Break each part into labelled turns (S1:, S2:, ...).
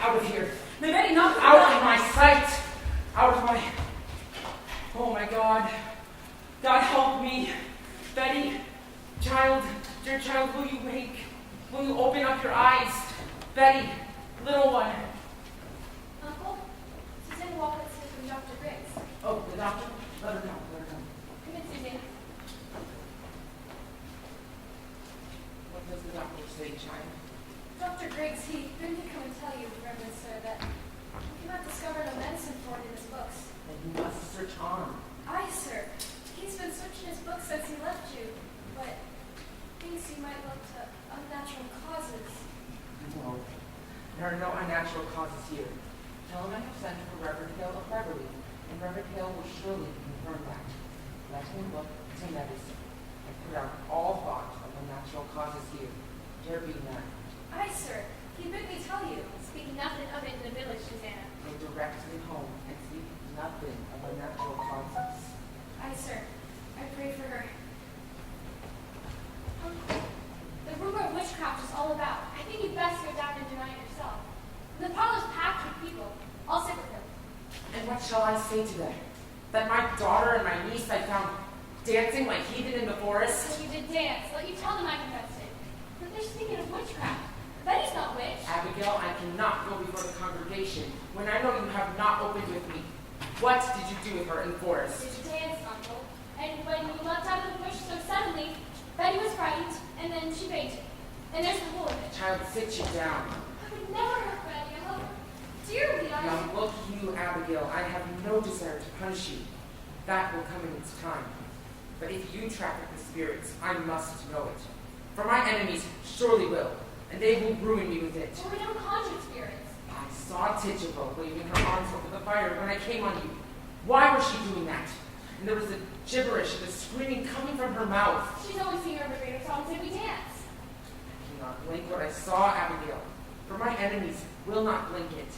S1: out of here.
S2: May Betty not
S1: Out of my sight. Out of my... Oh my God. God help me. Betty, child, dear child, will you wake? Will you open up your eyes? Betty, little one.
S3: Uncle, Suzanne Walcott is from Dr. Griggs.
S1: Oh, the doctor? Let her know, let her know.
S3: Come in, Suzanne.
S1: What does the doctor say, child?
S3: Dr. Griggs, he didn't come and tell you, Reverend Sir, that he cannot discover no medicine for it in his books.
S1: Then you must search on.
S3: Aye, sir. He's been searching his books since he left you, but thinks you might look to unnatural causes.
S1: No, there are no unnatural causes here. Tell him I have sent for Reverend Hill of Beverly, and Reverend Hill will surely confirm that. Let him look to medicine, and put out all thought of unnatural causes here. There be none.
S3: Aye, sir. He bid me tell you, speaking nothing of it in the village, Susanna.
S1: Go directly home and speak nothing of unnatural causes.
S3: Aye, sir. I pray for her. The rumor of witchcraft is all about. I think you'd best go down and deny it yourself. The parlor's packed with people. I'll sit with them.
S1: And what shall I say to them? That my daughter and my niece I found dancing like heathen in the forest?
S3: So you did dance. Let you tell them I confessed it. But they're speaking of witchcraft. Betty's not witch.
S1: Abigail, I cannot go before the congregation when I know you have not opened with me. What did you do with her in the forest?
S3: Did you dance, Uncle? And when you leapt out of the bush so suddenly, Betty was frightened, and then she fainted. And there's the whole of it.
S1: Child, sit you down.
S3: I would never hurt Betty. I love her dearly.
S1: Now look you, Abigail, I have no desire to punish you. That will come in its time. But if you traffic with spirits, I must know it. For my enemies surely will, and they will ruin me with it.
S3: Well, we don't conjure spirits.
S1: I saw Tituba waving her arms over the fire when I came on you. Why was she doing that? And there was a gibberish and a screaming coming from her mouth.
S3: She's always seen her radio songs and we dance.
S1: I cannot blink what I saw, Abigail, for my enemies will not blink it.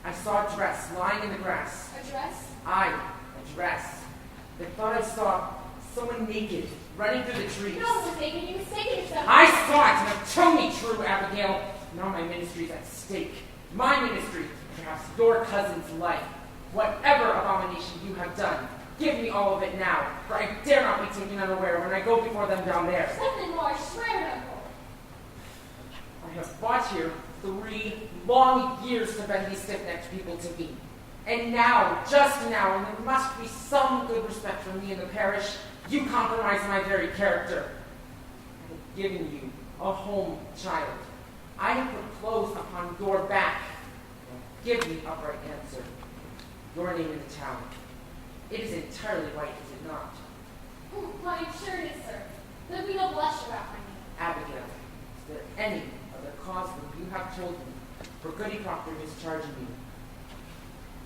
S1: I saw a dress lying in the grass.
S3: A dress?
S1: Aye, a dress. I thought I saw someone naked running through the trees.
S3: You're not mistaken. You mistaken yourself.
S1: I saw it, and now tell me true, Abigail. Now my ministry is at stake. My ministry, and perhaps your cousin's life. Whatever abomination you have done, give me all of it now, for I dare not be taken unaware when I go before them down there.
S3: Something more, I swear, Uncle.
S1: I have fought here 3 long years to bend these stiff-necked people to me. And now, just now, and there must be some good respect for me in the parish, you compromise my very character. I have given you a home, child. I have put clothes upon your back. Now give me upright answer. Your name in the town. It is entirely white, is it not?
S3: Why, sure it is, sir. There'll be no blush about my name.
S1: Abigail, is there any other cause than you have told me for Goody Proctor discharging you?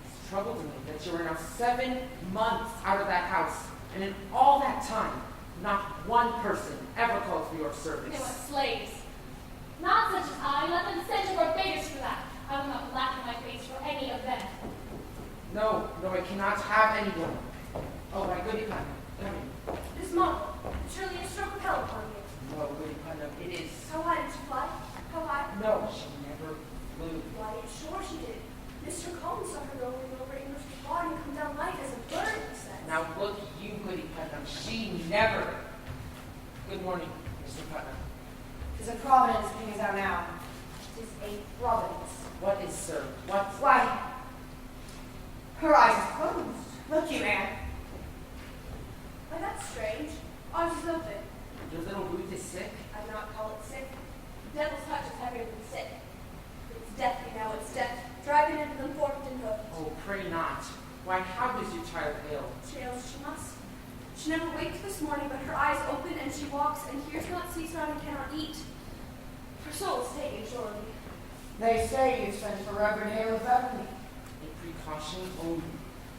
S1: It's troubled me that you are now 7 months out of that house, and in all that time, not one person ever called for your service.
S3: They want slaves. Not such as I. Let them send to Barbados for that. I will not blacken my face for any of them.
S1: No, I cannot have anyone. Oh, my Goody Putnam, come in.
S3: This model, surely a stroke of hell upon you.
S1: No, Goody Putnam, it is.
S3: How high did she fly? How high?
S1: No, she never flew.
S3: Why, sure she did. Mr. Collins saw her rolling over English water and come down light as a bird, he says.
S1: Now look you, Goody Putnam, she never. Good morning, Mr. Putnam.
S2: 'Tis a providence being as thou now. 'Tis a providence.
S1: What is, sir? What?
S2: Why, her eyes are closed. Look you, man.
S3: Why, that's strange. Ours is open.
S1: Your little Ruth is sick?
S3: I do not call it sick. The devil's touch is heavier than sick. It's death, you know, it's death. Driving into them forked and hooked.
S1: Oh, pray not. Why, how is your child ill?
S3: She ails, she must. She never waked this morning, but her eyes open and she walks and hears not, sees not, and cannot eat. Her soul is taken, surely.
S2: They say you sent for Reverend Hale of Beverly.
S1: A precaution only.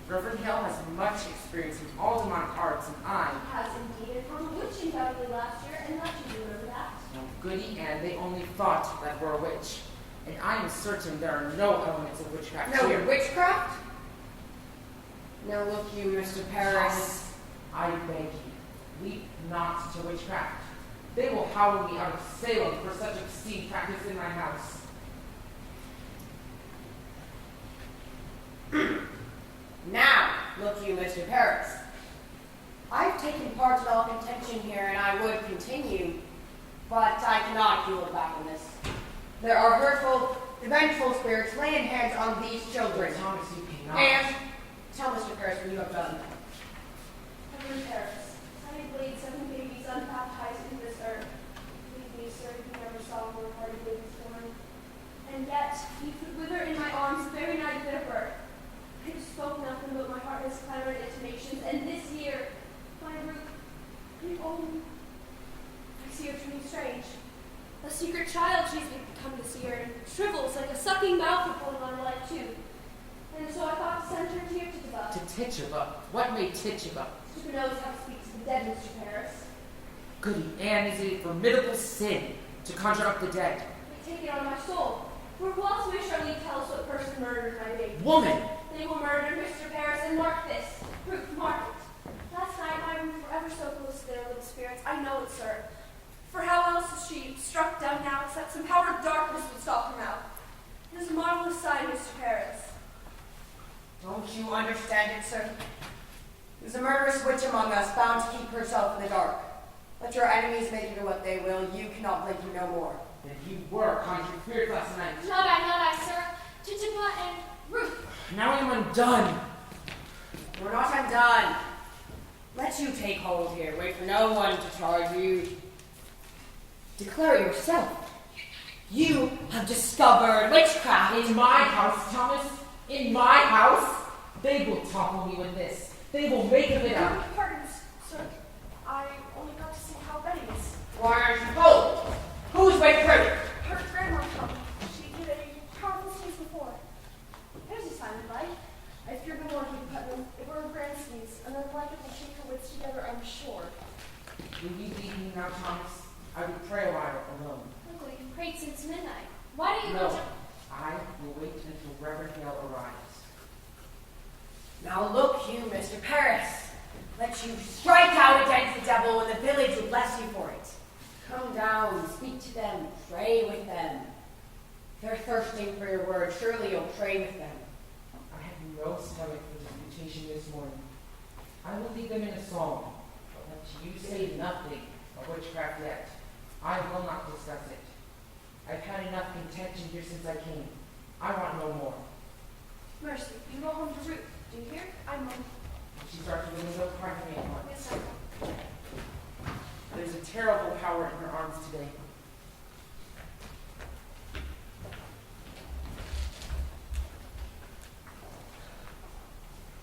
S1: Reverend Hill has much experience in all demonic arts, and I...
S3: Has indeed, and from a witch in Beverly last year, and let you remember that.
S1: No, Goody Ann, they only thought that we're a witch. And I am certain there are no elements of witchcraft
S2: No
S1: here.
S2: witchcraft? Now look you, Mr. Paris.
S1: I beg you, leap not to witchcraft. They will howl me out of Salem for such obscene practice in my house.
S2: Mr. Paris. I've taken part in all contention here, and I would continue, but I cannot fuel back on this. There are hurtful, vengeful spirits laying hands on these children.
S1: Thomas, you cannot.
S2: And tell Mr. Paris when you have done.
S3: Heavenly Paris, having laid 7 babies unbaptized in this earth, leave me, sir, who never saw a warm-hearted baby's born. And yet, he could wither in my arms the very night of their birth. I have spoke nothing, but my heart has clamored intimations, and this year, my root, I see her to me strange. A secret child she's become this year, and shrivels like a sucking mouth upon my life too. And so I thought to send her to your Tituba.
S1: To Tituba? What made Tituba?
S3: Who knows how to speak to the dead, Mr. Paris?
S1: Goody Anne, is it a formidable sin to conjure up the dead?
S3: I take it on my soul. For who else may surely tell us what person murdered my baby?
S1: Woman!
S3: They will murder Mr. Paris, and mark this. Proof, mark it. Last night I was forever so close to their little spirits. I know it, sir. For how else is she struck down now except some power of darkness would stop her mouth? It is a marvelous sign, Mr. Paris.
S2: Don't you understand it, sir? There's a murderous witch among us, bound to keep herself in the dark. Let your enemies make of it what they will. You cannot blink you no more.
S1: Then you were conjured spirits last night.
S4: Not I, sir. Tituba and Ruth.
S1: Now I'm undone.
S2: We're not undone. Let you take hold here. Wait for no one to charge you. Declare yourself. You have discovered witchcraft.
S1: In my house, Thomas. In my house. They will topple me with this. They will make of it up.
S3: Pardons, sir. I only got to see how Betty is.
S2: Why aren't you told? Who's with Ruth?
S3: Her grandma told me. She did a powerful sneeze before. There's a sign of life. I fear no more keep Putnam. It were a grand sneeze, and then like it will shake her wits together, I'm sure.
S1: Will you leave me now, Thomas? I will pray a while alone.
S4: Uncle, you prayed since midnight. Why do you
S1: No,
S4: go to...
S1: I will wait until Reverend Hale arrives.
S2: Now look you, Mr. Paris. Let you strike out against the devil, and the village will bless you for it. Come down, speak to them, pray with them. They're thirsting for your word. Surely you'll pray with them.
S1: I have no stomach for disputation this morning. I will lead them in a song, but let you say nothing of witchcraft yet. I will not discuss it. I've had enough contention here since I came. I want no more.
S3: Mercy, you go home to Ruth. Do you hear? I'm home.
S1: If she starts with no part of me at once.
S3: Yes, I will.
S1: There's a terrible power in her arms today.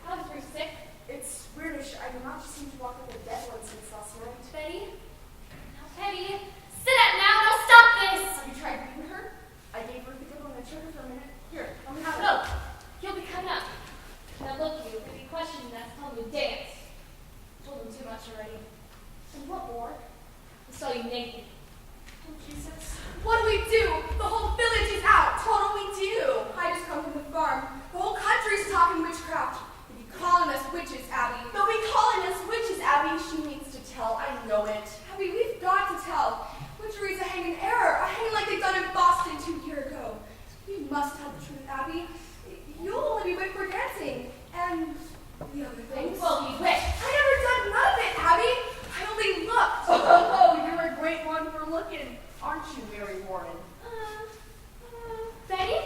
S4: How's Ruth sick?
S3: It's weirdish. I do not seem to walk like a dead one since last night.
S4: Betty? Now, Betty, sit up now. Now stop this.
S3: Have you tried beating her? I gave Ruth a good one. I tried her for a minute. Here, let me
S4: Now,
S3: have it.
S4: look. You'll be cut up. Now, look, you. If you question that, tell me to dance. Told them too much already.
S3: And what more?
S4: I saw you naked.
S3: Oh, Jesus. What do we do? The whole village is out. What do we do? I just come from the farm. The whole country's talking witchcraft. They'll be calling us witches, Abby. They'll be calling us witches, Abby. She needs to tell. I know it. Abby, we've got to tell. Witchery's a hanging error. A hanging like they done in Boston 2 years ago. We must tell the truth, Abby. You'll only be wit for dancing. And the other things.
S4: Well, you wish.
S3: I never done none of it, Abby. I only looked. Oh, you're a great one for looking, aren't you, Mary Warren?
S4: Betty?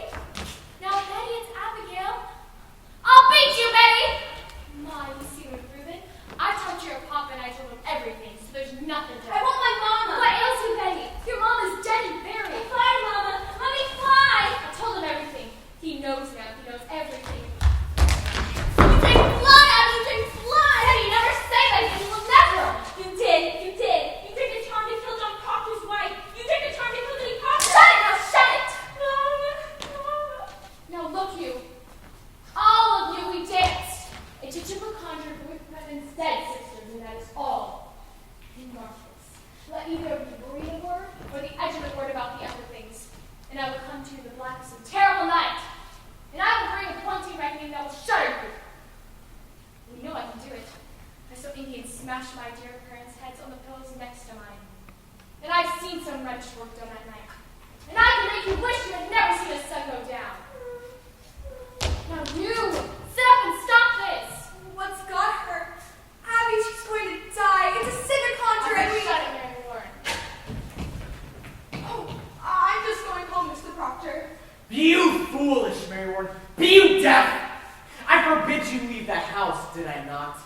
S4: Now, Betty, it's Abigail. I'll beat you, Betty! Ma, you see what proven? I talked to your papa and I told him everything, so there's nothing to...
S3: I want my mama.
S4: What ails you, Betty? Your mom is dead and buried. Fly, Mama! Let me fly! I told him everything. He knows now. He knows everything. You didn't fly, Abby! You didn't fly! Betty, never say that again. You will never! You did. You did. You took the time to kill John Proctor's wife. You took the time to kill Lady Proctor. Shut it now! Shut it! Now look, you. All of you, we danced. A Tituba conjured with President's dead sisters, and that is all. You mark this. Let either of you breathe a word or the edge of a word about the other things, and I will come to you in the blackest and terrible night, and I will bring a pointy reckoning that will shudder you. And you know I can do it. I saw Indians smash my dear parents' heads on the pillows next to mine, and I've seen some wretched work done at night, and I can make you wish you had never seen the sun go down. Now you, sit up and stop this!
S3: What's got
S5: Mary Warren. Be you deaf? I forbid you leave the house, did I not?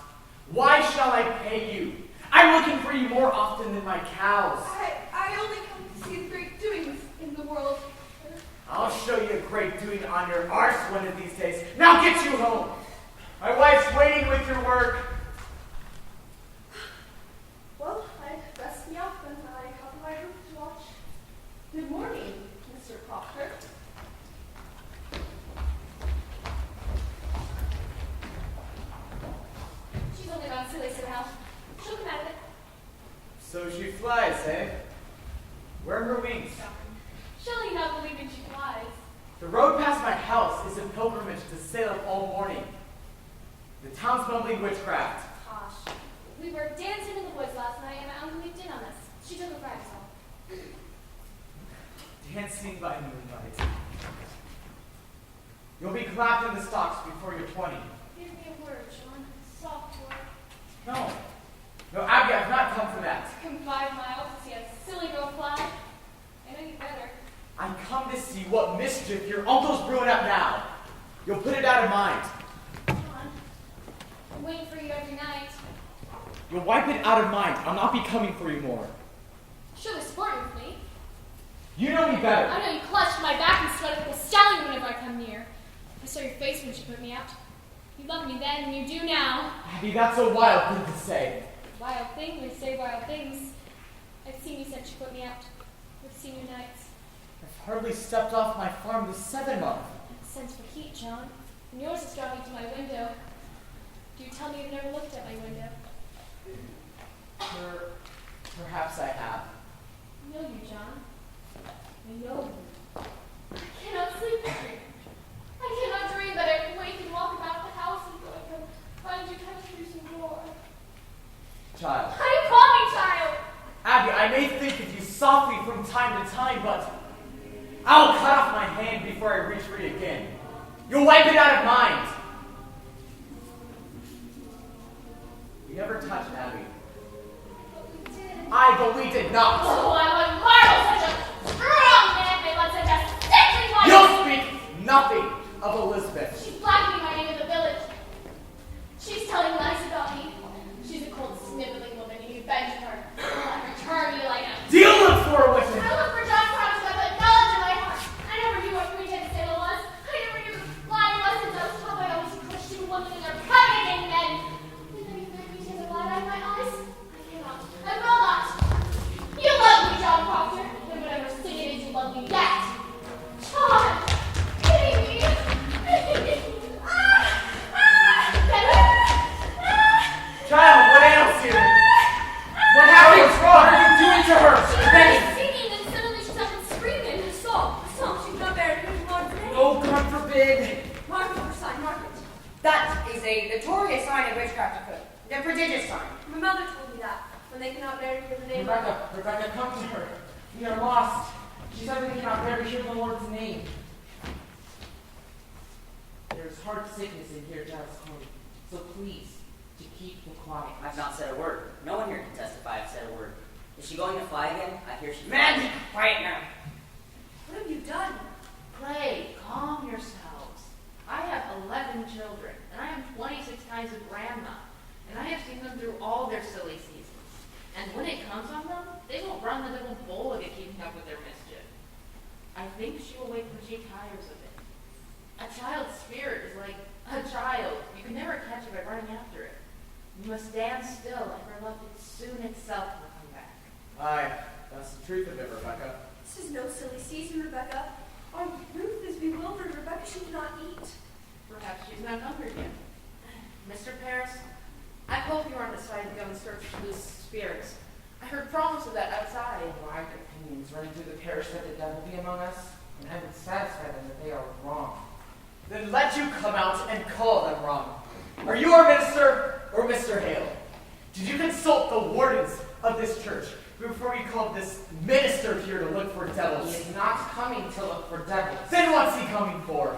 S5: Why shall I pay you? I'm looking for you more often than my cows.
S3: I only come to see the great doings in the world.
S5: I'll show you a great doing on your arse one of these days. Now get you home. My wife's waiting with your work.
S3: Well, I'd best be off then. I have my room to watch. Good morning, Mr. Proctor.
S4: She's only gone silly somehow. She'll come out of it.
S5: So she flies, eh? Where are her wings?
S4: Surely not believing she flies.
S5: The road past my house is a pilgrimage to Salem all morning. The town's mumbling witchcraft.
S4: Gosh. We were dancing in the woods last night and my uncle leaped in on us. She took a fright off.
S5: Dancing by moonlight. You'll be clapped in the stocks before you're 20.
S4: Give me a word, John. Soft word.
S5: No. No, Abby, I've not come for that.
S4: Come 5 miles to see a silly girl fly. I know you better.
S5: I come to see what mischief your uncle's brewing up now. You'll put it out of mind.
S4: John, I'm waiting for you every night.
S5: You'll wipe it out of mind. I'll not be coming for you more.
S4: Surely sporting with me.
S5: You know me better.
S4: I know you clutched my back and sweated like a stallion whenever I come near. I saw your face when she put me out. You loved me then and you do now.
S5: Abby, that's a wild thing to say.
S4: Wild thing, we say wild things. I've seen you since she put me out. I've seen your nights.
S5: I've hardly stepped off my farm this 7 month.
S4: Sense for heat, John. And yours is drawn me to my window. Do you tell me you've never looked at my window?
S5: Perhaps I have.
S4: I know you, John. I know you. I cannot sleep at night. I cannot dream that I can wake and walk about the house and go and find you touching some more.
S5: Child.
S4: How do you call me child?
S5: Abby, I may think of you softly from time to time, but I'll cut off my hand before I reach for you again. You'll wipe it out of mind. You never touched Abby.
S4: But we did.
S5: But we did not.
S4: Oh, I would marvel such a strong man may let such a sickly wife.
S5: You'll speak nothing of Elizabeth.
S4: She's blackening my name in the village. She's telling lies about me. She's a cold, sniveling woman, and you bend to her. Let her turn you like a...
S5: Do you look for her with him?
S4: I look for John Cross with the knowledge in my heart. I never knew what pretend Salem was. I never knew lying lessons I was taught by always Christian women and their pagan men. And then you make me tears of light out of my eyes. I cannot. I will not. You love me, John Proctor. And whatever sin it is, you love me yet. John, pity me.
S5: Child, what ails you? What happened? What's wrong? What are you doing to her?
S4: She
S5: Betty!
S4: was singing and suddenly she's up and screaming.
S3: The song she's not there. Who's Lord's name?
S5: Oh, God forbid.
S3: Mark her sign, mark it.
S2: That is a notorious sign of witchcraft afoot. A prodigious sign.
S3: My mother told me that. When they cannot bear to hear the name of
S1: Rebecca, come to her. We are lost. She said we cannot bear to hear the Lord's name. There's heart sickness in here, Giles Cody. So please, to keep the quiet.
S6: I've not said a word. No one here can testify I've said a word. Is she going to fly again? I hear she's...
S2: Man, be quiet now.
S3: What have you done?
S7: Pray, calm yourselves. I have 11 children, and I am 26 times a grandma, and I have seen them through all their silly seasons. And when it comes on them, they will run the little bullet at keeping up with their mischief. I think she will wait when she tires of it. A child's spirit is like a child. You can never catch it by running after it. You must stand still, and her love soon itself will come back.
S5: Aye, that's the truth of it, Rebecca.
S3: This is no silly season, Rebecca. Our Ruth is bewildered. Rebecca, she cannot eat.
S7: Perhaps she's not hungry yet. Mr. Paris, I hope you aren't deciding to go in search of loose spirits. I heard promise of that outside.
S1: Wide opinions running through the parish that the devil be among us, and I would satisfy them that they are wrong.
S5: Then let you come out and call them wrong. Are you our minister or Mr. Hale? Did you consult the wardens of this church before you called this minister here to look for
S1: He
S5: devils?
S1: is not coming to look for devils.
S5: Then what's he coming for?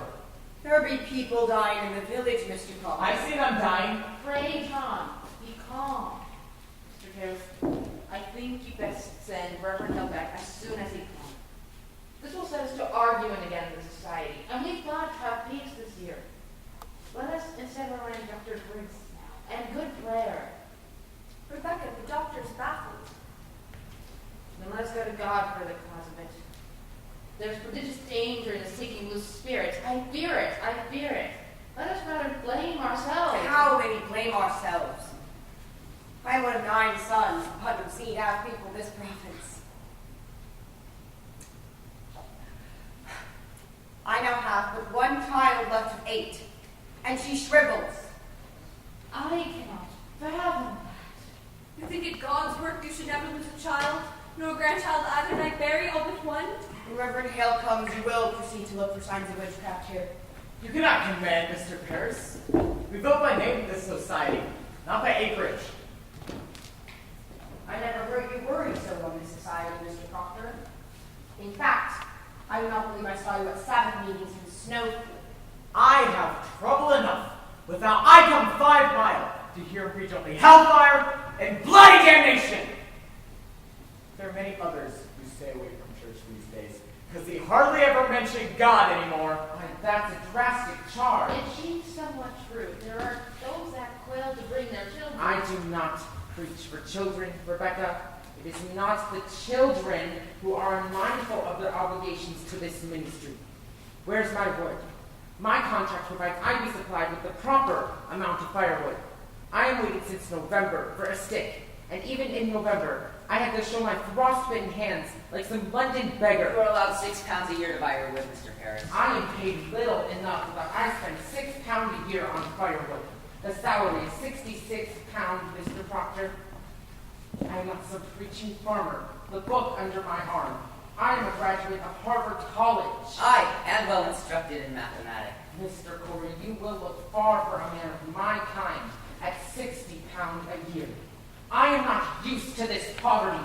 S2: There be people dying in the village, Mr. Collins.
S5: I see them dying.
S7: Pray, John, be calm. Mr. Harris, I think you best send Reverend Hill back as soon as he comes. This will set us to arguing again in the society, and we've got to have I fear it. I fear it. Let us rather blame ourselves.
S2: How many blame ourselves? I am one of 9 sons, and Putnam seed half people this province. I now have but one child left of 8, and she shrivels.
S7: I cannot fathom that.
S3: You think it God's work you should never lose a child, nor a grandchild either, and I bury all but one?
S2: When Reverend Hale comes, you will proceed to look for signs of witchcraft here.
S5: You cannot command, Mr. Paris. We vote by name in this society, not by acreage.
S2: I never heard you worry so on this society, Mr. Proctor. In fact, I do not believe I saw you at Sabbath meetings in Snowfield.
S5: I have trouble enough without I come 5 miles to hear frequently hellfire and bloody damnation. There are many others who stay away from church these days because they hardly ever mention God anymore.
S1: Why, that's a drastic charge.
S7: It seems somewhat true. There are those that quail to bring their children.
S1: I do not preach for children, Rebecca. It is not the children who are unmindful of their obligations to this ministry. Where's my wood? My contract provides I be supplied with the proper amount of firewood. I am waiting since November for a stick, and even in November, I had to show my frostbitten hands like some London beggar.
S6: You are allowed 6 pounds a year to buy your wood, Mr. Paris.
S1: I am paid little enough, but I spend £6 a year on firewood. The salary is £66, Mr. Proctor. I am not some preaching farmer, the book under my arm. I am a graduate of Harvard College.
S6: I am well instructed in mathematics.
S1: Mr. Corey, you will look far for a man of my kind at £60 a year. I am not used to this poverty.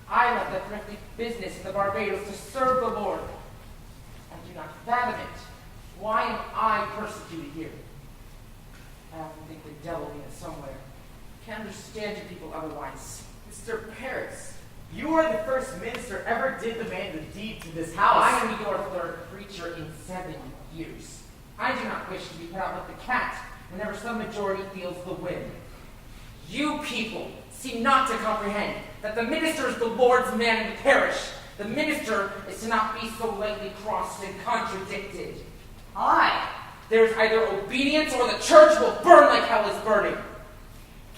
S1: I left the thrifty business in the Barbados to serve the Lord. I do not fathom it. Why am I persecuted here? I often think the devil in it somewhere. Can't understand you people otherwise.
S5: Mr. Paris, you are the first minister ever did the man the deed to this house.
S1: I am your 3rd preacher in 7 years. I do not wish to be put out like the cat whenever some majority feels the wind. You people seem not to comprehend that the minister is the Lord's man in the parish. The minister is to not be so lightly crossed and contradicted.
S2: Aye.
S1: There's either obedience or the church will burn like hell is burning.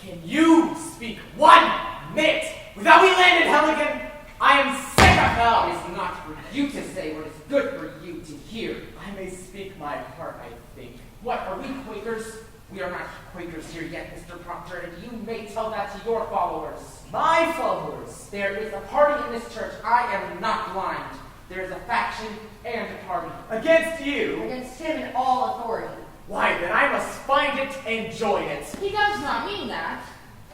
S5: Can you speak 1 minute without we land in hell again? I am sick of hell.
S1: It is not for you to say what is good for you to hear.
S5: I may speak my heart, I think.
S1: What, are we Quakers? We are not Quakers here yet, Mr. Proctor, and you may tell that to your followers.
S5: My followers.
S1: There is a party in this church. I am not blind. There is a faction and a party.
S5: Against you?
S2: Against him in all authority.
S5: Why, then I must find it and join it.
S7: He does not mean that.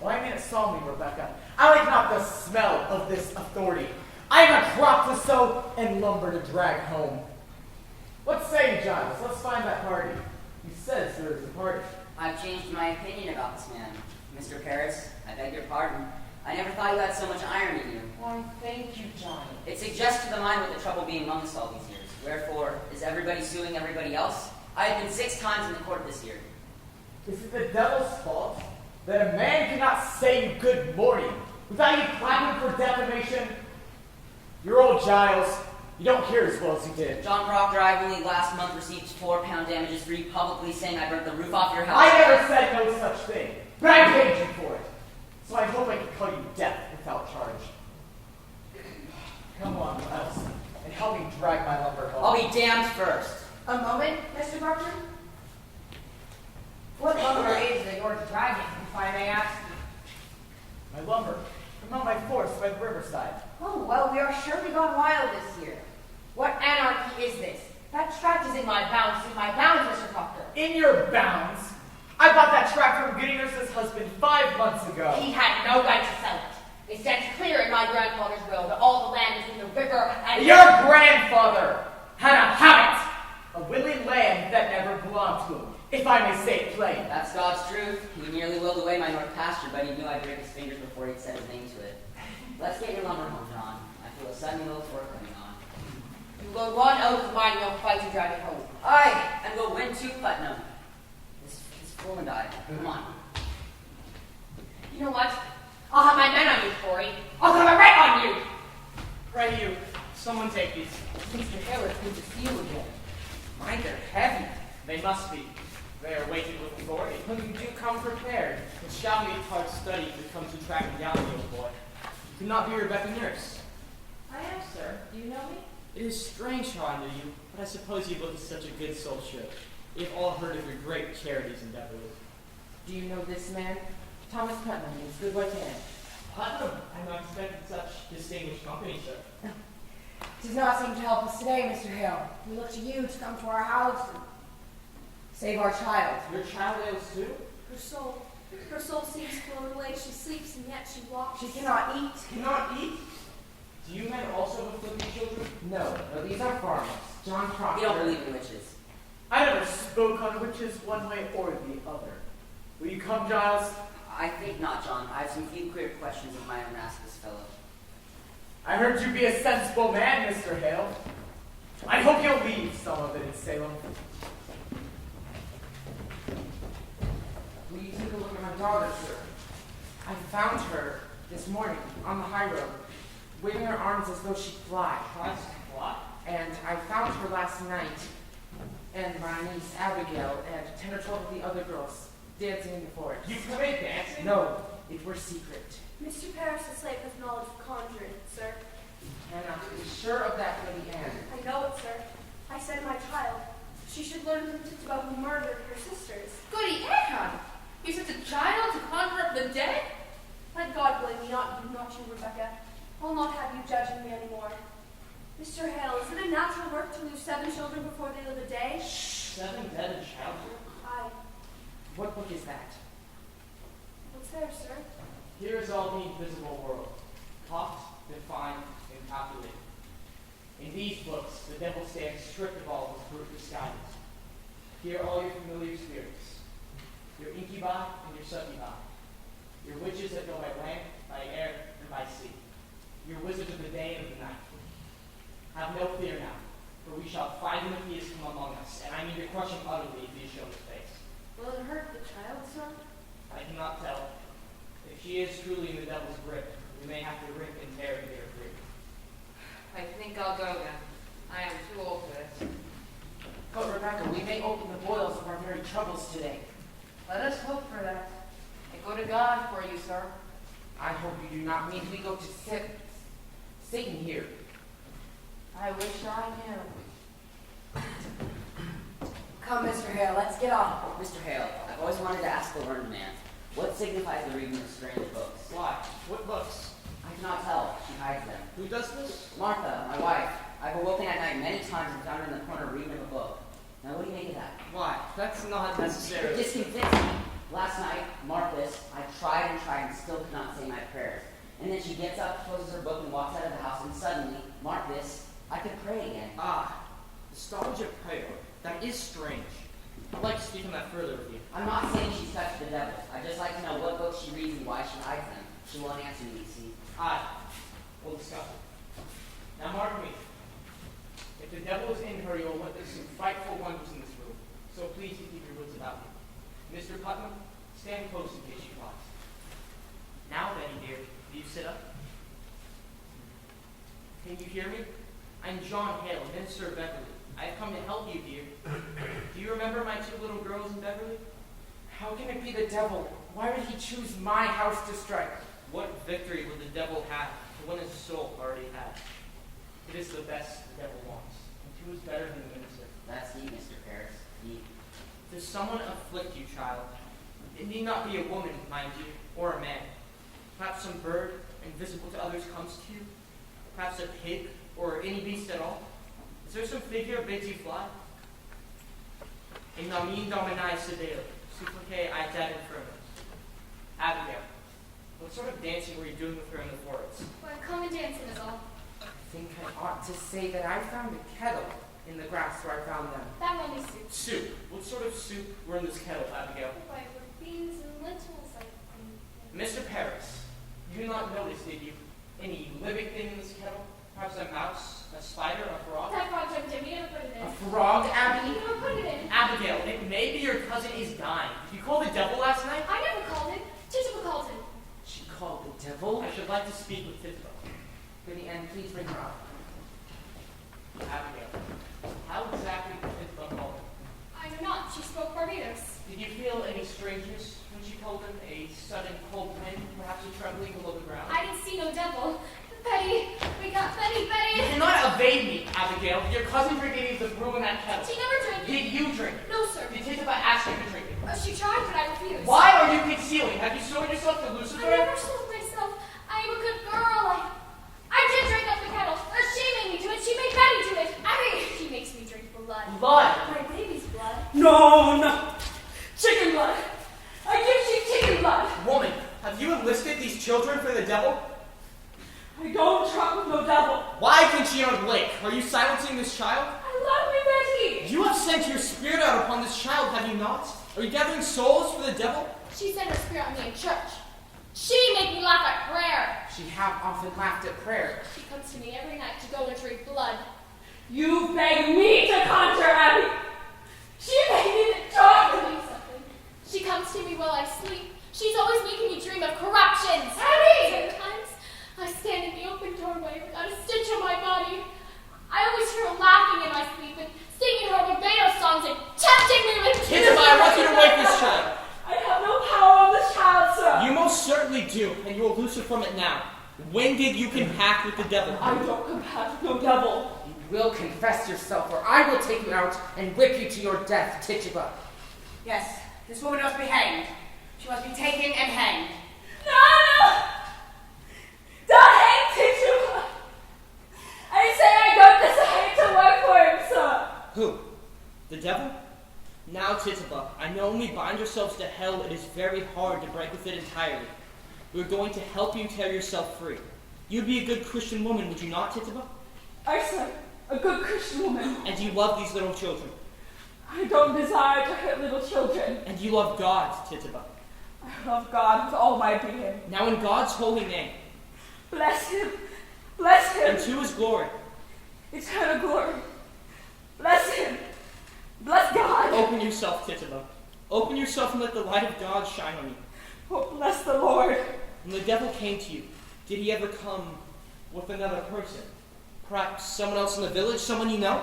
S5: Well, I mean it solemnly, Rebecca. I like not the smell of this authority. I am a crop to sow and lumber to drag home. What say you, Giles? Let's find that party. He says there is a party.
S6: I've changed my opinion about this man. Mr. Paris, I beg your pardon. I never thought you had so much iron in you.
S1: Why, thank you, Johnny.
S6: It suggests to the mind what the trouble being among us all these years. Wherefore, is everybody suing everybody else? I have been 6 times in the court this year.
S5: Is it the devil's fault that a man cannot say you good morning without you clapping for defamation? You're old, Giles. You don't hear as well as you did.
S6: John Proctor, I only last month received 4-pound damages for you publicly saying I burnt the roof off your house.
S5: I never said no such thing, but I paid you for it. So I hope I can call you deaf without charge. Come on, Giles, and help me drag my lumber home.
S6: I'll be damned first.
S2: A moment, Mr. Proctor. What lumber is that you're dragging, if I may ask you?
S5: My lumber from out my forest by the riverside.
S2: Oh, well, we are surely gone wild this year. What anarchy is this? That tract is in my bounds, Mr. Proctor.
S5: In your bounds? I bought that tract from Goodyear's husband 5 months ago.
S2: He had no right to sell it. It stands clear in my grandfather's will that all the land is in the river and...
S5: Your grandfather had a habit of willing land that never belonged to him, if I may say it plain.
S6: That's God's truth. He nearly willed away my north pasture, but he knew I'd break his fingers before he'd set his name to it. Let's get your lumber home, John. I feel a sudden will of work coming on.
S2: You will one oath of mine, you'll fight to drive it home.
S6: Aye, and we'll win too, Putnam. This fool and I. Come on.
S2: You know what? I'll have my men on you, Corey. I'll come right on you!
S8: Pray you, someone take these.
S1: Mr. Hale, it's good to see you again. Mine are heavy.
S5: They must be. They are weighted with authority.
S1: But you do come prepared.
S8: It shall be a hard study if it comes to tracking down the old boy. You could not be Rebecca Nurse.
S7: I am, sir. Do you know me?
S8: It is strange how I knew you, but I suppose you look as such a good soul should. We have all heard of your great charities in Beverly.
S1: Do you know this man? Thomas Putnam, his good white hand.
S8: Putnam, I not expected such distinguished company, sir.
S2: Does not seem to help us today, Mr. Hale. We look to you to come to our house and save our child.
S8: Your child ails too?
S3: Her soul seems blown away. She sleeps and yet she walks.
S2: She cannot eat.
S8: Cannot eat? Do you men also afflict your children?
S1: No, these are farmers. John Proctor.
S6: We don't believe in witches.
S5: I never spoke on witches one way or the other. Will you come, Giles?
S6: I think not, John. I have some few clear questions of my own to ask this fellow.
S5: I heard you be a sensible man, Mr. Hale. I hope you'll leave some of it in Salem.
S1: Will you take a look at my daughter, sir? I found her this morning on the high road, waving her arms as though she'd fly.
S8: Tries to fly?
S1: And I found her last night, and my niece Abigail and 10 or 12 of the other girls dancing in the forest.
S8: You commit dancing?
S1: No, it were secret.
S3: Mr. Paris, the slave, has knowledge of conjuring, sir.
S1: Cannot be sure of that, Lady Anne.
S3: I know it, sir. I said my child. She should learn from Tituba who murdered her sisters.
S7: Goody Ahab! You sent a child to conjure up the dead?
S3: Let God blame me, not you, Rebecca. I'll not have you judging me anymore. Mr. Hale, is it a natural work to lose 7 children before they live a day?
S8: 7 dead in childbirth?
S3: Aye.
S1: What book is that?
S3: What's there, sir?
S8: Here is all the invisible world, taught, defined, and calculated. In these books, the devil stands stripped of all his brute disguises. Here are all your familiar spirits, your incubi and your succubi, your witches that go by land, by air, and by sea, your wizards of the day and of the night. Have no fear now, for we shall find him if he has come among us, and I mean to crush him utterly if he has shown his face.
S7: Will it hurt the child, sir?
S8: I cannot tell. If she is truly in the devil's grip, we may have to rip and tear to get her free.
S9: I think I'll go then. I am too old for this.
S1: But Rebecca, we may open the boils of our very troubles today.
S9: Let us hope for that. I go to God for you, sir.
S1: I hope you do not mean we go to Satan here.
S9: I wish I knew.
S2: Come, Mr. Hale, let's get on.
S6: Mr. Hale, I've always wanted to ask the learned man, what signifies the reading of strange books?
S8: Why? What books?
S6: I cannot tell. She hides them.
S8: Who does this?
S6: Martha, my wife. I've awoken at night many times and found her in the corner reading of a book. Now, what do you make of that?
S8: Why? That's not
S6: It
S8: necessary.
S6: disconfits me. Last night, Martha's, I tried and still could not say my prayers. And then she gets up, closes her book, and walks out of the house, and suddenly, Martha's, I could pray again.
S8: Ah, nostalgia prayer. That is strange. I'd like to speak on that further with you.
S6: I'm not saying she's touched the devil. I'd just like to know what books she reads and why she hides them. She won't answer me, see.
S8: Aye. We'll discuss it. Now mark me. If the devil is in her, you'll witness some frightful wonders in this room. So please keep your wits about you. Mr. Putnam, stand close in case she flies. Now, Betty dear, will you sit up? Can you hear me? I'm John Hale, minister of Beverly. I've come to help you, dear. Do you remember my 2 little girls in Beverly?
S1: How can it be the devil? Why would he choose my house to strike?
S8: What victory would the devil have for when his soul already had? It is the best the devil wants, and who is better than the minister?
S6: That's he, Mr. Paris. He.
S8: Does someone afflict you, child? It need not be a woman, mind you, or a man. Perhaps some bird, invisible to others, comes to you. Perhaps a pig, or any beast at all. Is there some figure bids you fly? In nomine Domini sedeo, supplicae aetat infirmis. Abigail, what sort of dancing were you doing with her in the forest?
S4: Well, common dancing is all.
S1: I think I ought to say that I found a kettle in the grass where I found them.
S4: That one is soup.
S8: Soup. What sort of soup were in this kettle, Abigail?
S4: Why, with beans and lentils, I think.
S8: Mr. Paris, you did not notice, did you, any living thing in this kettle? Perhaps a mouse, a spider, a frog?
S4: That frog jumped in. We never put it in.
S1: A frog,
S4: We
S1: Abby?
S4: never put it in.
S8: Abigail, it may be your cousin is dying. Did you call the devil last night?
S4: I never called him. Tituba called him.
S1: She called the devil?
S8: I should like to speak with Tituba.
S1: Goody Ann, please bring her up.
S8: Abigail, how exactly did Tituba feel any strangeness when she told him? A sudden cold wind, perhaps a trembling below the ground?
S4: I didn't see no devil. Betty, we got Betty.
S8: You cannot evade me, Abigail. Your cousin drinking the brew in that kettle.
S4: She never drank it.
S8: Did you drink it?
S4: No, sir.
S8: Did Tituba ask you to drink it?
S4: She tried, but I refused.
S8: Why are you concealing? Have you sold yourself to Lucifer?
S4: I never sold myself. I am a good girl. I did drink up the kettle. She made me do it. She made Betty do it. She makes me drink blood.
S8: Blood?
S4: My baby's blood.
S1: No. Chicken blood. I give you chicken blood.
S5: Woman, have you enlisted these children for the devil?
S1: I don't trust with no devil.
S5: Why can she not blink? Are you silencing this child?
S1: I love you, Betty.
S5: You have sent your spirit out upon this child, have you not? Are you gathering souls for the devil?
S4: She sent her spirit on me in church. She made me laugh at prayer.
S1: She have often laughed at prayer.
S4: She comes to me every night to go and drink blood.
S1: You beg me to conjure Abby. She made me the dog.
S4: Tell you something. She comes to me while I sleep. She's always making me dream of corruptions.
S1: Abby!
S4: Sometimes I stand in the open doorway without a stitch on my body. I always hear her laughing in my sleep and singing her Barbados songs and tempting me with
S5: Tituba, I want you to wake this child.
S1: I have no power on this child, sir.
S5: You most certainly do, and you will loose her from it now. When did you compact with the devil?
S1: I don't compact with no devil. You will confess yourself, or I will take you out and whip you to your death, Tituba.
S2: Yes, this woman must be hanged. She must be taken and hanged.
S1: No! Don't hang Tituba! I say I don't decide to work for him, sir.
S5: Who? The devil? Now, Tituba, I know when we bind ourselves to hell, it is very hard to break with it entirely. We're going to help you tear yourself free. You'd be a good Christian woman, would you not, Tituba?
S1: I said, a good Christian woman.
S5: And you love these little children.
S1: I don't desire to hurt little children.
S5: And you love God, Tituba.
S1: I love God with all my being.
S5: Now, in God's holy name,
S1: Bless him. Bless him.
S5: and to his glory,
S1: Eternal glory. Bless him. Bless God.
S5: open yourself, Tituba. Open yourself and let the light of God shine on you.
S1: Oh, bless the Lord.
S5: When the devil came to you, did he ever come with another person? Perhaps someone else in the village, someone you know?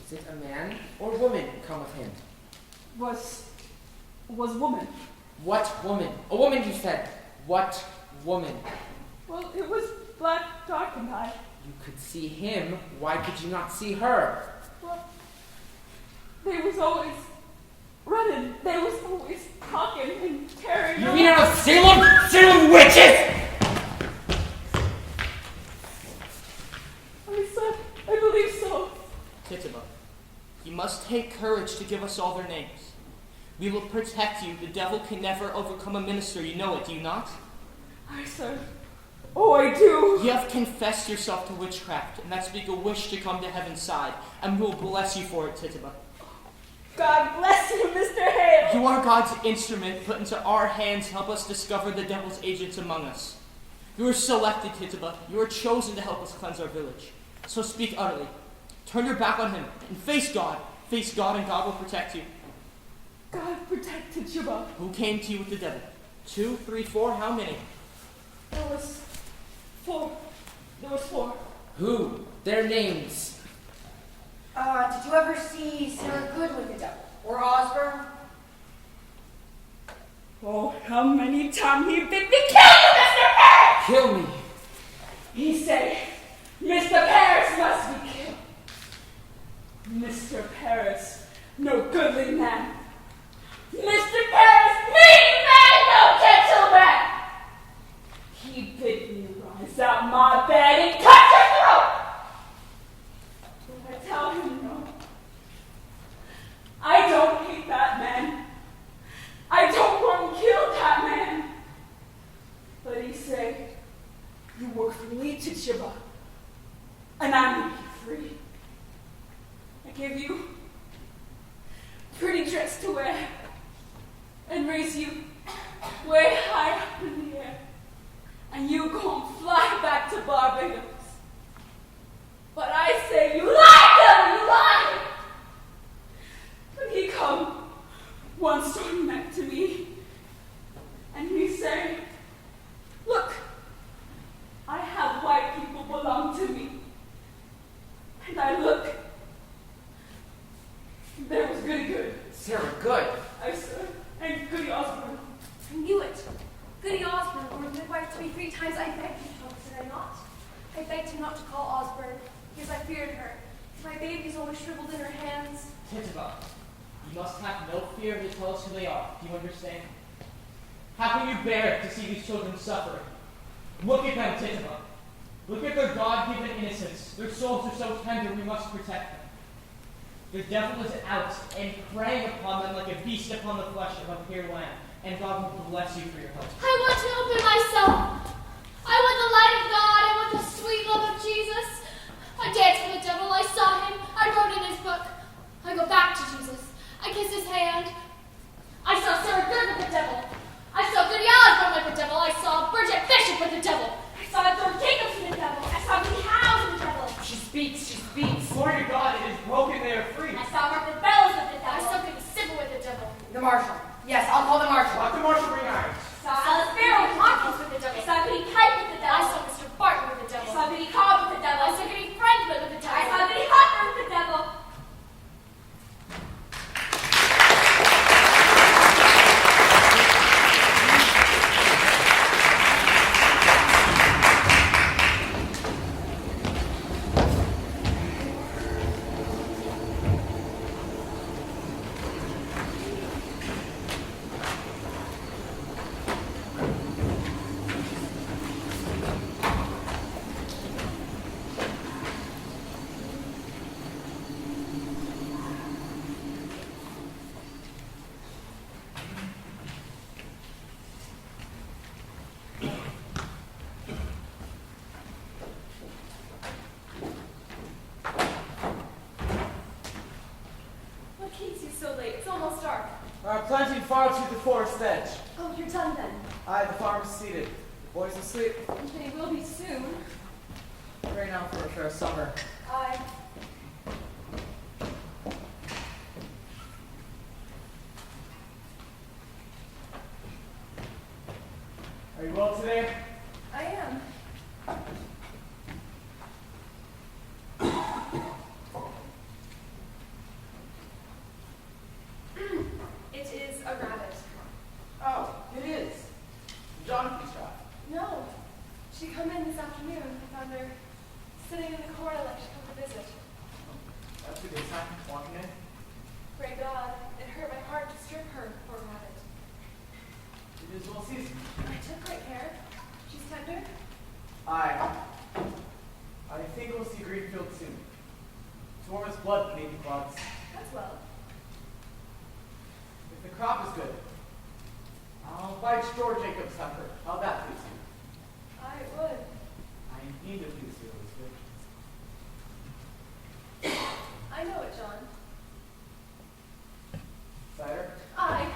S1: Is it a man or woman come with him?
S10: Was woman.
S1: What woman? A woman, you said. What woman?
S10: Well, it was black, dark, and I.
S1: You could see him. Why could you not see her?
S10: Well, they was always running. They was always talking and tearing
S1: You
S10: up.
S1: mean out of Salem? Salem witches!
S10: I said, I believe so.
S5: Tituba, you must take courage to give us all their names. We will protect you. The devil can never overcome a minister. You know it, do you not?
S10: I said, oh, I do.
S5: You have confessed yourself to witchcraft, and that speak a wish to come to heaven's side, and we will bless you for it, Tituba.
S10: God bless you, Mr. Hale.
S5: You are God's instrument put into our hands to help us discover the devil's agents among us. You are selected, Tituba. You are chosen to help us cleanse our village. So speak utterly. Turn your back on him and face God. Face God, and God will protect you.
S10: God protected Juba.
S5: Who came to you with the devil? 2, 3, 4, how many?
S10: There was 4. There was 4.
S1: Who? Their names.
S2: Did you ever see Sarah Good with the devil? Or Osborne?
S10: Oh, how many times he bid me kill you, Mr. Paris!
S1: Kill me.
S10: He said, Mr. Paris must be killed. Mr. Paris, no goodly man. Mr. Paris, mean man, no gentleman. He bid me rise out my bed and cut your throat. But I tell him no. I don't hate that man. I don't want to kill that man. But he said, you work for me, Tituba, and I make you free. I give you pretty dress to wear and raise you way high up in the air. And you gon' fly back to Barbados. But I say, you lie, devil, you lie! But he come one stormy night to me, and he say, look, I have white people belong to me. And I look, there was goody good.
S1: Sarah Good.
S10: I said, And Goody Osborne.
S3: I knew it. Goody Osborne, who was midwife to me 3 times, I begged him to help, did I not? I begged him not to call Osborne, because I feared her. My baby's always shriveled in her hands.
S8: Tituba, you must have no fear to tell us who they are. Do you understand? How can you bear to see these children suffering? Look at them, Tituba. Look at their God-given innocence. Their souls are so tender, we must protect them. The devil is out and preying upon them like a beast upon the flesh of a pure lamb, and God will bless you for your help.
S4: I want to open myself. I want the light of God. I want the sweet love of Jesus. I danced for the devil. I saw him. I wrote in his book. I go back to Jesus. I kiss his hand. I saw Sarah Good with the devil. I saw Goody Osborne with the devil. I saw Bridget Bishop with the devil.
S3: I saw George Jacobs with the devil. I saw Goody Howes with the devil.
S1: She speaks, she speaks.
S8: Glory to God, it is broken, they are free.
S3: I saw Martha Bellows with the
S4: I
S3: devil.
S4: saw Goody Sybil with the devil.
S2: The marshal. Yes, I'll call the marshal.
S8: Dr. Marshall, bring irons.
S3: I saw Alice Barrow with Hawkins with the devil. I saw Goody Kite with the
S4: I
S3: devil.
S4: saw Mr. Barton with the
S3: I
S4: devil.
S3: saw Goody Cobb with the devil.
S4: I saw Goody Friendman with the devil.
S3: I saw Goody Hopper with the devil. What keeps you so late? It's almost dark.
S5: Planting far to the forest edge.
S3: Oh, you're done then.
S5: Aye, the farm is seated. The boys asleep.
S3: They will be soon.
S5: Right now for a summer.
S3: I.
S5: Are you well today?
S3: I am. It is a rabbit.
S5: Oh, it is. Jonathan's shot.
S3: No. She come in this afternoon. I found her sitting in the corner like she come to visit.
S5: That's a good time. Walking in.
S3: Pray God, it hurt my heart to strip her, poor rabbit.
S5: It is well seasoned.
S3: I took great care. She's tender.
S5: I think we'll see Greenfield soon. It's warm as blood beneath the clouds.
S3: That's well.
S5: If the crop is good, I'll buy George Jacobs' heifer. How'll that please you?
S3: I would.
S5: I need to please you, Elizabeth.
S3: I know it, John.
S5: Cider?
S3: I.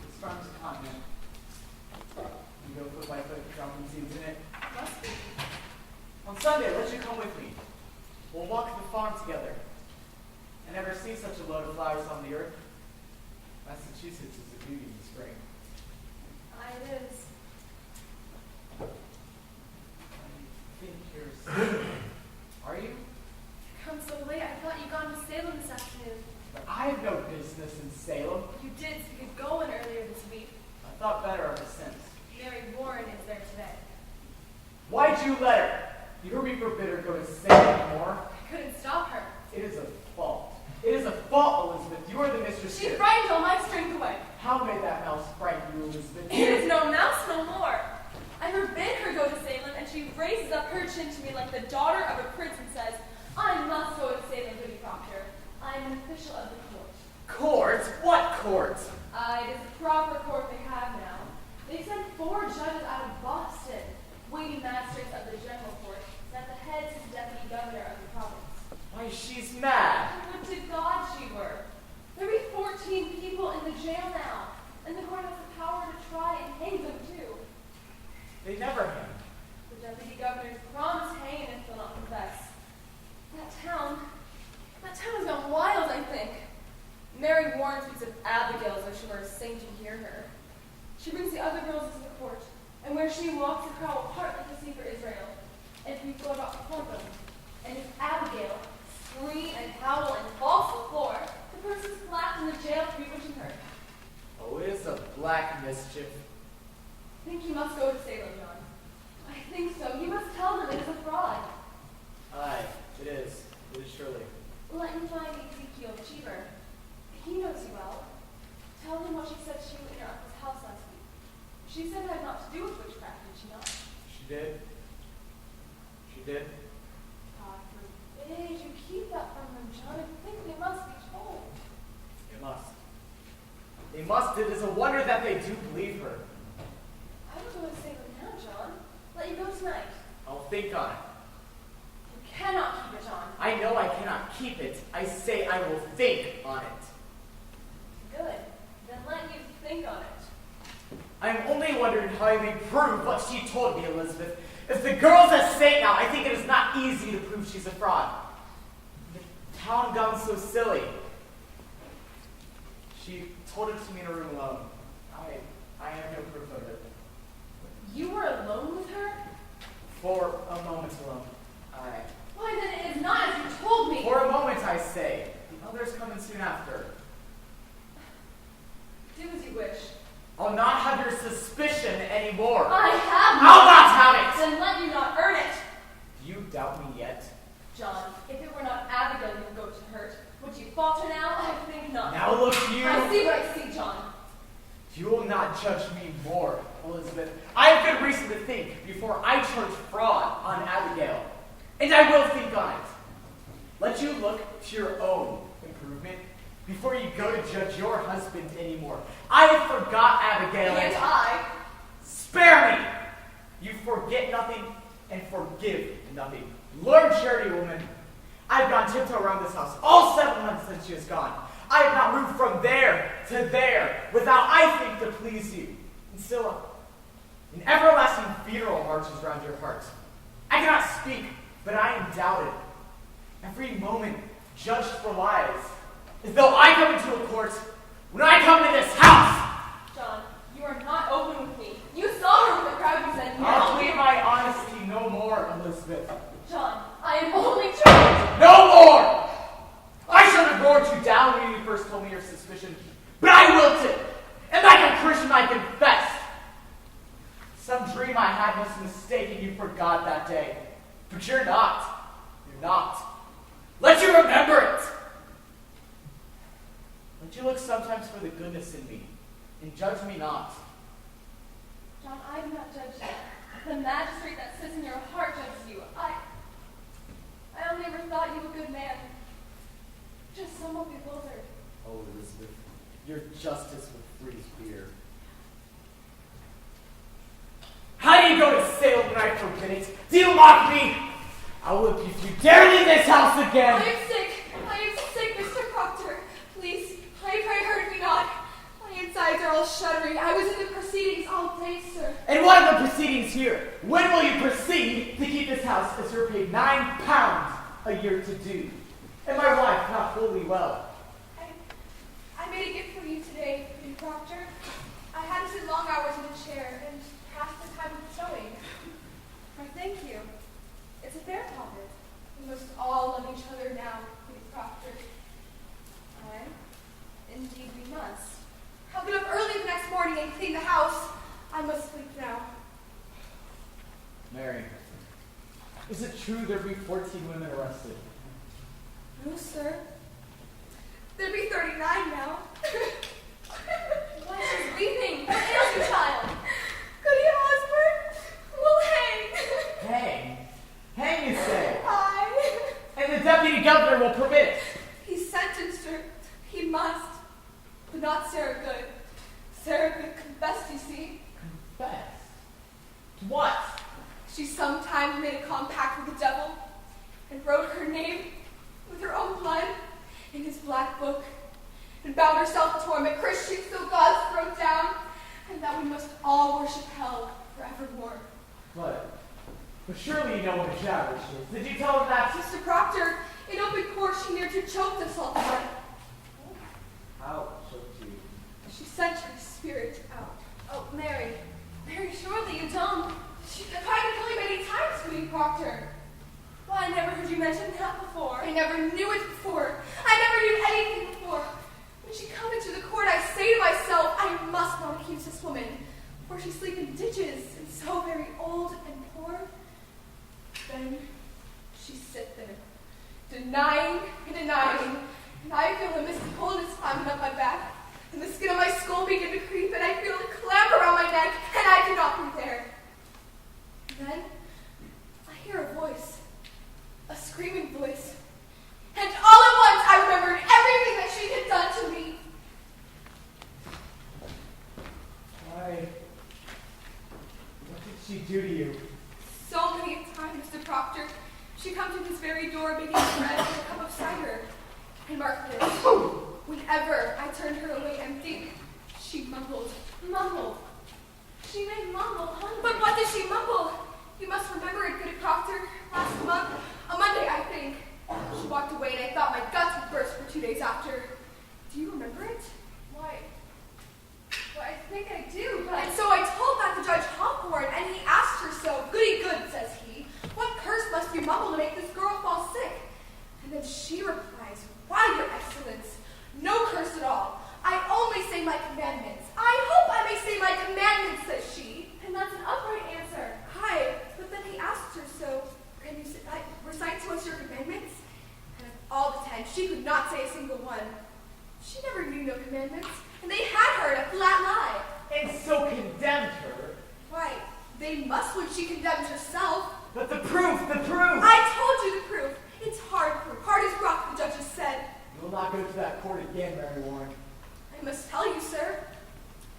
S5: This farm's a continent. You go foot by foot, dropping seeds in it.
S3: Must be.
S5: On Sunday, let you come with me. We'll walk the farm together. I never see such a load of flowers on the earth. Massachusetts is a beauty in the spring.
S3: Aye, it is.
S5: I think you're sick. Are you?
S3: You come so late. I thought you'd gone to Salem this afternoon.
S5: But I have no business in Salem.
S3: You did, so you could go in earlier this week.
S5: I thought better of it since.
S3: Mary Warren is there today.
S5: Why'd you let her? You heard me forbid her go to Salem anymore.
S3: I couldn't stop her.
S5: It is a fault. It is a fault, Elizabeth. You are the mistress
S3: She
S5: here.
S3: frightened all my strength away.
S5: How may that mouse frighten you, Elizabeth?
S3: It is no mouse no more. I forbid her go to Salem, and she raises up her chin to me like the daughter of a prince and says, I must go to Salem, Goody Proctor. I am an official of the court.
S5: Court? What court?
S3: It is the proper court they have now. They sent 4 judges out of Boston, waiting masters of the general court, and at the heads is deputy governor of the province.
S5: Why, she's mad.
S3: Would to God she were. There be 14 people in the jail now, and the court has the power to try and hang them too.
S5: They never hang.
S3: The deputy governor's promised hanging if they'll not confess. That town has gone wild, I think. Mary Warren speaks of Abigail as though she were a saint to hear her. She brings the other girls into the court, and where she walks, the crowd will part like the sea for Israel. And if we go about before them,
S4: And if Abigail scream and howl and fall to the floor, the person's clapped in the jail for bewitching her.
S5: Oh, it is a black mischief.
S4: I think you must go to Salem, John. I think so. You must tell them it is a fraud.
S5: Aye, it is. It is surely.
S4: Let him find Ezekiel Cheever. He knows you well. Tell him what she said to you in your uncle's house last week. She said it had naught to do with witchcraft, did she not?
S5: She did. She did.
S4: God forbid you keep that from them, John. I think they must be told.
S5: They must. They must. It is a wonder that they do believe her.
S4: I will go to Salem now, John. Let you go tonight.
S5: I'll think on it.
S4: You cannot keep it, John.
S5: I know I cannot keep it. I say I will think on it.
S4: Good. Then let you think on it.
S5: I am only wondering how I may prove what she told me, Elizabeth. If the girl's a saint now, I think it is not easy to prove she's a fraud. The town gone so silly. She told it to me in a room alone. I have no proof of it.
S4: You were alone with her?
S5: For a moment alone.
S4: Why, then it is not as you told me.
S5: For a moment, I say. The others come in soon after.
S4: Do as you wish.
S5: I'll not have your suspicion anymore.
S4: I have
S5: I'll not have it!
S4: Then let you not earn it.
S5: Do you doubt me yet?
S4: John, if it were not Abigail you would go to hurt, would you falter now? I think not.
S5: Now look you.
S4: I see what I see, John.
S5: You will not judge me more, Elizabeth. I have good reason to think before I charge fraud on Abigail. And I will think on it. Let you look to your own improvement before you go to judge your husband anymore. I forgot Abigail.
S4: And I.
S5: Spare me! You forget nothing and forgive nothing. Learn charity, woman. I've gone tiptoe around this house all 7 months since she has gone. I have not moved from there to there without, I think, to please you. And still, an everlasting funeral marches round your heart. I cannot speak, but I am doubted. Every moment judged for lies, as though I come into a court when I come to this house.
S4: John, you are not open with me. You saw her with the crowd you said no.
S5: I'll plead my honesty no more, Elizabeth.
S4: John, I am only trying.
S5: No more! I should have roared you down when you first told me your suspicion, but I wilted, and like a Christian I confessed. Some dream I had must have mistaken you forgot that day, but you're not. You're not. Let you remember it. Let you look sometimes for the goodness in me, and judge me not.
S4: John, I do not judge you. The magistrate that sits in your heart judges you. I only ever thought you a good man. Just somewhat bewildered.
S5: Oh, Elizabeth, your justice would freeze fear. How do you go to Salem when I forbid it? Do you mock me? I will if you dare leave this house again.
S3: I am sick, Mr. Proctor. Please, I pray hurt me not. My insides are all shuddering. I was in the proceedings all day, sir.
S5: And what are the proceedings here? When will you proceed to keep this house as you're paid £9 a year to do? And my wife not wholly well.
S3: I made a gift for you today, Mr. Proctor. I had to sit long hours in a chair and pass the time with sewing. I thank you. It's a fair profit. We must all love each other now, Miss Proctor. Aye, indeed we must. I'll get up early the next morning and clean the house. I must sleep now.
S5: Mary, is it true there be 14 women arrested?
S3: No, sir. There'd be 39 now.
S4: Why, she's weeping. What ails you, child?
S3: Goody Osborne will hang.
S5: Hang? Hang, you say?
S3: Aye.
S5: And the deputy governor will permit it.
S3: He sentenced her. He must. But not Sarah Good. Sarah Good confessed, you see.
S5: Confess? To what?
S3: She sometimes made a compact with the devil and wrote her name with her own blood in his black book and bound herself to torment Christians till God's thrown down and that we must all worship hell forevermore.
S5: But surely you know what a jabberish is. Did you tell him that?
S3: Mr. Proctor, in open court she near to choked us all to death.
S5: How choked you?
S3: She sent her spirit out.
S4: Oh, Mary, surely you don't.
S3: She tried to kill you many times, Goody Proctor. Well, I never heard you mention I shouldn't have before. I never knew it before. I never knew anything before. When she come into the court, I say to myself, I must not accuse this woman, for she sleep in ditches and so very old and poor. Then she sit there, denying and denying, and I feel a misty coldness climbing up my back, and the skin of my skull begin to creep, and I feel a clamp around my neck, and I cannot breathe air. And then I hear a voice, a screaming voice, and all at once I remembered everything that she had done to me.
S5: Why? What did she do to you?
S3: So many times, Mr. Proctor, she come to this very door begging for bread and a cup of cider. And mark this, whenever I turned her away empty, she mumbled.
S4: Mumbled. She may mumble hungry.
S3: But what did she mumble? You must remember it, good Proctor. Last month, a Monday, I think. She walked away and I thought my guts would burst for 2 days after. Do you remember it?
S4: Why, I think I do, but...
S3: And so I told that to Judge Hawthorne, and he asked her so. Goody good, says he. What curse must you mumble to make this girl fall sick? And then she replies, why, Your Excellence, no curse at all. I only say my commandments. I hope I may say my commandments, says she.
S4: And that's an upright answer.
S3: Hi, but then he asked her so, can you recite to us your commandments? And of all the 10, she could not say a single one. She never knew no commandments, and they had her in a flat lie.
S5: And so condemned her.
S3: Why, they must when she condemned herself.
S5: But the proof, the proof!
S3: I told you the proof. It's hard proof, hard as rock, the judges said.
S5: You will not go to that court again, Mary Warren.
S3: I must tell you, sir,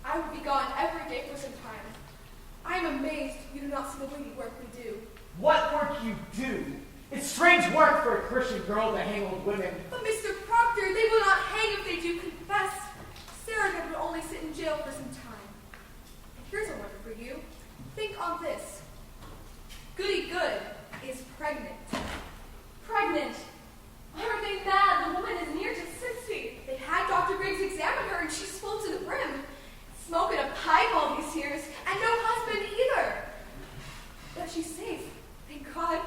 S3: I will be gone every day for some time. I am amazed you do not see the weighty work we do.
S5: What work you do? It's strange work for a Christian girl to hang old women.
S3: But Mr. Proctor, they will not hang if they do confess. Sarah will only sit in jail for some time. And here's a wonder for you. Think on this. Goody Good is pregnant.
S4: Pregnant? Why are they mad? The woman is near to 60.
S3: They had Dr. Griggs examine her, and she's full to the brim. Smoking a pipe all these years, and no husband either. But she's safe, thank God,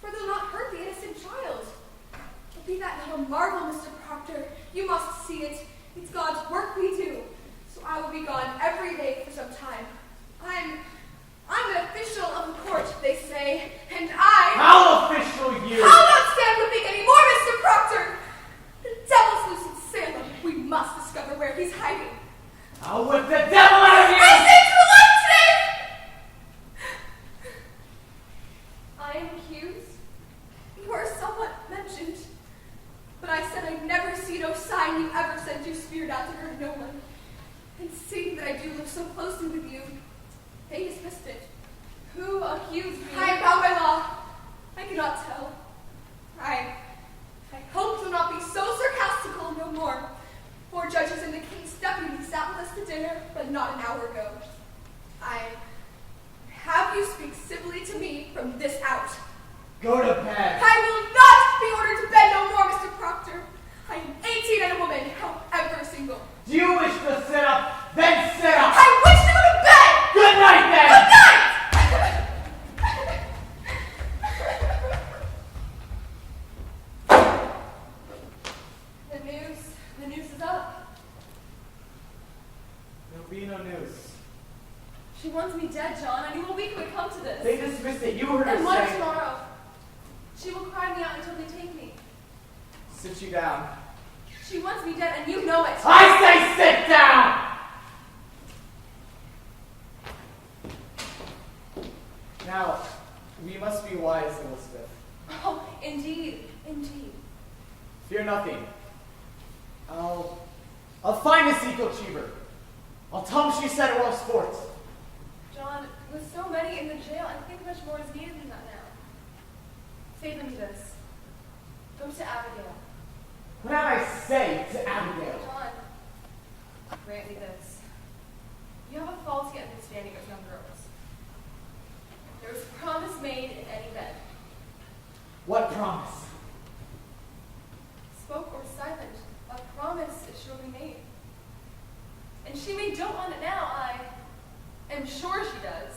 S3: for they'll not hurt the innocent child. But be that not a marvel, Mr. Proctor, you must see it. It's God's work we do. So I will be gone every day for some time. I'm an official of the court, they say, and
S5: How official you?
S3: I'll not stand whipping anymore, Mr. Proctor! The devil's loose in Salem. We must discover where he's hiding.
S5: I'll whip the devil out of you!
S3: I saved your life today!
S4: I am accused?
S3: You are somewhat mentioned, but I said I'd never see no sign you ever sent your spirit out to hurt no one. And seeing that I do live so closely with you, they dismissed it.
S4: Who accused me?
S3: I am bound by law. I cannot tell. I hope you'll not be so sarcastical no more. 4 judges and the king's deputy sat with us to dinner, but not an hour ago. I have you speak civilly to me from this out.
S5: Go to bed.
S3: I will not be ordered to bed no more, Mr. Proctor. I am 18 and a woman, however single.
S5: Do you wish to sit up? Then sit up!
S3: I wish to go to bed!
S5: Good night, then!
S3: Good night!
S4: The news is up.
S5: There'll be no news.
S4: She wants me dead, John. I knew a week would come to this.
S5: They dismissed it. You heard her
S4: And what
S5: say.
S4: tomorrow? She will cry me out until they take me.
S5: Sit you down.
S4: She wants me dead, and you know it.
S5: I say sit down! Now, we must be wise, Elizabeth.
S4: Oh, indeed, indeed.
S5: Fear nothing. I'll find this eco cheaper. I'll tell him she said it was sports.
S4: John, with so many in the jail, I think much more is needed than that now. Say them this. Go to Abigail.
S5: What did I say to Abigail?
S4: John, grant me this. You have a faulty understanding of young girls. There was a promise made in any bed.
S5: What promise?
S4: Spoke or silent, a promise is surely made. And she may dote on it now, I am sure she does,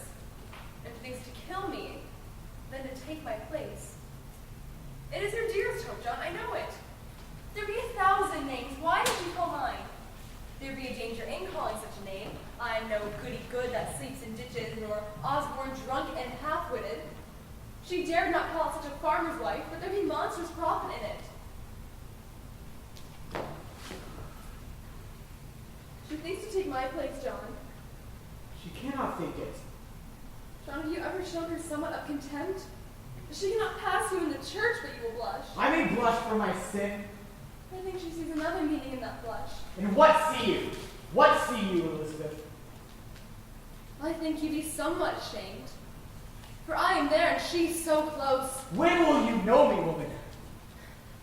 S4: and thinks to kill me, then to take my place. It is her
S3: There'd be a danger in calling such a name. I'm no goody-good that sleeps in ditches, nor Osborne drunk and half-witted. She dared not call it such a farmer's wife, but there'd be monstrous profit in it. She thinks to take my place, John.
S5: She cannot think it.
S3: John, have you ever shown her somewhat of contempt? She cannot pass you in the church, but you will blush.
S5: I may blush for my sin.
S3: I think she sees another meaning in that blush.
S5: And what see you? What see you, Elizabeth?
S3: I think you be somewhat ashamed. For I am there and she's so close.
S5: When will you know me, woman?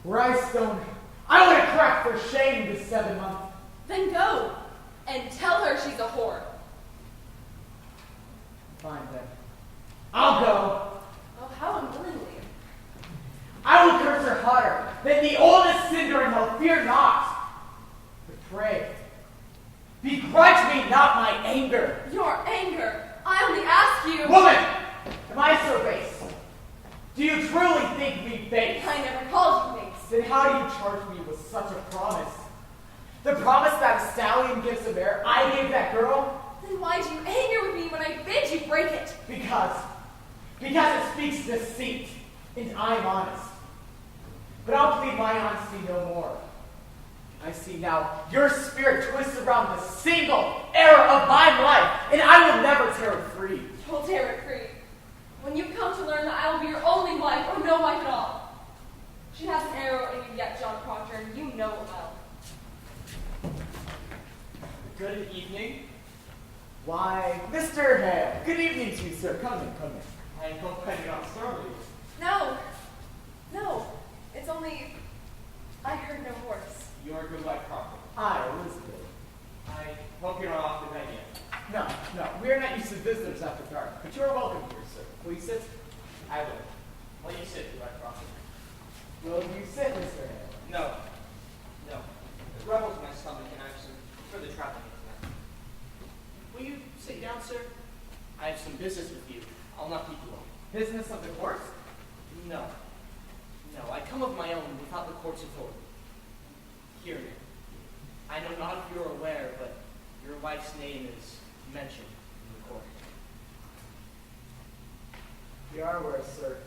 S5: Were I stoned, I would have cracked for shame this 7 month.
S3: Then go and tell her she's a whore.
S5: Fine then. I'll go.
S3: Oh, how unwillingly.
S5: I will curse her harder than the oldest cinder in hell. Fear not. But pray, begrudge me not my anger.
S3: Your anger. I only ask you.
S5: Woman, am I so base? Do you truly think me base?
S3: I never called you base.
S5: Then how do you charge me with such a promise? The promise that a stallion gives a mare, I gave that girl?
S3: Then why do you anger with me when I bid you break it?
S5: Because it speaks deceit, and I'm honest. But I'll plead my honesty no more. I see now your spirit twists around the single error of my life, and I will never tear it free.
S3: You'll tear it free. When you come to learn that I will be your only wife, or no wife at all. She has an arrow in you yet, John Proctor, and you know it well.
S8: Good evening.
S5: Why, Mr. Hale, good evening to you, sir. Come in, come in.
S8: I hope I did not startle you.
S3: No. It's only I heard no horse.
S8: You are good wife Crawford.
S5: Hi, Elizabeth.
S8: I hope you're not off the bed yet.
S5: No, we are not used to visitors after dark, but you are welcome here, sir. Will you sit?
S8: I will. Will you sit, good wife Crawford?
S5: Will you sit, Mr. Hale?
S8: No. The rebels in my stomach and I have some further traveling tonight. Will you sit down, sir? I have some business with you. I'll not keep you long.
S5: Business of the courts?
S8: No, I come of my own without the court's authority. Hear me. I know not if you're aware, but your wife's name is mentioned in the court.
S5: We are aware, sir.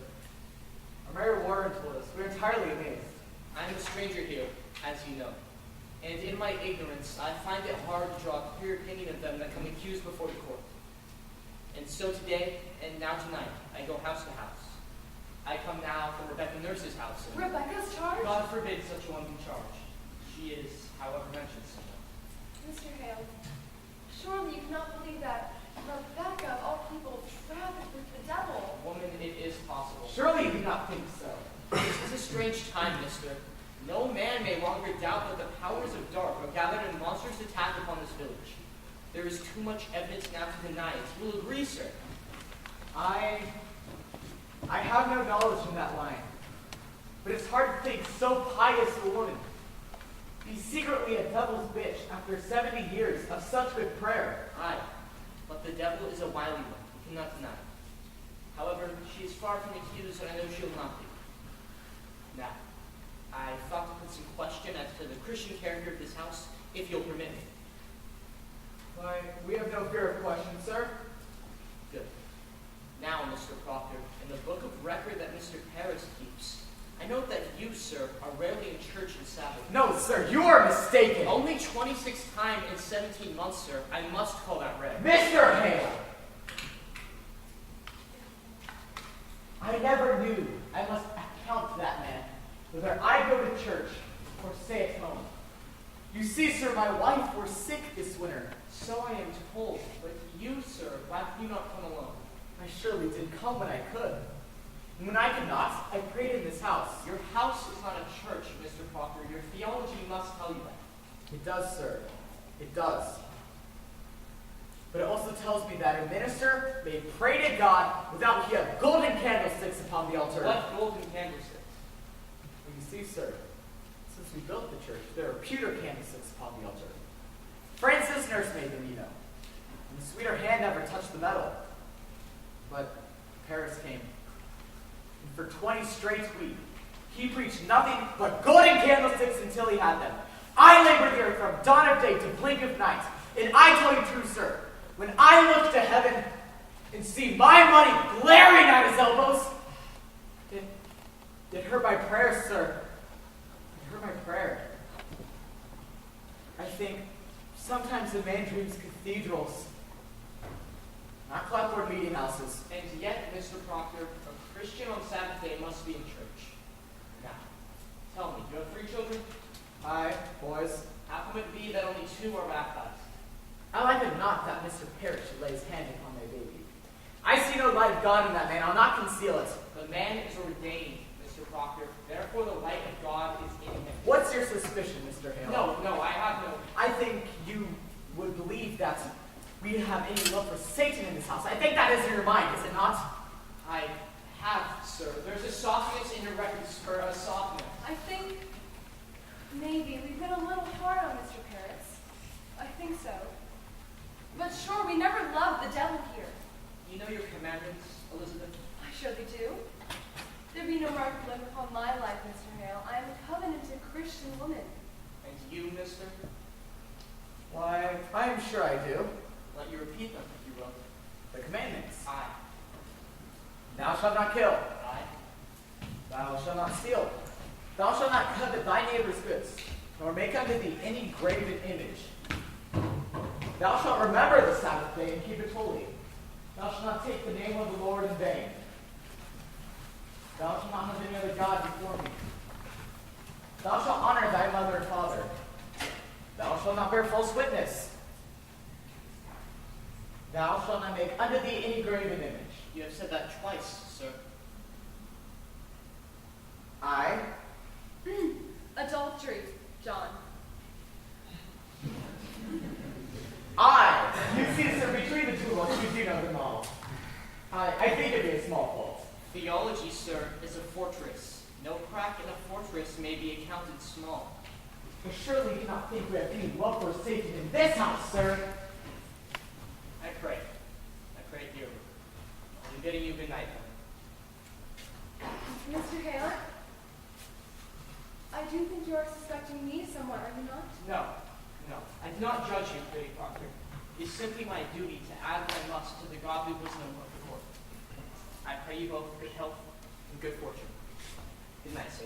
S5: Our Mary Warren told us. We are entirely amazed.
S8: I am a stranger here, as you know. And in my ignorance, I find it hard to draw a clear opinion of them that come accused before the court. And so today, and now tonight, I go house to house. I come now from Rebecca Nurse's house. And
S3: Rebecca's charge?
S8: God forbid such a one be charged. She is, however, mentioned somewhere.
S3: Mr. Hale, surely you cannot believe that Rebecca, of all people, trafficked with the devil.
S8: Woman, it is possible.
S5: Surely you do not think so.
S8: This is a strange time, mister. No man may longer doubt that the powers of dark are gathered in monstrous attack upon this village. There is too much evidence now to deny it. You will agree, sir.
S5: I have no knowledge in that line. But it's hard to think so pious a woman be secretly a devil's bitch after 70 years of such good prayer.
S8: Aye, but the devil is a wily one. We cannot deny it. However, she is far from accused, and I know she will not be. Now, I thought to put some question as to the Christian character of this house, if you'll permit me.
S5: Why, we have no fear of question, sir.
S8: Good. Now, Mr. Proctor, in the book of record that Mr. Paris keeps, I note that you, sir, are rarely in church on Sabbath.
S5: No, sir, you are mistaken.
S8: Only 26 times in 17 months, sir. I must call that rare.
S5: Mr. Hale! I never knew I must account to that man, whether I go to church or stay at home. You see, sir, my wife were sick this winter.
S8: So I am told, but you, sir, why did you not come alone?
S5: I surely did come when I could. And when I could not, I prayed in this house.
S8: Your house is not a church, Mr. Proctor. Your theology must tell you that.
S5: It does, sir. It does. But it also tells me that a minister may pray to God without he have golden candlesticks upon the altar.
S8: What golden candlesticks?
S5: Well, you see, sir, since we built the church, there are pewter candlesticks upon the altar. Francis Nurse made them, you know. And the sweeter hand never touched the metal. But Paris came. And for 20 straight weeks, he preached nothing but golden candlesticks until he had them. I labor here from dawn of day to blink of night. And I tell you true, sir, when I look to heaven and see my money glaring at his elbows, it hurt my prayer, sir. It hurt my prayer. I think sometimes a man dreams cathedrals, not clapboard meeting houses.
S8: And yet, Mr. Proctor, a Christian on Sabbath day must be in church. Now, tell me, you have 3 children?
S5: Aye, boys.
S8: How come it be that only 2 are baptized?
S5: I like it not that Mr. Parrish should lay his hand upon my baby. I see no light of God in that man. I'll not conceal it.
S8: The man is ordained, Mr. Proctor. Therefore, the light of God is in him.
S5: What's your suspicion, Mr. Hale?
S8: No, I have no.
S5: I think you would believe that we have any love for Satan in this house. I think that is in your mind, is it not?
S8: I have, sir. There's a softness in your records for a softness.
S3: I think maybe we've been a little hard on Mr. Paris. I think so. But sure, we never loved the devil here.
S8: You know your commandments, Elizabeth?
S3: I surely do. There be no mark of blame upon my life, Mr. Hale. I am a covenanted Christian woman.
S8: And you, mister?
S5: Why, I am sure I do.
S8: Let you repeat them, if you will.
S5: The commandments.
S8: Aye.
S5: Thou shalt not kill.
S8: Aye.
S5: Thou shalt not steal. Thou shalt not covet thy neighbor's goods, nor make unto thee any graven image. Thou shalt remember the Sabbath day and keep it holy. Thou shalt not take the name of the Lord in vain. Thou shalt not have any other God before me. Thou shalt honor thy mother and father. Thou shalt not bear false witness. Thou shalt not make unto thee any graven image.
S8: You have said that twice, sir.
S5: I.
S3: Adultery, John.
S5: You see, sir, between the two of us, we do know them all. I think it is a small fault.
S8: Theology, sir, is a fortress. No crack in a fortress may be accounted small.
S5: But surely you cannot think we have any love for Satan in this house, sir.
S8: I pray dearly. I'm bidding you good night, then.
S3: Mr. Hale, I do think you are suspecting me somewhat, are you not?
S8: No. I do not judge you, Lady Proctor. It is simply my duty to add what I must to the godly wisdom of the court. I pray you both good health and good fortune. Good night, sir.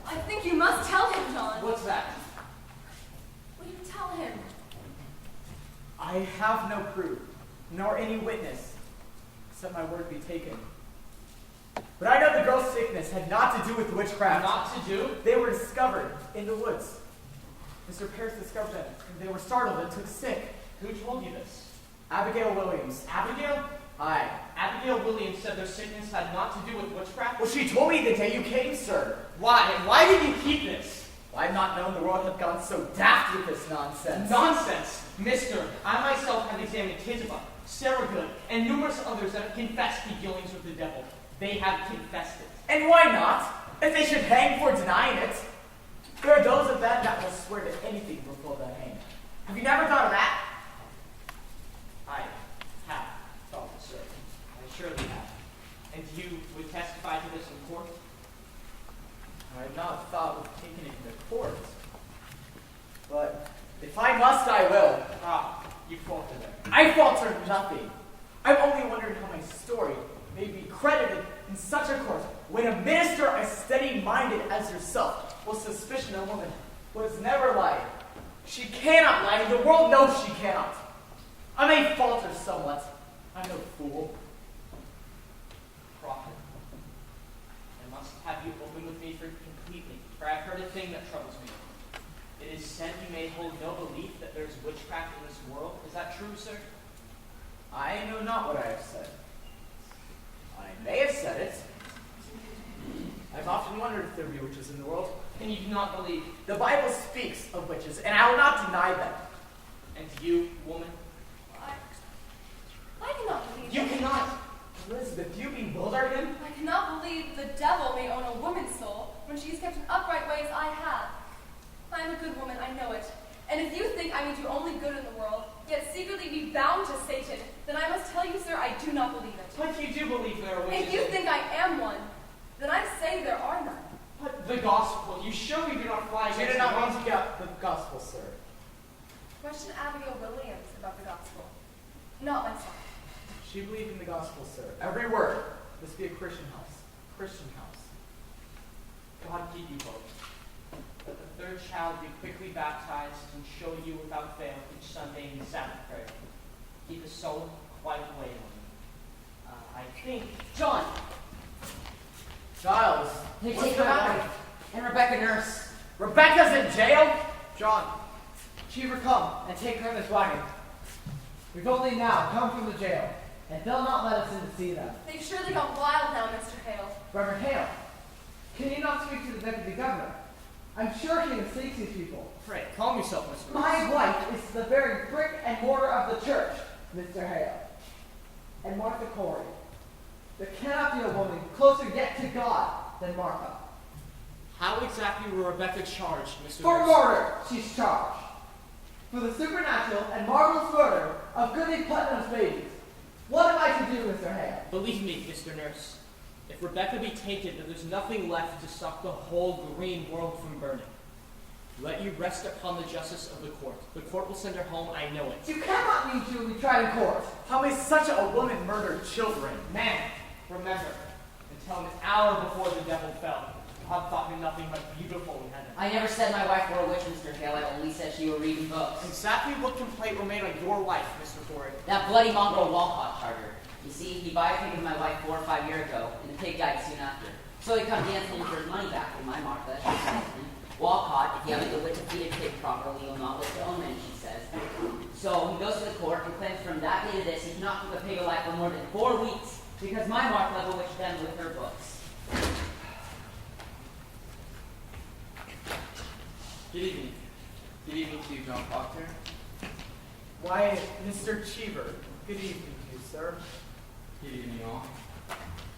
S3: I think you must tell him, John.
S8: What's that?
S3: Will you tell him?
S5: I have no proof, nor any witness, except my word be taken. But I know the girl's sickness had not to do with witchcraft.
S8: Not to do?
S5: They were discovered in the woods. Mr. Parris discovered them, and they were startled and took sick.
S8: Who told you this?
S5: Abigail Williams.
S8: Abigail?
S5: Aye.
S8: Abigail Williams said their sickness had not to do with witchcraft?
S5: Well, she told me the day you came, sir.
S8: Why? And why did you keep this?
S5: I've not known the world had gone so daft with this nonsense.
S8: Nonsense! Mister, I myself have examined Tizabah, Sarah Good, and numerous others that have confessed the dealings with the devil. They have confessed it.
S5: And why not? If they should hang for denying it. There are those of them that will swear to anything before they're hanged. Have you never thought of that?
S8: I have thought it, sir. I surely have. And you would testify to this in court?
S5: I have not thought of taking it to court. But if I must, I will.
S8: Ah, you falter there.
S5: I falter nothing. I'm only wondering how my story may be credited in such a court when a minister as steady-minded as yourself will suspicion a woman who has never lied. She cannot lie, and the world knows she cannot. I may falter somewhat. I'm no fool.
S8: Prophet, I must have you open with me completely, for I have heard a thing that troubles me. It is said you may hold no belief that there is witchcraft in this world. Is that true, sir?
S5: I know not what I have said. I may have said it. I've often wondered if there be witches in the world.
S8: And you do not believe.
S5: The Bible speaks of witches, and I will not deny them.
S8: And you, woman?
S3: I cannot believe
S8: You
S3: it.
S8: cannot.
S5: Elizabeth, do you bewilder him?
S3: I cannot believe the devil may own a woman's soul when she is kept in upright ways I have. I am a good woman, I know it. And if you think I may do only good in the world, yet secretly be bound to Satan, then I must tell you, sir, I do not believe it.
S8: But you do believe there are witches.
S3: If you think I am one, then I say there are none.
S8: But the gospel, you
S3: Not myself.
S5: She believed in the gospel, sir. Every word. This be a Christian house. Christian house.
S8: God keep you both. Let the third child be quickly baptized and show you without fail each Sunday in the Sabbath prayer. Keep his soul quite away on you. I think.
S6: John,
S5: Giles,
S6: they
S5: what's
S6: take
S5: the
S6: my
S5: matter?
S6: wife and Rebecca Nurse.
S5: Rebecca's in jail? John, Cheever, come and take her in this wagon. We've only now come from the jail, and they'll not let us in to see them.
S3: They've surely gone wild now, Mr. Hale.
S11: Reverend Hale, can you not speak to the deputy governor? I'm sure he mistakes these people.
S8: Pray, calm yourself, Mr.
S11: My wife is the very brick and mortar of the church, Mr. Hale. And Martha Corey. There cannot be a woman closer yet to God than Martha.
S8: How exactly were Rebecca charged, Mr.
S11: For
S8: Nurse?
S11: murder, she's charged. For the supernatural and marvelous murder of Goody Putnam's babies. What am I to do, Mr. Hale?
S8: Believe me, Mr. Nurse, if Rebecca be tainted, then there's nothing left to stop the whole green world from burning. Let you rest upon the justice of the court. The court will send her home, I know it.
S11: You cannot need to be tried in court.
S5: How may such a woman murder children?
S8: Man, remember, until an hour before the devil fell, God thought me nothing but beautiful in heaven.
S6: I never said my wife were a witch, Mr. Hale. I only said she were reading books.
S8: Exactly what complaint were made on your wife, Mr. Ford?
S6: That bloody mongrel Walcott charger. You see, he bought a pig of my wife 4 or 5 years ago, and the pig died soon after. So he come dancing for his money back, and my Martha, she says, Walcott, if you haven't the wit to feed a pig properly, you'll not live to own it, she says. So he goes to the court and claims from that day to this, he cannot keep a pig alive for more than 4 weeks, because my Martha bewitched them with her books.
S12: Good evening. Good evening to you, John Proctor.
S5: Why, Mr. Cheever, good evening to you, sir.
S12: Good evening, all.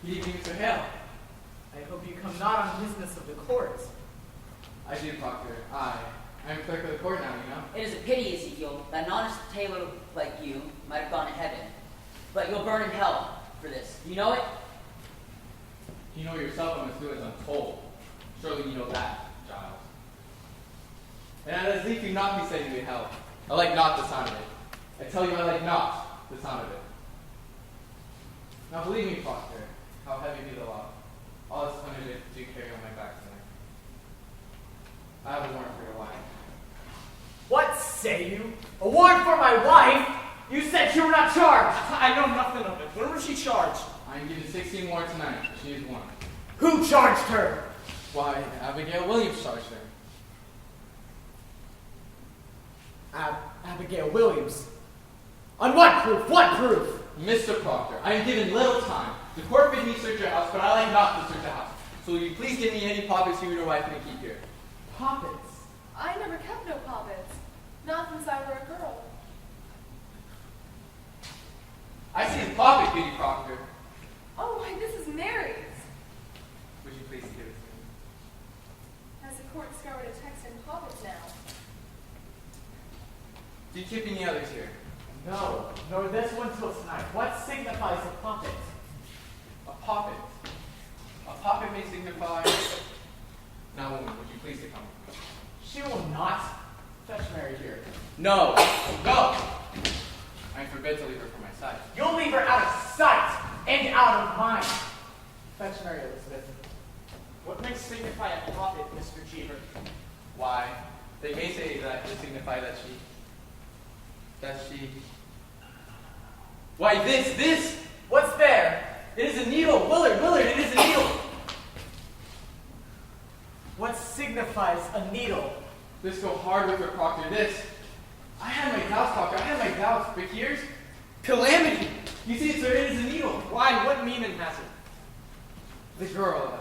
S12: Good evening, Mr. Hale.
S5: I hope you come not on business of the court.
S12: I do, Proctor. I'm clerk of the court now, you know.
S6: It is a pity, Ezekiel, that an honest tailor like you might have gone to heaven. But you'll burn in hell for this. Do you know it?
S12: You know yourself I must do as I'm told. Surely you know that, Giles. And as if you not be sending me to hell, I like not the sound of it. I tell you I like not the sound of it. Now believe me, Proctor, how heavy be the law. All this punishment do carry on my back tonight. I have a warrant for your wife.
S5: What say you? A warrant for my wife? You said you were not charged.
S8: I know nothing of it. When was she charged?
S12: I am given 16 more tonight, but she is one.
S5: Who charged her?
S12: Why, Abigail Williams charged her.
S5: Abigail Williams. On what proof? What proof?
S12: Mr. Proctor, I am given little time. The court bid me search your house, but I like not to search a house. So will you please give me any poppets you and your wife may keep here?
S5: Poppets.
S3: I never kept no poppets. Not since I were a girl.
S12: I see the poppet, Goody Proctor.
S3: Oh, why, this is Mary's.
S12: Would you please give it to me?
S3: Has the court discovered a text in poppets now?
S12: Do you keep any others here?
S5: No, nor this one till tonight. What signifies a poppet?
S12: A poppet. A poppet may signify... Now, woman, would you please to come with me?
S5: She will not. Fetch Mary here.
S12: No! No! I am forbid to leave her from my sight.
S5: You'll leave her out of sight and out of mind. Fetch Mary, Elizabeth.
S8: What may signify a poppet, Mr. Cheever?
S12: Why, they may say that to signify that she... Why, this!
S5: What's there?
S12: It is a needle! Willard, it is a needle!
S5: What signifies a needle?
S12: This go hard with her, Proctor, this. I had my doubts, Proctor, I had my doubts, but here's calamity! You see, sir, it is a needle.
S8: Why, what meaning has it?
S12: The girl,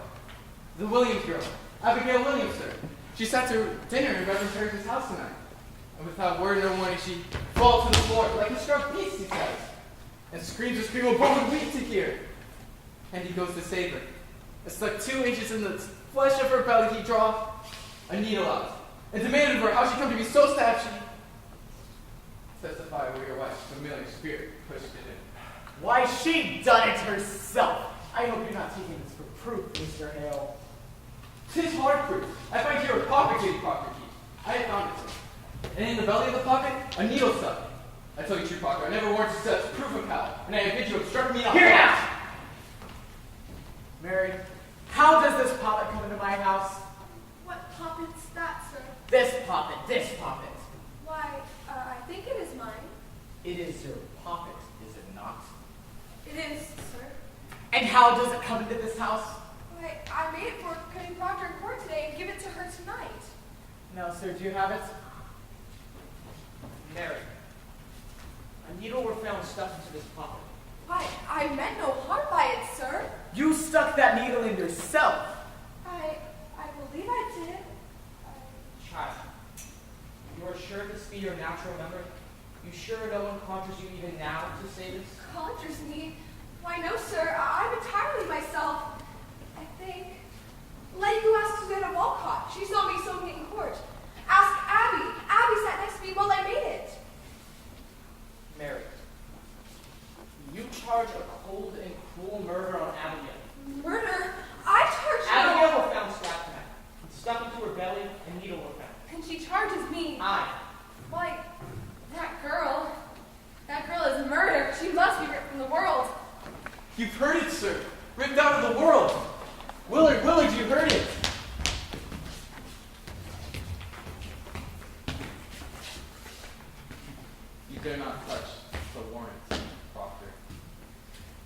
S12: the Williams girl, Abigail Williams, sir. She sat to dinner in Reverend Harris's house tonight. And without word or warning, she falls to the floor like a struck beast, he says. And screams a scream of broken wheat to hear. And he goes to save her. And stuck 2 inches in the flesh of her belly, he draw a needle out. And demanded of her how she come to be so stabbed, she testify where your wife's familiar spirit pushed it in.
S5: Why, she done it herself. I hope you're not taking this for proof, Mr. Hale.
S12: 'Tis hard proof. I find here a pocket Goody Proctor keeps. I have found it, sir. And in the belly of the pocket, a needle stuck. I tell you true, Proctor, I never warranted such proof of how, and I have bid you obstruct me on.
S1: Hear out! Mary, how does this poppet come into my house?
S3: What poppet's that, sir?
S1: This poppet, this poppet.
S3: Why, I think it is mine.
S1: It is your poppet, is it not?
S3: It is, sir.
S1: And how does it come into this house?
S3: Why, I made it for cutting Proctor in court today and give it to her tonight.
S1: Now, sir, do you have it?
S8: Mary, a needle were found stuck into this pocket.
S3: Why, I meant no harm by it, sir.
S1: You stuck that needle in yourself.
S3: I believe I did.
S8: Child, you are sure this be your natural memory? You sure no one conjures you even now to say this?
S3: Conjures me? Why, no, sir. I'm entirely myself. I think. Let you ask Susanna Walcott. She saw me soaking it in court. Ask Abby. Abby sat next to me while I made it.
S8: Mary, you charge a cold and cruel murder on Abigail.
S3: Murder? I charge you.
S8: Abigail was found stabbed tonight. Stuck into her belly, and needle were found.
S3: And she charges me.
S8: I.
S3: Why, that girl is murder. She must be ripped from the world.
S12: You've heard it, sir. Ripped out of the world. Willard, you heard it. You dare not touch the warrant, Proctor.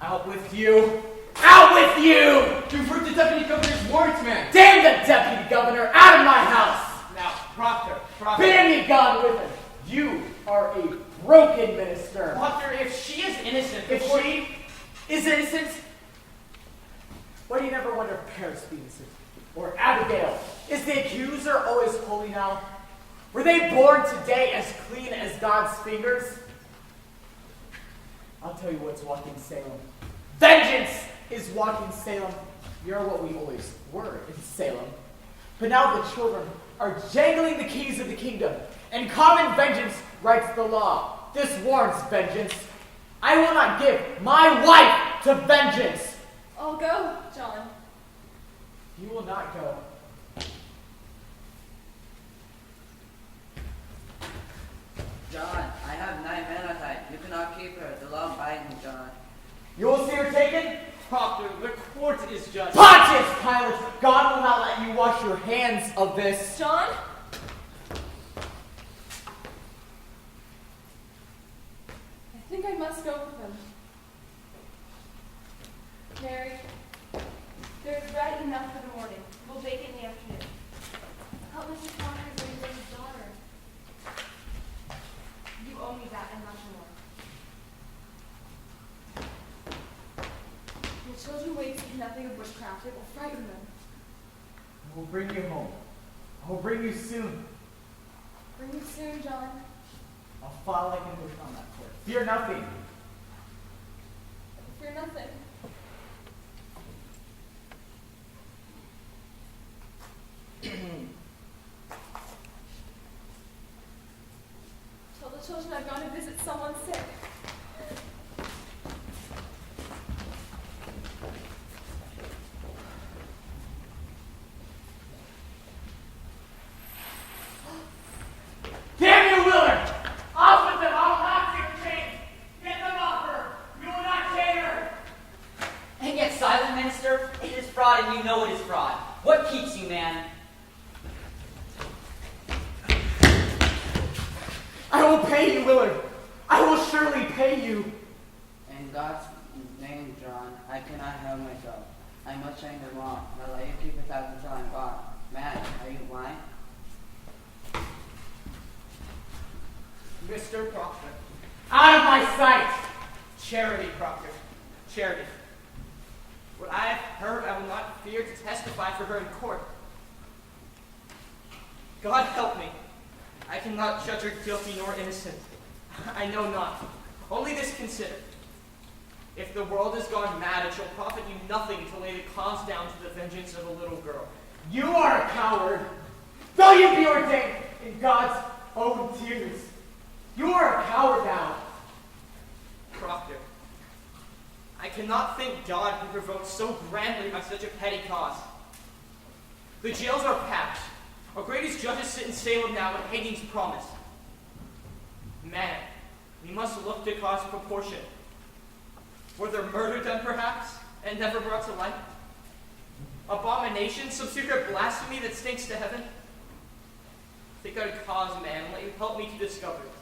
S1: Out with you! Out with you!
S12: You've ripped the deputy governor's warrant, man.
S1: Damn the deputy governor out of my house!
S8: Now, Proctor.
S1: Bam, you gone with him! You are a broken minister.
S8: Proctor, if she is innocent,
S1: If she is innocent, why do you never wonder if Paris be innocent? Or Abigail? Is the accuser always holy now? Were they born today as clean as God's fingers? I'll tell you what's walking Salem. Vengeance is walking Salem. You're what we always were in Salem. But now the children are jangling the keys of the kingdom, and common vengeance writes the law. This warrants vengeance. I will not give my wife to vengeance.
S3: I'll go, John.
S1: You will not go.
S6: John, I have 9 men at night. You cannot keep her. The law binds me, John.
S1: You will see her taken?
S8: Proctor, the court is just.
S1: Pontius Pilate, God will not let you wash your hands of this.
S3: John? I think I must go with them. Mary, there's bread enough for the morning. We'll bake it in the afternoon.
S4: Help Mr. Proctor raise up his daughter.
S3: You owe me that and much more. The children wait to hear nothing of witchcraft. It will frighten them.
S1: I will bring you home. I will bring you soon.
S3: Bring me soon, John.
S1: I'll file like an oath on that court. Fear nothing.
S3: Fear nothing. Tell the children I've gone to visit someone sick.
S1: Damn you, Willard! Off with them! I will not take the chains! Get them off her! You will not chain her!
S6: And yet, silent minister, it is fraud and you know it is fraud. What keeps you, man?
S1: I will pay you, Willard! I will surely pay you!
S6: In God's name, John, I cannot help myself. I must change the law. I'll let you keep it out until I'm gone. Man, are you blind?
S8: Mr. Proctor.
S1: Out of my sight!
S8: Charity, Proctor. Charity. What I have heard, I will not fear to testify for her in court. God help me. I cannot judge her guilty nor innocent. I know not. Only this consider. If the world has gone mad, it shall profit you nothing to lay the cause down to the vengeance of a little girl.
S1: You are a coward! Though you be ordained in God's own tears, you are a coward now!
S8: Proctor, I cannot thank God who provoked so grandly by such a petty cause. The jails are packed. Our greatest judges sit in Salem now, and hangings promise. Man, We must look to cause proportion. Were there murder done, perhaps, and never brought to light? Abomination, some secret blasphemy that stinks to heaven? Think I'd cause, man, let you help me to discover it.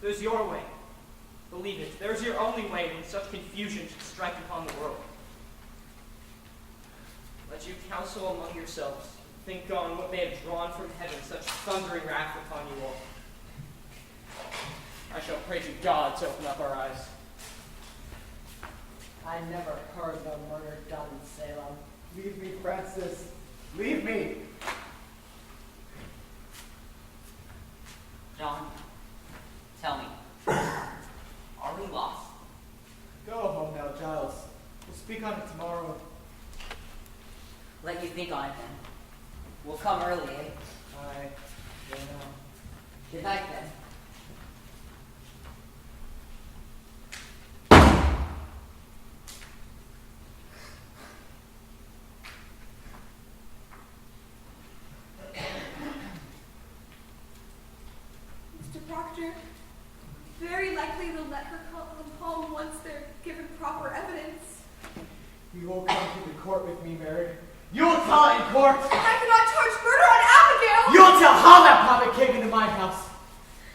S8: There's your way. Believe it, there's your only way when such confusion should strike upon the world. Let you counsel among yourselves. Think on what may have drawn from heaven such thundering wrath upon you all. I shall pray to God to open up our eyes.
S11: I never heard of murder done in Salem. Leave me, Francis. Leave me.
S6: John, tell me, are we lost?
S5: Go home now, Giles. We'll speak on it tomorrow.
S6: Let you think on it then. We'll come early, eh?
S5: I don't know.
S6: Good night then.
S3: Mr. Proctor, very likely they'll let her come home once they're given proper evidence.
S5: You won't come to the court with me, Mary. You will tell in court.
S3: I cannot charge murder on Abigail!
S5: You will tell how that puppet came into my house.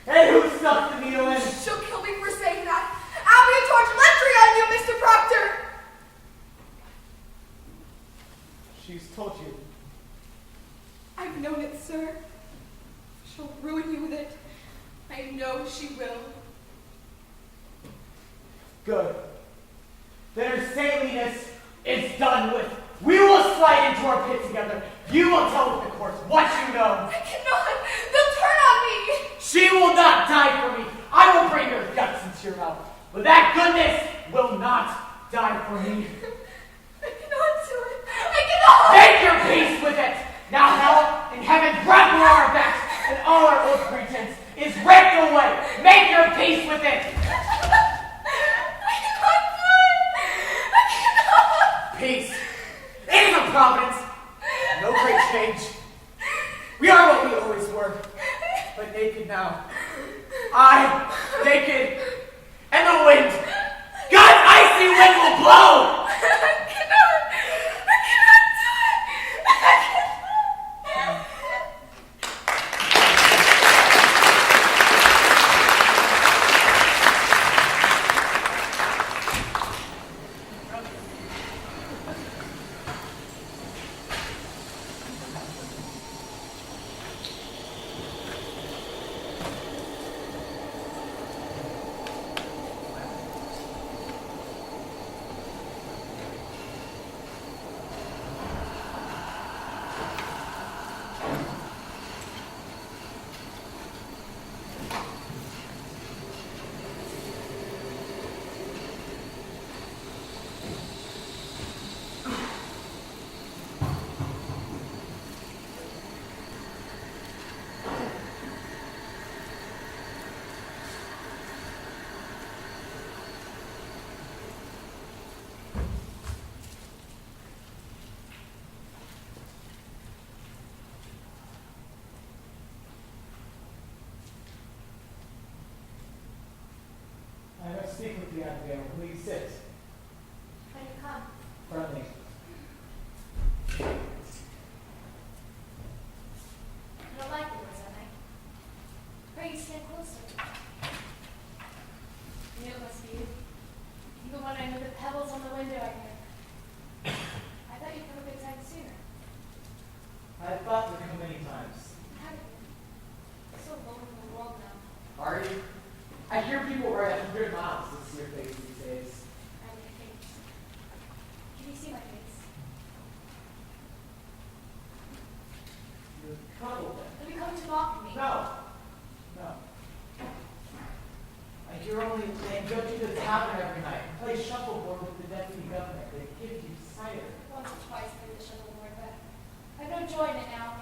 S5: And who stuck the needle in.
S3: She'll kill me for saying that. Abigail charged lechery on you, Mr. Proctor!
S5: She's told you.
S3: I've known it, sir. She'll ruin you with it. I know she will.
S5: Good. Then her saintliness is done with. We will slide into our pit together. You will tell the court what you know.
S3: I cannot! They'll turn on me!
S5: She will not die for me. I will bring her guts into your mouth. But that goodness will not die for me.
S3: I cannot do it. I cannot!
S5: Make your peace with it. Now hell and heaven grapple our backs, and all our old pretense is ripped away. Make your peace with it.
S3: I cannot do it! I cannot!
S5: Peace. It is a providence. No great change. We are what we always were, but naked now. I, naked, and the wind. God's icy wind will blow.
S3: I cannot do it! I cannot!
S5: I must speak with you, Abigail. Please sit.
S4: When you come.
S5: Friendly.
S4: I don't like the words I make. Pray you stand closer. I knew it must be you. Even when I knew the pebbles on the window I hear. I thought you'd come a good time sooner.
S5: I've thought to come many times.
S4: Haven't you? I'm so alone in the world now.
S5: Are you? I hear people ride 100 miles to see your face these days.
S4: I need a face. Can you see my face?
S5: You're troubled then.
S4: Have you come to mock me?
S5: No. No. I hear only they go to the tavern every night and play shuffleboard with the deputy governor. They give you cider.
S4: Once or twice through the shuffleboard, but I've no joy in it now.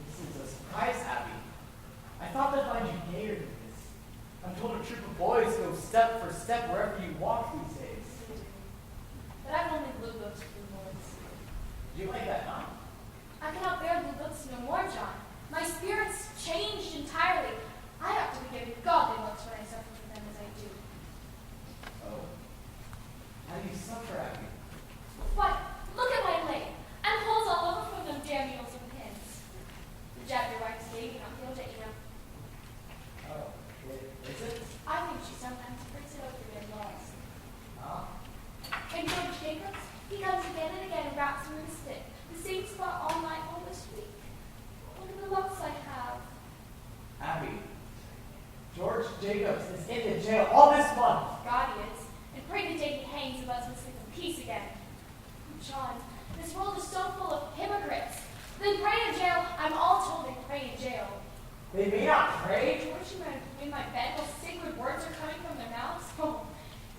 S5: This is a surprise, Abby. I thought they'd find you gayer than this. I'm told a troop of boys go step for step wherever you walk these days.
S4: But I've only blue books for blue boys.
S5: Do you like that, huh?
S4: I cannot bear blue books no more, John. My spirit's changed entirely. I ought to be giving godly looks when I suffer for them as I
S5: jail all this month.
S4: God he is, and pray the day he hangs of us will sleep in peace again. John, this world is so full of hypocrites. They pray in jail. I'm all told they pray in jail.
S5: They may not pray.
S4: George, in my bed, while sacred words are coming from their mouths. Oh,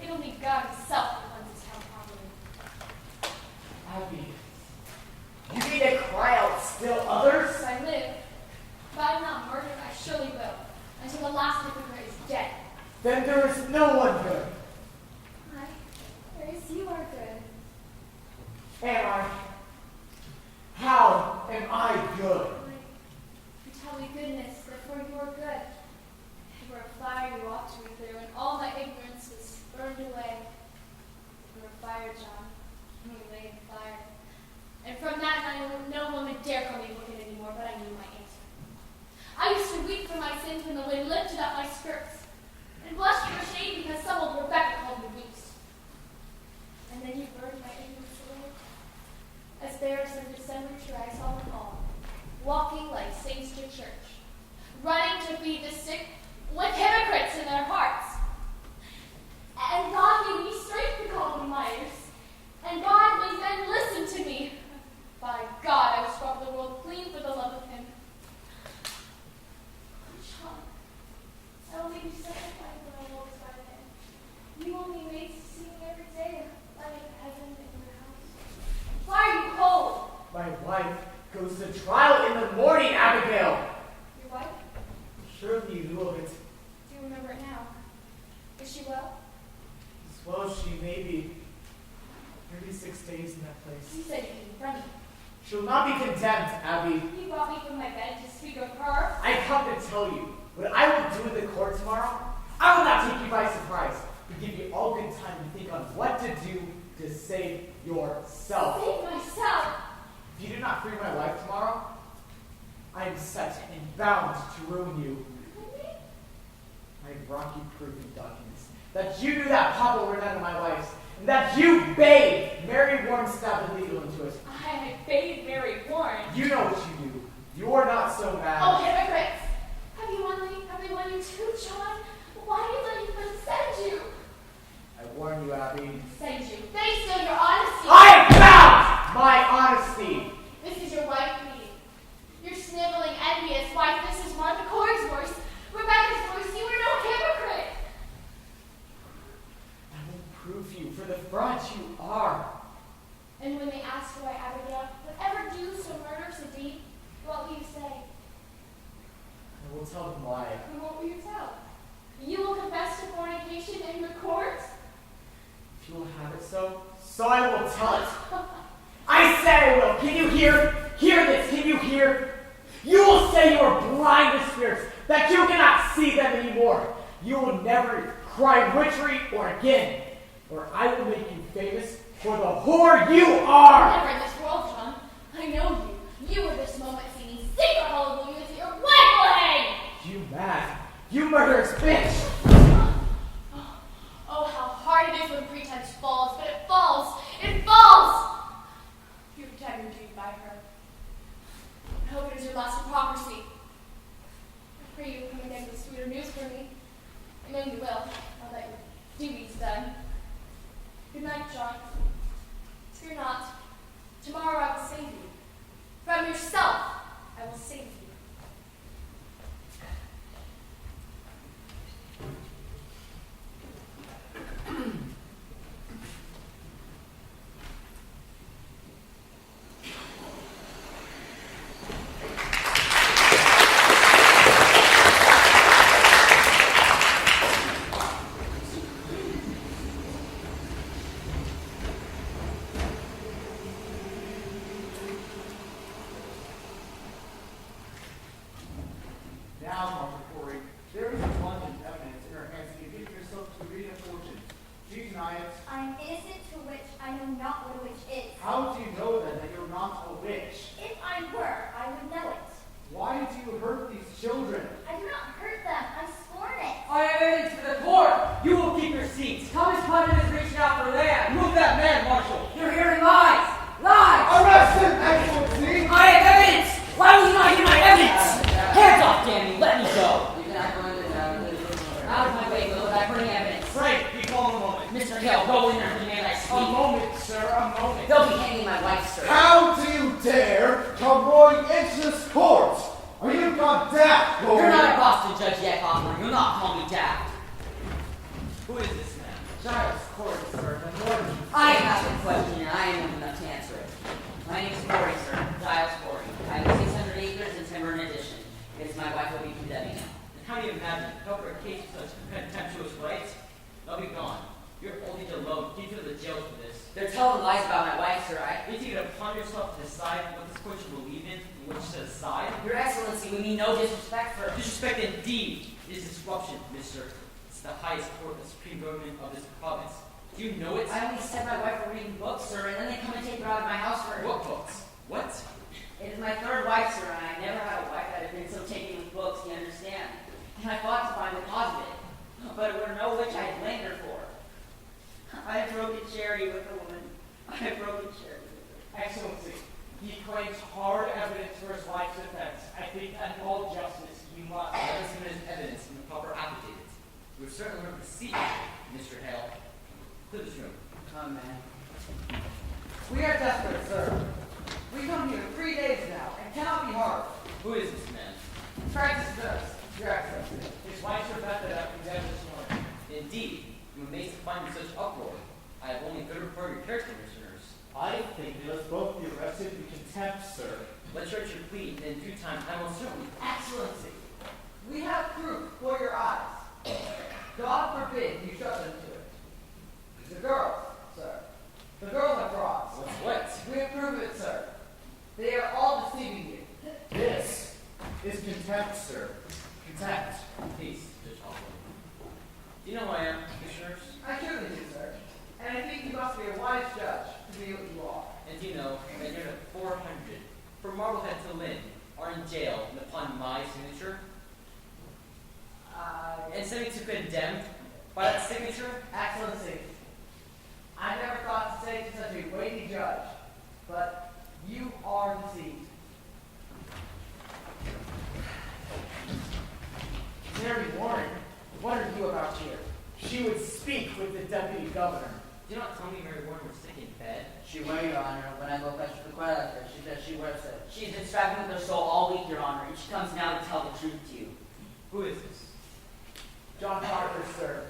S4: it'll need God himself to cleanse this town properly.
S5: Abby, you mean to cry out still others?
S4: If I live, if I'm not murdered, I surely will, until the last hypocrite is dead.
S5: Then there is no one good.
S4: There is you are good.
S5: Am I? How am I good?
S4: You tell me goodness, therefore you are good. You were a fire you walked me through, and all my ignorance was burned away. You were a fire, John. You lay in fire. And from that night, no woman dare call me wicked anymore, but I knew my answer. I used to weep for my sins when the wind lifted up my skirts, and blushed for shame because some old Rebecca called me loose. And then you burned my ignorance away. As there some December tree I saw them all, walking like saints to church, running to feed the sick with hypocrites in their hearts. And God gave me strength to call them liars. And God made men listen to me. By God, I will scrub the world clean for the love of him. John, I will make you sacrifice when I will by him. You will be made to see me every day, light of heaven in your house. Why are you cold?
S5: My wife goes to trial in the morning, Abigail.
S4: Your wife?
S5: Surely you knew of it.
S4: Do you remember it now? Is she well?
S5: As well as she may be. 36 days in that place.
S4: You said you didn't run me.
S5: She'll not be condemned, Abby.
S4: You brought me from my bed to speak of her.
S5: I come to tell you what I will do in the court tomorrow. I will not take you by surprise, but give you all good time to think on what to do to save yourself.
S4: Save myself?
S5: If you do not free my wife tomorrow, I am set and bound to ruin you. I have brought you proof in documents that you knew that Papa were none of my wife's, and that you bathed Mary Warren stabbed illegal into it.
S4: I bathed Mary Warren.
S5: You know what you do. You're not so bad.
S4: Oh, hypocrites! Have you won me? Have they won you too, John? Why do you let them send you?
S5: I warn you, Abby.
S4: Send you. They steal your honesty.
S5: I found my honesty.
S4: This is your wife meeting. Your sniveling, envious wife. This is Martha Corey's voice. Rebecca's voice. You are no hypocrite.
S5: I will prove you for the fraud you are.
S4: And when they ask why Abigail would ever do so murderous a deed, what will you say?
S5: I will tell them why.
S4: And what will you tell? You will confess to fornication in the court?
S5: If you will have it so I will tell it. I say I will. Can you hear? Hear this. Can you hear? You will say you are blind to spirits, that you cannot see them anymore. You will never cry witchery or again, or I will make you famous for the whore you are.
S4: Never in this world, John. I know you. You were this moment singing secret hallelujah to your wife will hang.
S5: You mad. You murderous bitch.
S4: Oh, how hard it is when pretense falls, but it falls. It falls. You pretend you're duped by her. I hope it is your last hypocrisy. I pray you will come again with sweeter news for me. I know you will, now that your duty's done. Good night, John. Fear not. Tomorrow I will save you. From yourself, I will save you.
S13: Now, Martha Corey, there is abundant evidence in her hands that you give yourself to the reading of fortune. Do you deny it?
S14: I am innocent to which I know not what a witch is.
S13: How do you know then that you're not a witch?
S14: If I were, I would know it.
S13: Why do you hurt these children?
S14: I do not hurt them, I scorn it.
S1: I have evidence for the court. You will keep your seats. Thomas Putnam is reaching out for land. Move that man, Marshal. You're hearing lies. Lies.
S13: Arrest him, Excellency!
S1: I have evidence. Why will you not hear my evidence? Hands off, damn you. Let me go.
S6: You cannot go into town. Out of my way, Bill. I bring
S13: this court? Are you gone daft, Corey?
S6: You're not a Boston judge yet, Hoffman. You'll not call me daft.
S8: Who is this man?
S11: Giles Corey, sir, the Lord.
S6: I have a question and I am enough to answer it. My name is Corey, sir. Giles Corey. I have 600 acres and timber in addition. It is my wife will be condemning now.
S8: And how do you imagine cover a case of such contemptuous rights? They'll be gone. You're holding your load. You go to the jail for this.
S6: They're telling lies about my wife, sir.
S8: You take it upon yourself to decide what this court should believe in and what you should decide.
S6: Your Excellency, we mean no disrespect for...
S8: Disrespect indeed is disruption, mister. It's the highest court, the supreme government of this province. Do you know it?
S6: I only sent my wife for reading books, sir, and then they come and take her out of my house for...
S8: What books? What?
S6: It is my third wife, sir, and I never had a wife that had been so taken with books, you understand? And I fought to find the cause of it, but it were no which I had blamed her for. I have broken charity with the woman. I have broken charity with her.
S8: Excellency, he claims hard evidence for his wife's defense. I think in all justice, you must submit his evidence in the proper affidavit. We've certainly learned to see Mr. Hale. Clear this room.
S6: Come, man.
S11: We are desperate, sir. We've come here 3 days now, and cannot be hard.
S8: Who is this man?
S11: Francis Nurse, Your Excellency.
S8: His wife's Rebecca that condemned this morning. Indeed, I'm amazed to find you in such uproar. I have only good report of your character, Mr. Nurse.
S13: I think they must both be arrested for contempt, sir.
S8: Let's write your plea, and in due time, I will certainly...
S11: Excellency, we have proof for your eyes. God forbid you shut them to it. The girls, sir. The girls are frauds.
S8: What?
S11: We approve it, sir. They are all deceiving you.
S13: This is contempt, sir. Contempt.
S8: Peace, Judge Hoffman. Do you know who I am, Mr. Nurse?
S11: I truly do, sir. And I think you must be a wise judge to be what you are.
S8: And do you know that you're the 400 from Marblehead to Lynn are in jail and upon my signature? And sent me to condemn by that signature?
S11: Excellency, I never thought to say to such a weighty judge, but you are deceived.
S5: Mary Warren, what are you about here? She would speak with the deputy governor.
S8: Do you not tell me Mary Warren was sick in bed?
S6: She will, Your Honor. When I go fetch the choir like her, she says she wears it. She's been struggling with her soul all week, Your Honor, and she comes now to tell the truth to you.
S8: Who is this?
S5: John Parker, sir.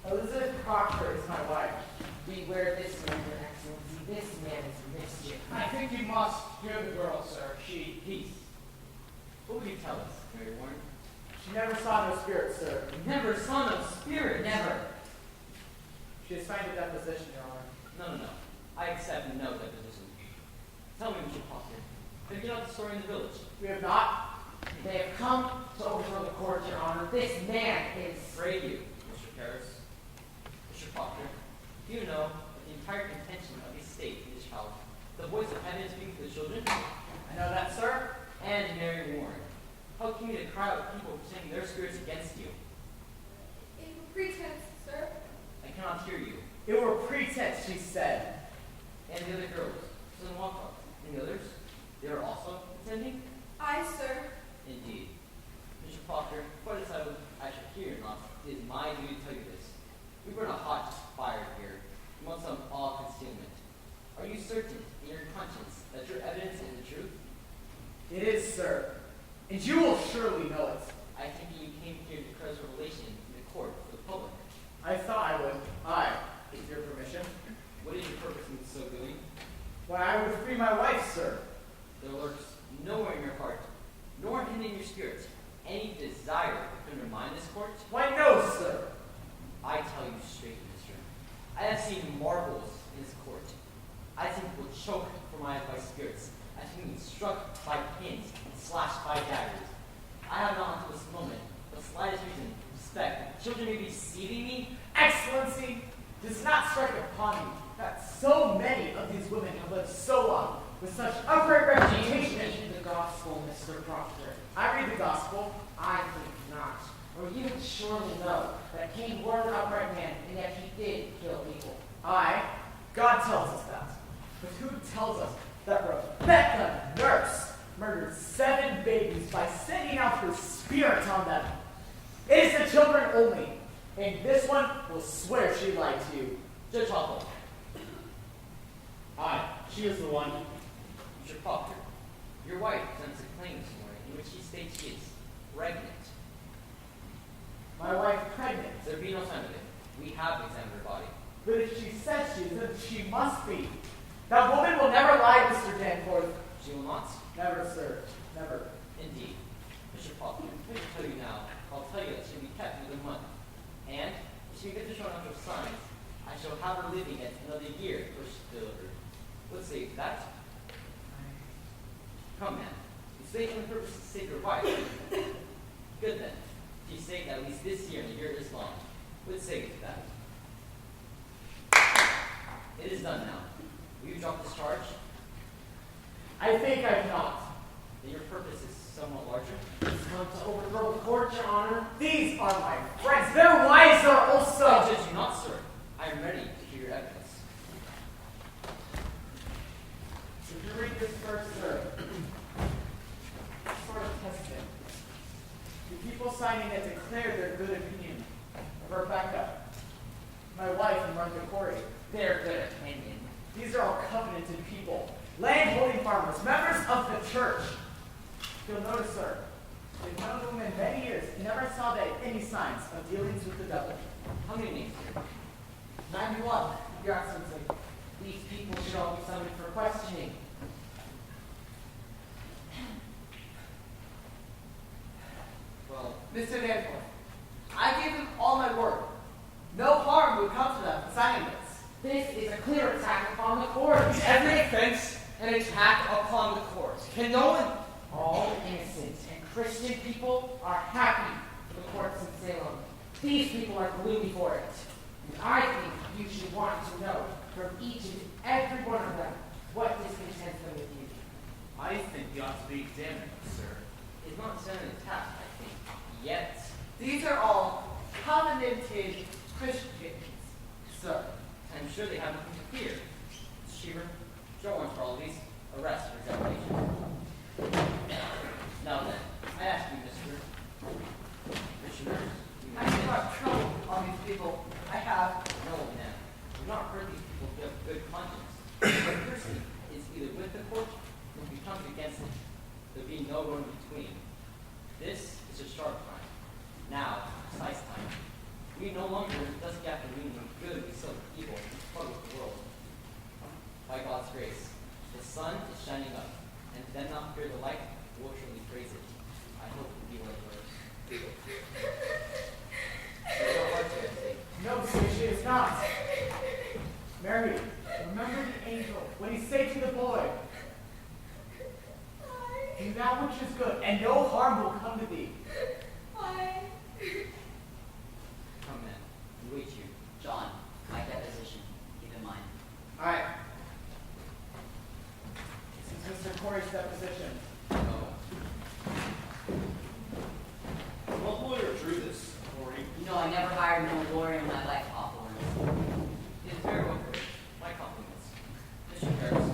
S5: Elizabeth Proctor is my wife.
S1: Beware this man, Your Excellency. This man is mischief.
S8: I think you must hear the girl, sir. Peace. What would you tell us, Mary Warren?
S5: She never saw no spirit, sir.
S8: Never saw no spirit.
S6: Never.
S5: She has signed a deposition, Your Honor.
S8: No. I accept no deposition. Tell me, Mr. Proctor. Have you not the story in the village?
S5: We have not.
S1: They have come to overthrow the court, Your Honor. This man is...
S8: Pray you, Mr. Paris. Mr. Proctor, do you know that the entire contention of the state in this child, the voice of heaven is speaking to the children?
S5: I know that, sir.
S8: And Mary Warren. How can you get a crowd of people presenting their spirits against you?
S3: It were pretense, sir.
S8: I cannot hear you.
S5: It were pretense, she said.
S8: And the other girls, Susan Walcott, and the others, they are also attending?
S3: Aye, sir.
S8: Indeed. Mr. Proctor, before I decide whether I should hear or not, it is my duty to tell you this. We burn a hot fire here. We want some awe concealment. Are you certain in your conscience that your evidence is the truth?
S5: It is, sir. And you will surely know it.
S8: I think you came here to declare this revelation in the court for the public.
S5: I thought I would. With your permission.
S8: What is your purpose in so doing?
S5: Why, I would free my wife, sir.
S8: There lurks nowhere in your heart, nor hidden in your spirit, any desire to undermine this court?
S5: Why, no, sir.
S8: I tell you straight, mister. I have seen marvels in this court. I have seen people choke for my spirits. I have seen me struck by pins and slashed by daggers. I have not until this moment the slightest reason to suspect that children may be deceiving me.
S5: Excellency, does not strike upon me that so many of these women have lived so long with such upright reputation.
S1: Read the gospel, Mr. Proctor.
S5: I read the gospel.
S1: I think not. Or you would surely know that Cain were an upright man, and yet he did kill people.
S5: God tells us that. But who tells us that Rebecca, nurse, murdered 7 babies by sending out her spirit on them? It is the children only. And this one will swear she lied to you.
S8: Judge Hopple,
S13: Aye, she is the one.
S8: Mr. Proctor, Your wife presents a claim this morning in which she states she is pregnant.
S11: My wife pregnant.
S8: There be no sign of it. We have examined her body.
S11: But if she says she is, then she must be. That woman will never lie, Mr. Danforth.
S8: She will not?
S11: Never, sir. Never.
S8: Indeed. Mr. Faulkner, let me tell you now. I'll tell you that she will be kept within a month. And if she begins to show enough of signs, I shall have her living yet another year before she's delivered. Let's say that. Come, man. You say on purpose to save your wife. Good then. She's saying that at least this year and the year is long. Let's say to that. It is done now. Will you drop this charge?
S11: I think I've not.
S8: Then your purpose is somewhat larger.
S11: It's come to overthrow the court, Your Honor. These are my friends. Their wives are also.
S8: I judge you not, sir. I am ready to hear your evidence.
S11: If you read this first, sir, sort of testament. The people signing it declared their good opinion of Rebecca, my wife, and Martha Corey.
S1: Their good opinion.
S11: These are all covenanted people, land-holding farmers, members of the church. You'll notice, sir, they've known them in many years and never saw they had any signs of dealings with the devil.
S8: How many names here?
S11: 91, Your Excellency.
S1: These people should all be summoned for questioning.
S8: Well,
S11: Mr. Danforth, I gave them all my word. No harm would come to them for signing this.
S1: This is a clear attack upon the court.
S12: Every offense an attack upon the court. Can no one?
S1: All innocent and Christian people are happy for the courts in Salem. These people are gloomy for it. And I think you should want to know from each and every one of them what discontents them with you.
S13: I think you ought to be examined, sir.
S8: it's not an attack, I think. Yet.
S11: These are all covenanted Christians, sir.
S8: I'm sure they have nothing to fear. Cheever, show warrants for all of these. Arrest for examination. Now then, I ask you, Mr. Commissioners.
S11: I have brought trouble on these people. I have.
S8: No, man. Do not hurt these people who have good conscience. If a person is either with the court or becomes against it, there be no room between. This is a sharp time. Now, precise time. We no longer dusk afternoon when good we still evil and struggle with the world. By God's grace, the sun is shining up, and to them not fear the light will surely praise it. I hope it will be like words.
S11: No, sir, she is not. Mary, remember the angel when he said to the boy, do that which is good, and no harm will come to thee.
S8: Come then, we wait you.
S6: John, my deposition. Keep in mind.
S11: All right. This is Mr. Corey's deposition.
S13: What lawyer drew this, Corey?
S6: You know, I never hired no lawyer in my life, Hawthorne.
S8: It is very well put. My compliments. Mr. Harris,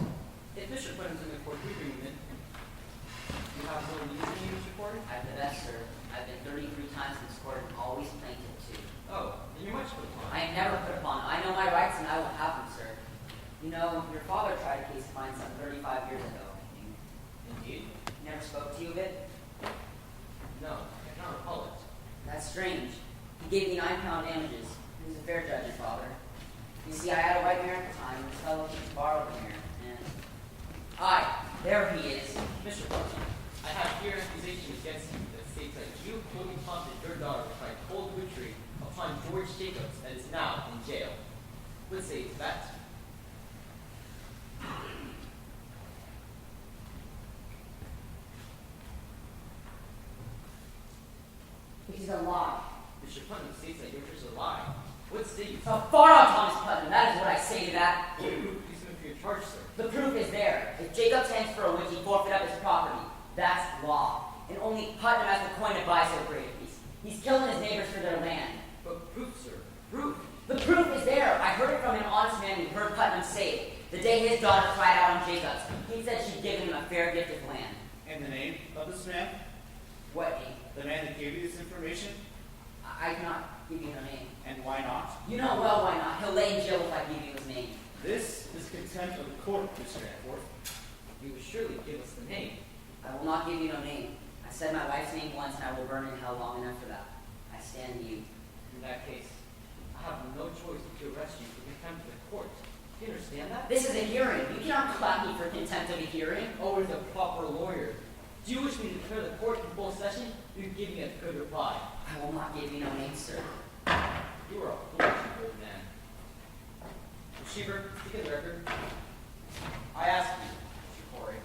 S8: if Bishop Clinton's in the court agreement, you have no news in you, Mr. Corey?
S6: I have the best, sir. I've been 33 times in this court and always plaintiff too.
S8: Oh, then you're much put upon.
S6: I am never put upon. I know my rights and I will have them, sir. You know, your father tried a case of mine some 35 years ago, I think.
S8: Indeed.
S6: He never spoke to you of it?
S8: No, I cannot recall it.
S6: That's strange. He gave me £9 damages. He was a fair judge, your father. You see, I had a white mare at the time, and this fellow just borrowed the mare. And aye, there he is.
S8: Mr. Clinton, I have here an accusation against you that states that you fully taunted your daughter by cold butchery upon George Jacobs that is now in jail. What say to that?
S6: It is a lie.
S8: Mr. Clinton states that yours is a lie. What say you?
S6: So far on, Thomas Putnam. That is what I say to that.
S8: What proof do you submit for your charge, sir?
S6: The proof is there. If Jacob stands for a witch, he forfeit up his property. That's law. And only Putnam has the coin to buy so great a piece. He's killing his neighbors for their land.
S8: But proof, sir. Proof.
S6: The proof is there. I heard it from an honest man who heard Putnam say it. The day his daughter cried out on Jacobs, he said she'd given him a fair gift of land.
S13: And the name of this man?
S6: What name?
S13: The man that gave you this information?
S6: I cannot give you no name.
S13: And why not?
S6: You know well why not. He'll lay in jail if I give you his name.
S13: This is contempt of the court, Mr. Danforth.
S8: You would surely give us the name.
S6: I will not give you no name. I said my wife's name once, and I will burn in hell long enough for that. I stand mute.
S8: In that case, I have no choice but to arrest you for contempt of the court. Do you understand that?
S6: This is a hearing. You cannot clap me for contempt of a hearing.
S8: Always a proper lawyer. Do you wish me to declare the court in full session? You give me a good reply.
S6: I will not give you no name, sir.
S8: You are a foolish old man. Receiver, speak of the record. I ask you, Mr. Corey.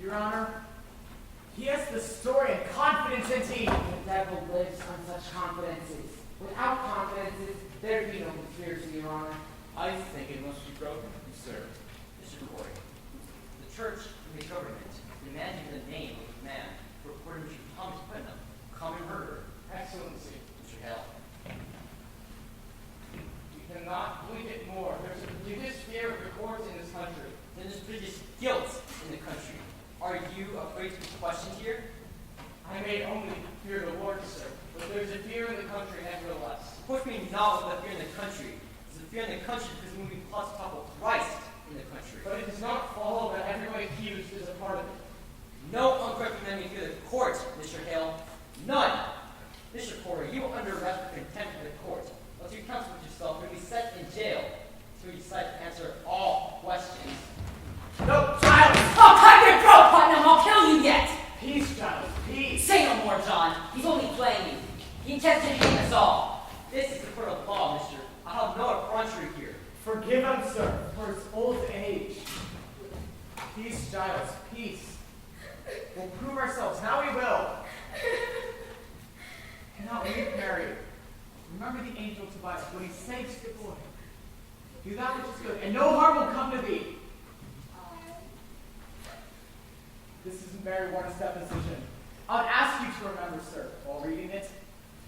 S11: Your Honor, he has the story and confidence indeed.
S1: The devil lives on such confidences. Without confidences, there'd be no conspiracy, Your Honor.
S8: I think it must be broken, sir. Mr. Corey, the church and the government demanding the name of a man for reporting Mr. Thomas Putnam, common murderer.
S12: Excellency,
S8: Mr. Hale.
S12: you cannot blink it more. There's a religious fear of the courts in this country.
S8: Then there's religious guilt in the country. Are you afraid to be questioned here?
S12: I may only fear the Lord, sir, but there's a fear in the country nevertheless.
S8: Push me not with the fear in the country. It's the fear in the country because when we plus topple Christ in the country.
S12: But it does not follow that everyone accused is a part of it.
S8: No uncorrected enemy fear the court, Mr. Hale. None. Mr. Corey, you are under arrest for contempt of the court. Once you counsel with yourself, you'll be set in jail until you decide to answer all questions.
S11: No, child!
S6: I'll cut your throat, Putnam! I'll kill you yet!
S11: Peace, child, peace.
S6: Say no more, John. He's only playing you. He intends to hang us all.
S8: This is the court of law, mister. I have no effrontery here.
S11: Forgive him, sir, for his old age. Peace, Giles, peace. We'll prove ourselves. Now we will. And now weep, Mary. Remember the angel Tobias when he saves the boy. Do that which is good, and no harm will come to thee. This is Mary Warner's deposition. I'd ask you to remember, sir, while reading it,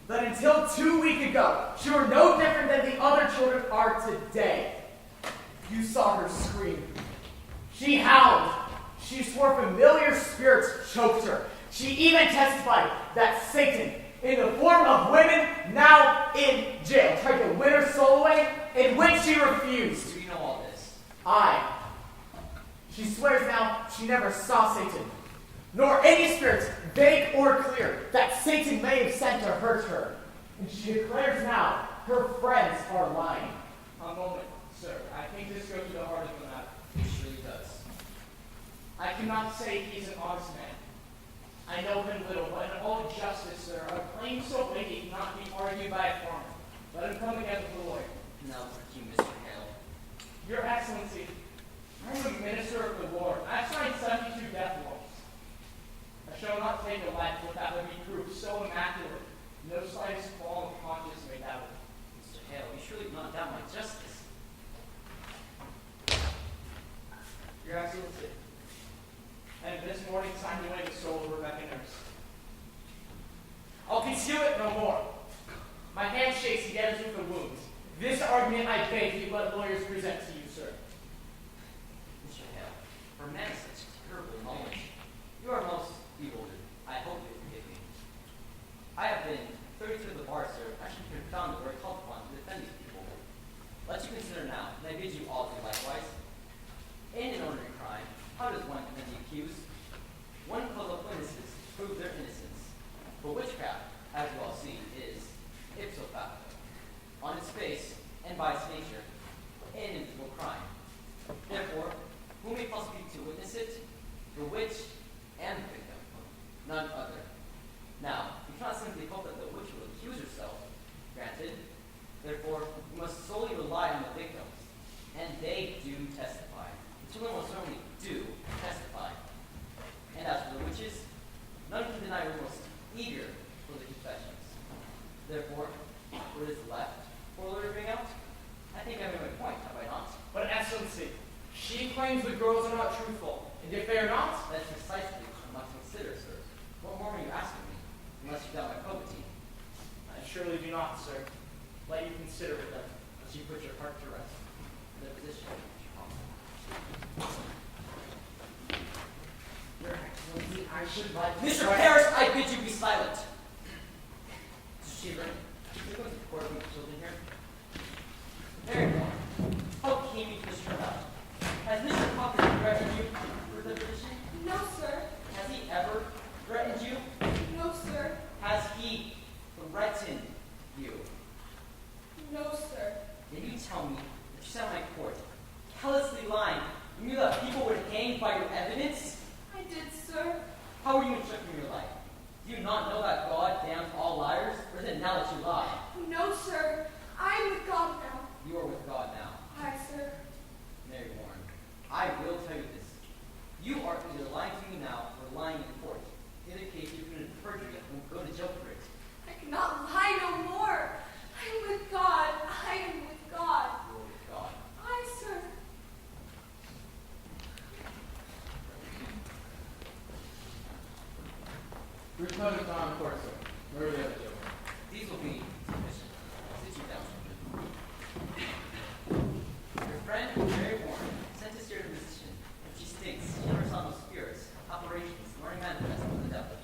S11: that until 2 weeks ago, she were no different than the other children are today. You saw her scream. She howled. She swore familiar spirits choked her. She even testified that Satan, in the form of women now in jail, tried to win her soul away, in which she refused.
S8: Do you know all this?
S11: Aye. She swears now she never saw Satan, nor any spirits, vague or clear, that Satan may have sent to hurt her. And she declares now her friends are lying.
S12: A moment, sir. I think this goes to the heart of the matter.
S8: It surely does.
S12: I cannot say he's an honest man. I know him little, but in all justice, sir, a claim so weighty cannot be argued by a farmer. Let him come again with a lawyer.
S8: No, thank you, Mr. Hale.
S12: Your Excellency, I am a minister of the Lord. I have signed 72 death warrants. I shall not take a life without there be proof so immaculate, no slightest qualm of conscience may doubt it.
S8: Mr. Hale, you surely do not doubt my justice.
S12: Your Excellency, I have this morning signed away the soul of Rebecca Nurse. I'll conceal it no more. My hand shakes together with the wounds. This argument I beg you let lawyers present to you, sir.
S8: Mr. Hale, for men of such terrible knowledge, you are most bewildered. I hope you forgive me. I have been 32 of the bar, sir. I should be confounded where I called upon to defend these people. Let you consider now, and I bid you all do likewise. In an ordinary crime, how does one defend the accused? One calls up witnesses to prove their innocence. But witchcraft, as you all see, is ipso facto, on its face and by its nature, an invisible crime. Therefore, who may possibly to witness it? The witch and the victim, none other. Now, you cannot simply hope that the witch will accuse herself. Granted. Therefore, we must solely rely on the victims, and they do testify. The children will certainly do testify. And as for the witches, none can deny we're most eager for the confessions. Therefore, what is left for a lawyer to bring out? I think I made my point, have I not?
S12: But Excellency, she claims the girls are not truthful, and if they are not,
S8: That's precisely what I must consider, sir. What more are you asking me? Unless you doubt my probity.
S12: I surely do not, sir. Let you consider it then, as you put your heart to rest.
S8: The position.
S1: Your Excellency, I should like to
S8: Mr.
S1: try-
S8: Parrish, I bid you be silent. Mr. Cheever, you're going to the court with children here. Very well. How came you to this turnout? Has Mr. Hawkins regretted you for the position?
S6: would hang by your evidence?
S3: I did, sir.
S6: How are you instructing your life? Do you not know that God damns all liars, or is it now that you lie?
S3: No, sir. I am with God now.
S6: You are with God now.
S3: Aye, sir.
S6: Mary Warren, I will tell you this. You are either lying to me now or lying in court. In either case, you're committing perjury and will go to jail for it.
S3: I cannot lie no more. I am with God. I am with God.
S6: You are with God.
S3: Aye, sir.
S12: Return to Tom Court, sir. Where are the other children?
S6: These will be sufficient. Sit you down, children. Your friend, Mary Warren, sent us here to position. If she stinks, she never saw no spirits, operations, nor any manifest of the devil.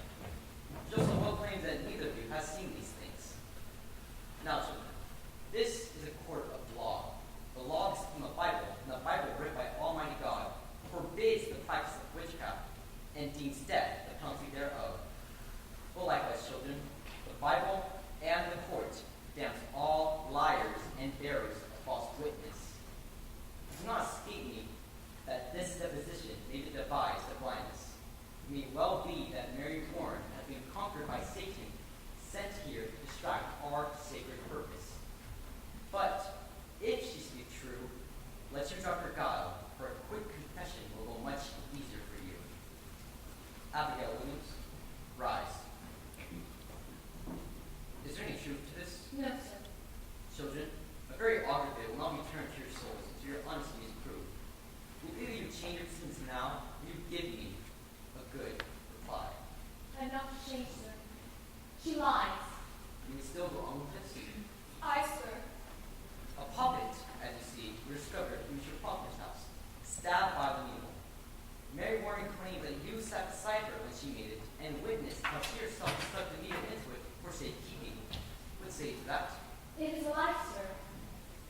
S6: She also well claims that neither of you has seen these things. Now, children, this is a court of law. The law is from the Bible, and the Bible, written by Almighty God, forbids the practice of witchcraft and deems death the penalty thereof. Well, likewise, children, the Bible and the court damns all liars and bearers of false witness. It do not escape me that this deposition may be devised of blindness. It may well be that Mary Warren has been conquered by Satan, sent here to distract our sacred purpose. But if she speak true, let you drop her guile, for a quick confession will go much easier for you. Abigail Williams, rise. Is there any truth to this?
S4: No, sir.
S6: Children, a very awkward day will not be turned to your souls until your honesty is proved. Will either you change your sins now, or you give me a good reply.
S4: I'm not ashamed, sir. She lies.
S6: You will still go on with this?
S3: Aye, sir.
S6: A puppet, as you see, was discovered in Mr. Faulkner's house, stabbed by the needle. Mary Warren claimed that you sat beside her when she made it, and witnessed how she herself stuck the needle into it for safekeeping. What say you to that?
S4: It is a lie, sir.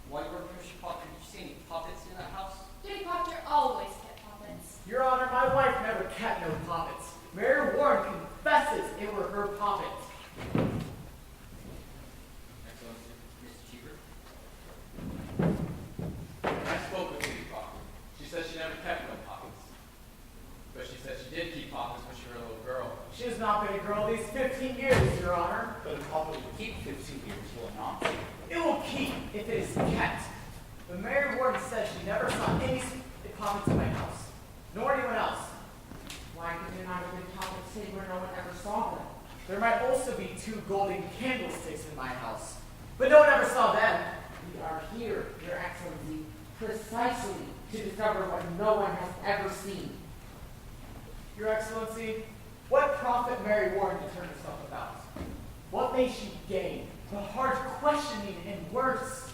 S6: While you were with Mr. Faulkner, did you see any puppets in that house?
S4: Jimmy Proctor always kept puppets.
S11: Your Honor, my wife never kept no poppets. Mary Warren confesses it were her poppets.
S12: Excellency.
S6: Mr. Cheever?
S12: I spoke with Lady Proctor. She said she never kept no pockets. But she said she did keep pockets when she was a little girl.
S11: She has not been a girl these 15 years, Your Honor.
S13: But a poppet will keep 15 years, will it not?
S11: It will keep if it is kept. But Mary Warren says she never saw any poppets in my house, nor anyone else.
S1: Why could there not have been poppets hid where no one ever saw them?
S11: There might also be 2 golden candlesticks in my house, but no one ever saw them.
S1: We are here, Your Excellency, precisely to discover what no one has ever seen.
S11: Your Excellency, what profit Mary Warren to turn herself about? What may she gain? The hard questioning and worse.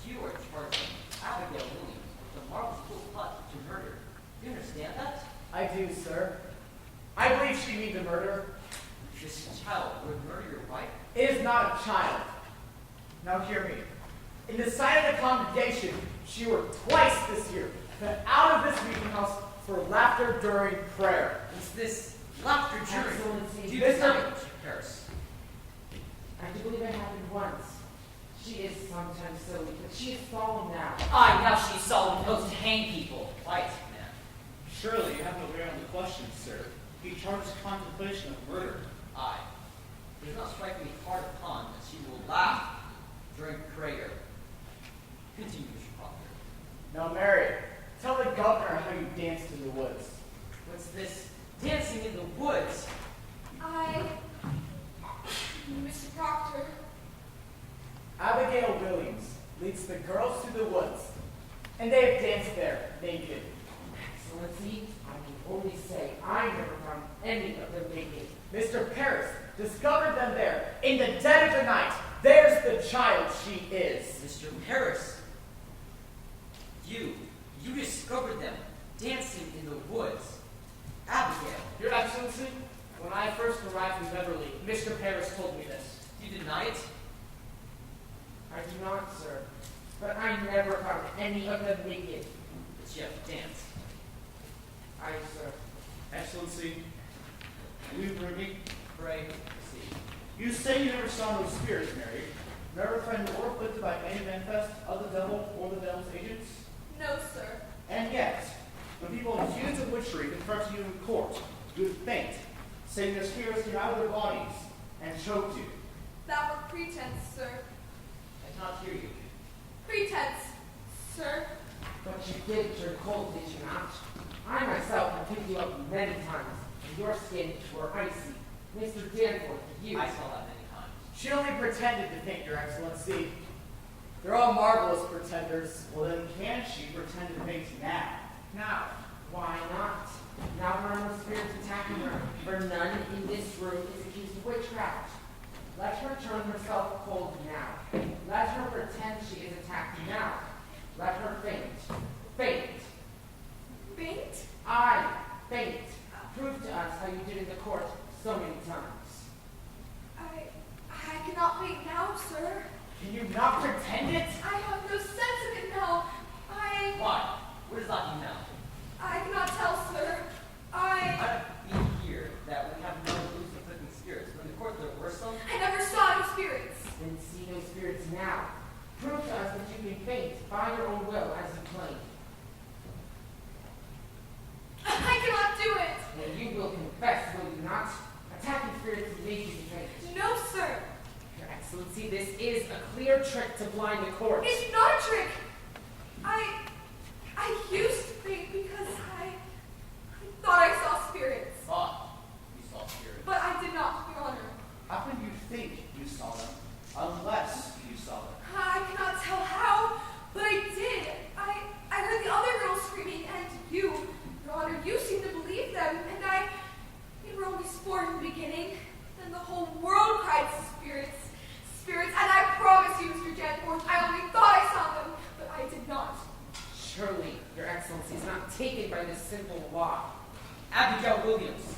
S6: You are charging Abigail Williams with the marvelous cool plot to murder. Do you understand that?
S11: I do, sir. I believe she means to murder.
S6: This child would murder your wife?
S11: It is not a child. Now hear me. In the sight of the congregation, she worked twice this year, but out of this meeting house for laughter during prayer.
S6: Is this laughter jury?
S1: Excellency,
S6: Do you
S11: Mr.
S6: deny it, Mr. Paris?
S1: I do believe it happened once. She is sometimes silly, but she is solemn now.
S6: Aye, now she's solemn oath to hang people. Quiet, man.
S13: Surely you have no bearing on the question, sir. He charges contemplation of murder.
S6: Aye. It does not strike me hard upon that she will laugh during prayer. Continue, Mr. Proctor.
S11: Now, Mary, tell the governor how you danced in the woods.
S6: What's this? Dancing in the woods?
S3: Mr. Proctor.
S11: Abigail Williams leads the girls to the woods, and they have danced there, naked.
S1: Excellency, I can only say I never found any of them naked.
S11: Mr. Paris discovered them there in the dead of the night. There's the child she is.
S6: Mr. Paris, you discovered them dancing in the woods. Abigail,
S5: Your Excellency, when I first arrived in Beverly, Mr. Paris told me this.
S6: do you deny it?
S1: I do not, sir. But I never found any of them naked.
S6: But you have danced.
S1: I, sir.
S13: Excellency, will you bring me?
S6: Pray, proceed.
S13: You say you never saw no spirits, Mary. Never friend or afflicted by any manifest of the devil or the devil's agents?
S3: No, sir.
S13: And yet, when people accused of witchery confronted you in court, you would faint, saying their spirits came out of their bodies and choked you.
S3: That were pretense, sir.
S6: I cannot hear you.
S3: Pretense, sir.
S1: But you did turn cold, did you not? I myself have picked you up many times, and your skin were icy. Mr. Danforth, you.
S6: I saw that many times.
S11: She only pretended to faint, Your Excellency. They're all marvelous pretenders.
S13: Well then, can she pretend to faint now?
S1: Now, why not? Now there are no spirits attacking her, for none in this room is accused of witchcraft. Let her turn herself cold now. Let her pretend she is attacked now. Let her faint. Faint.
S3: Faint?
S1: I faint. Prove to us how you did in the court so many times.
S3: I cannot faint now, sir.
S11: Can you not pretend it?
S3: I have no sense of it now.
S6: Why? What is lacking now?
S3: I cannot tell, sir.
S6: I don't hear that we have no loose afflicting spirits. When in the court there were some.
S3: I never saw no spirits.
S1: Then see no spirits now. Prove to us that you can faint by your own will as you claim.
S3: I cannot do it.
S1: And you will confess, will you not? Attacking spirits make you faint.
S3: No, sir.
S1: Your Excellency, this is a clear trick to blind the court.
S3: It's not a trick. I used to faint because I thought I saw spirits.
S6: Thought you saw spirits.
S3: But I did not, Your Honor.
S13: How can you think you saw them, unless you saw them?
S3: I cannot tell how, but I did. I heard the other girls screaming, and you, Your Honor, you seemed to believe them, and they were only sport in the beginning. Then the whole world cried spirits, spirits, and I promise you, Mr. Danforth, I only thought I saw them, but I did not.
S1: Surely, Your Excellency is not taken by this simple law.
S6: Abigail Williams,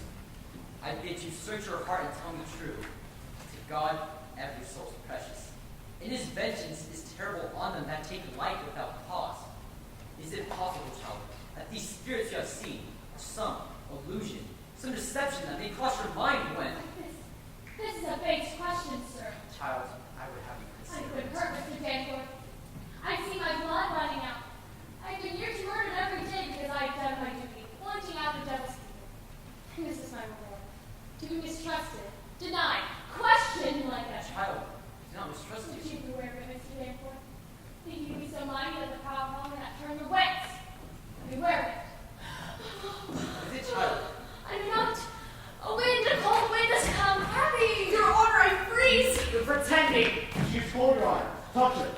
S6: I bid you search your heart and tell me true. To God, every soul is precious. And his vengeance is terrible on them that take life without cause. Is it possible, child, that these spirits you have seen are some illusion, some deception that may cross your mind when...
S4: This is a base question, sir.
S6: Child, I would have you
S4: I've
S6: consider
S4: been
S6: it.
S4: hurt, Mr. Danforth. I see my blood running out. I've been years murdered every day because I've done my duty, pointing out the devil's kingdom. And this is my reward. To be mistrusted, denied, questioned like that.
S6: Child, I do not mistrust
S4: Would
S6: you.
S4: you beware of it, Mr. Danforth? Think you to be so mighty that the power of Rome that turn your wits? Beware of it.
S6: Is it, child?
S4: I do not. A wind, a cold wind has come. Abby!
S3: Your Honor, I freeze!
S11: You're pretending.
S13: She's cold, Your Honor. Touch her.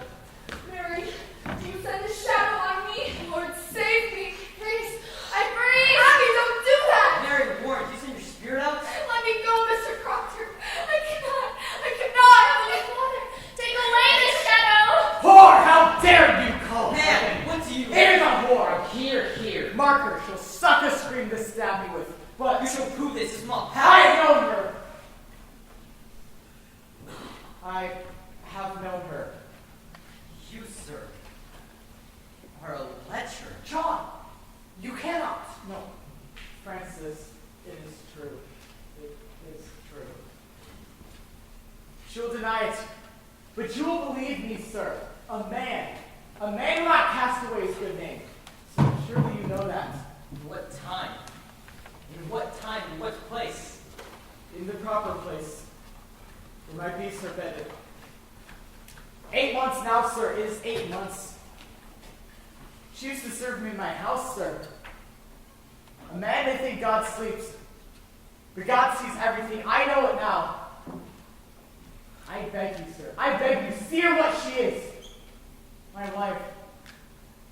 S3: Mary, do you send a shadow on me? Lord, save me. Freeze! I freeze! Abby, don't do that!
S6: Mary Warren, do you send your spirit out?
S3: Let me go, Mr. Proctor. I cannot, Heavenly Father.
S4: Take away the shadow!
S11: Whore! How dare you call her?
S6: Man, what do you...
S11: Here's a whore!
S1: Here.
S11: Mark her. She'll suck a scream to stab me with. But
S6: You shall prove this is not
S11: I
S6: power.
S11: have known her. I have known her.
S6: You, sir, are a lecher.
S11: John, you cannot. No, Francis, it is true. It is true. She'll deny it, but you will believe me, sir. A man will not cast away his good name. So surely you know that.
S6: In what time? In what time? In what place?
S11: In the proper place, where my beasts are bedded. 8 months now, sir. It is 8 months. She used to serve me in my house, sir. A man may think God sleeps, but God sees everything. I know it now. I beg you, sir. I beg you, see her what she is. My wife,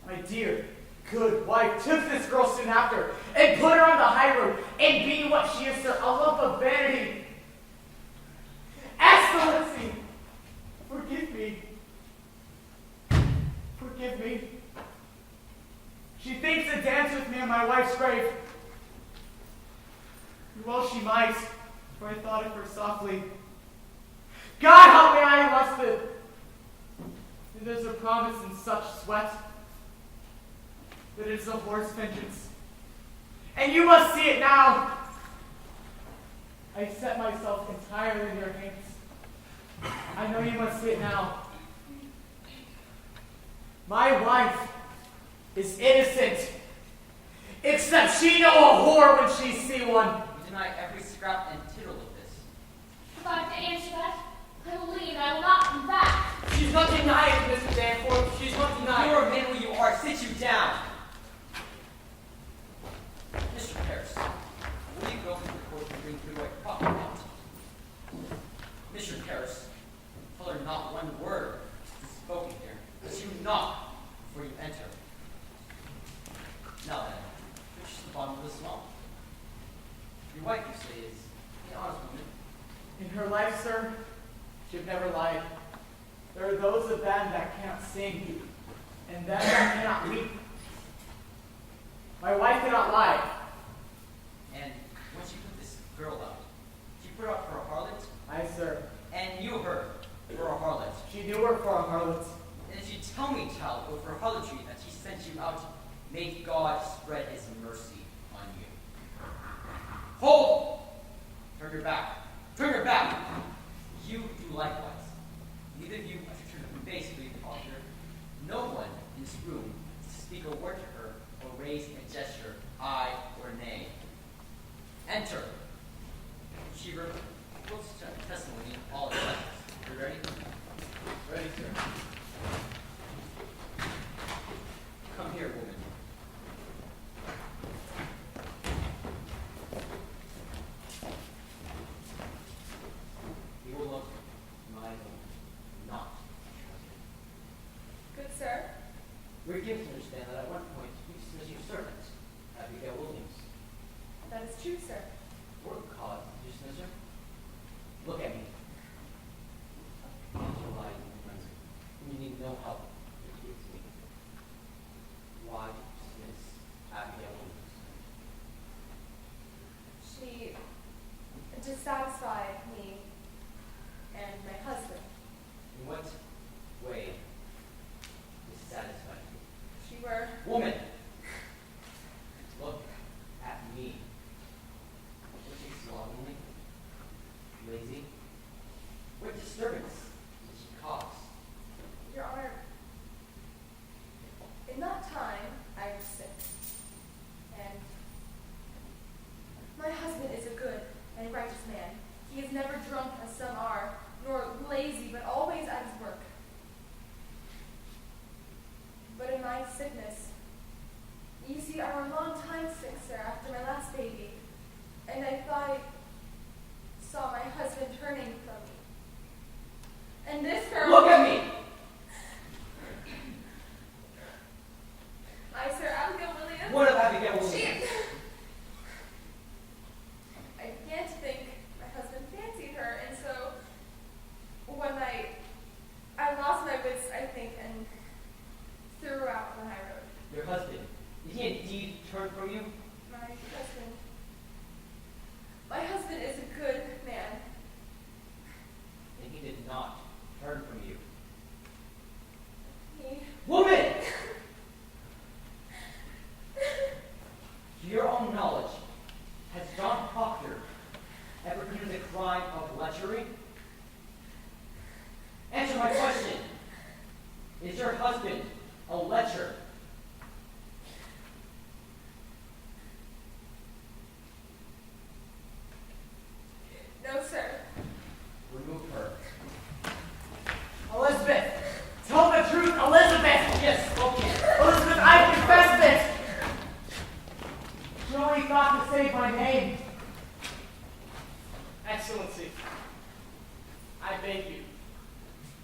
S11: my dear, good wife, took this girl soon after and put her on the high road, and being what she is, sir, a lump of vanity. Excellency, forgive me. Forgive me. She thinks to dance with me on my wife's grave. Well, she might, for I thought of her softly. God help me, I am lusted. And there's a promise in such sweat that it is a whore's vengeance. And you must see it now. I set myself entirely in your hands. I know you must see it now. My wife is innocent.
S5: Except she know a whore when she see one.
S6: You deny every scrap and tittle of this.
S4: If I have to answer that, I will leave and I will not come back.
S8: She's not denying it, Mr. Danforth. She's not denying
S6: You're a man where you are. Sit you down. Mr. Harris, will you go to the court and bring through a proper count? Mr. Harris, tell her not one word is spoken here, but you knock before you enter. Now then, which is the bottom of the swamp? Your wife, you say, is an honest woman.
S11: In her life, sir, she've never lied. There are those of them that cannot sing, and them that cannot weep. My wife cannot lie.
S6: And once you put this girl out, she put her up for a harlot,
S11: Aye, sir.
S6: and you her for a harlot.
S11: She knew her for a harlot.
S6: And if you tell me, child, over harlotry that she sent you out, may God spread his mercy on you. Hold! Turn your back. Turn your back! You do likewise. Neither of you are to turn your face to the altar. No one in this room is to speak a word to her or raise a gesture, aye or nay. Enter. Cheever, we'll start testimony all the questions. You ready?
S12: Ready, sir.
S6: Come here, woman. You will look my own, not
S3: Good sir.
S6: we're given to understand that at one point you dismissed your servant, Abigail Williams.
S3: That is true, sir.
S6: What cause did you dismiss her? Look at me. Answer why you need no help. Give it to me. Why did you dismiss Abigail Williams?
S3: She dissatisfied me and my husband.
S6: In what way dissatisfied you?
S3: She were
S6: Woman! Look at me. Was she slovenly? Lazy? What disturbance did she cause?
S3: Your Honor, in that time, I was sick. And my husband is a good and righteous man. He is never drunk as some are, nor lazy, but always at his work. But in my sickness, you see, I were a long time sick, sir, after my last baby. And I thought I saw my husband turning from me. And this girl...
S6: Look at me!
S3: I, Sir Abigail Williams.
S6: What of Abigail Williams?
S3: She... I began to think my husband fancied her, and so one night I lost my wits, I think, and threw her out on the high road.
S6: Your husband, did he indeed turn from you?
S3: My husband is a good man.
S6: And he did not turn from you.
S3: He...
S6: Woman! To your own knowledge, has John Proctor ever committed a crime of lechery? Answer my question. Is your husband a lecher?
S3: No, sir.
S6: Remove her.
S11: Elizabeth! Tell the truth, Elizabeth!
S6: Yes, spoken.
S11: Elizabeth, I confess this! You only thought to save my name.
S8: Excellency, I beg you.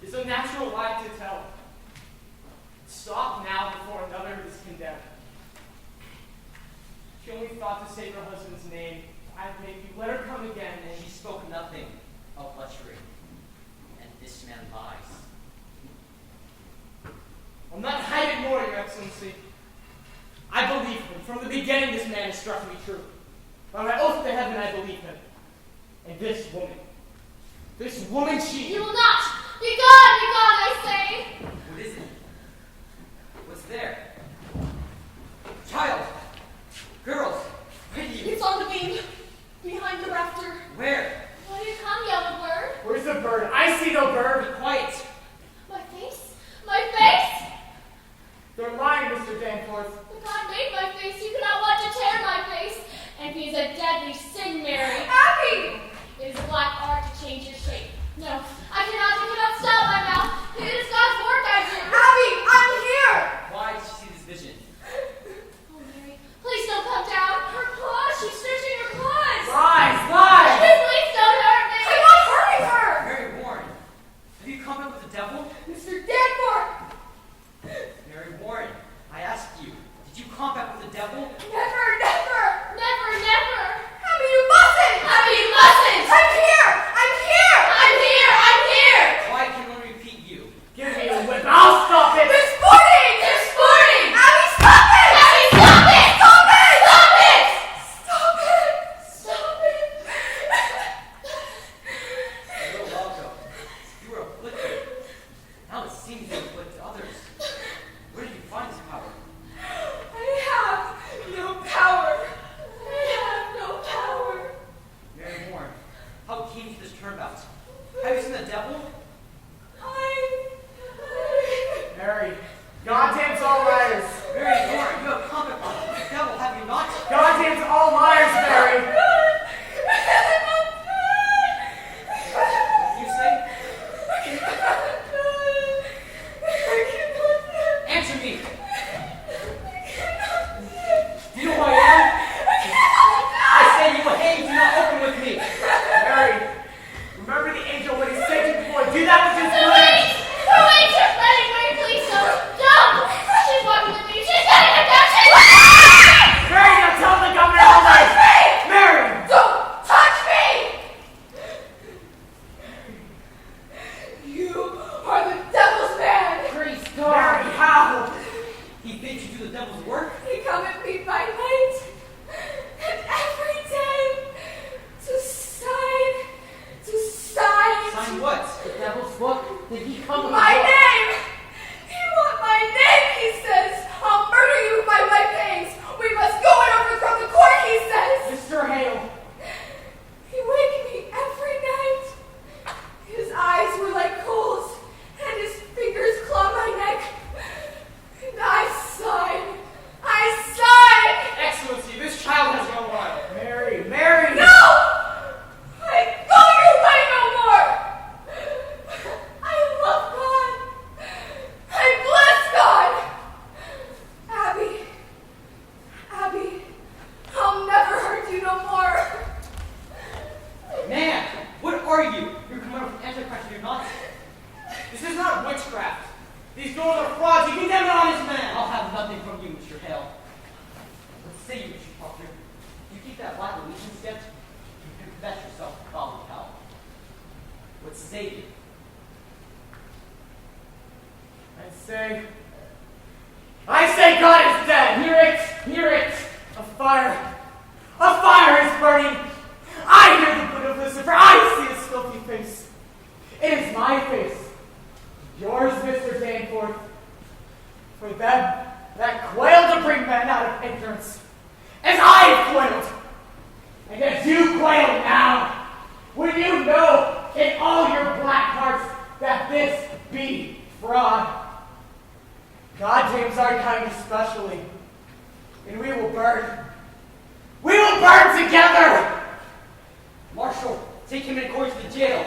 S8: It's a natural lie to tell. Stop now before another is condemned. She only thought to save her husband's name. I beg you, let her come again and
S6: She spoke nothing of lechery, and this man lies.
S8: I'm not hiding more, Your Excellency. I believe him. From the beginning, this man has struck me true. By my oath to heaven, I believe him. And this woman, she...
S4: You will not! Be gone, I say!
S6: What is it? What's there? Child! Girls! Where do you...
S3: It's on the beam, behind the rafter.
S6: Where?
S4: Will you come, yellow bird?
S11: Where's the bird? I see no bird.
S6: Be quiet!
S4: My face? My face?
S11: They're lying, Mr. Danforth.
S4: If God made my face, you cannot want to
S11: fire. A fire is burning. I hear the blood of Lucifer. I see his filthy face. It is my face. Yours, Mr. Danforth. For them that quail to bring men out of ignorance, as I have quailed, and as you quail now, when you know in all your black hearts that this be fraud. God tames our kind especially, and we will burn. We will burn together!
S8: Marshal, take him in court to the jail.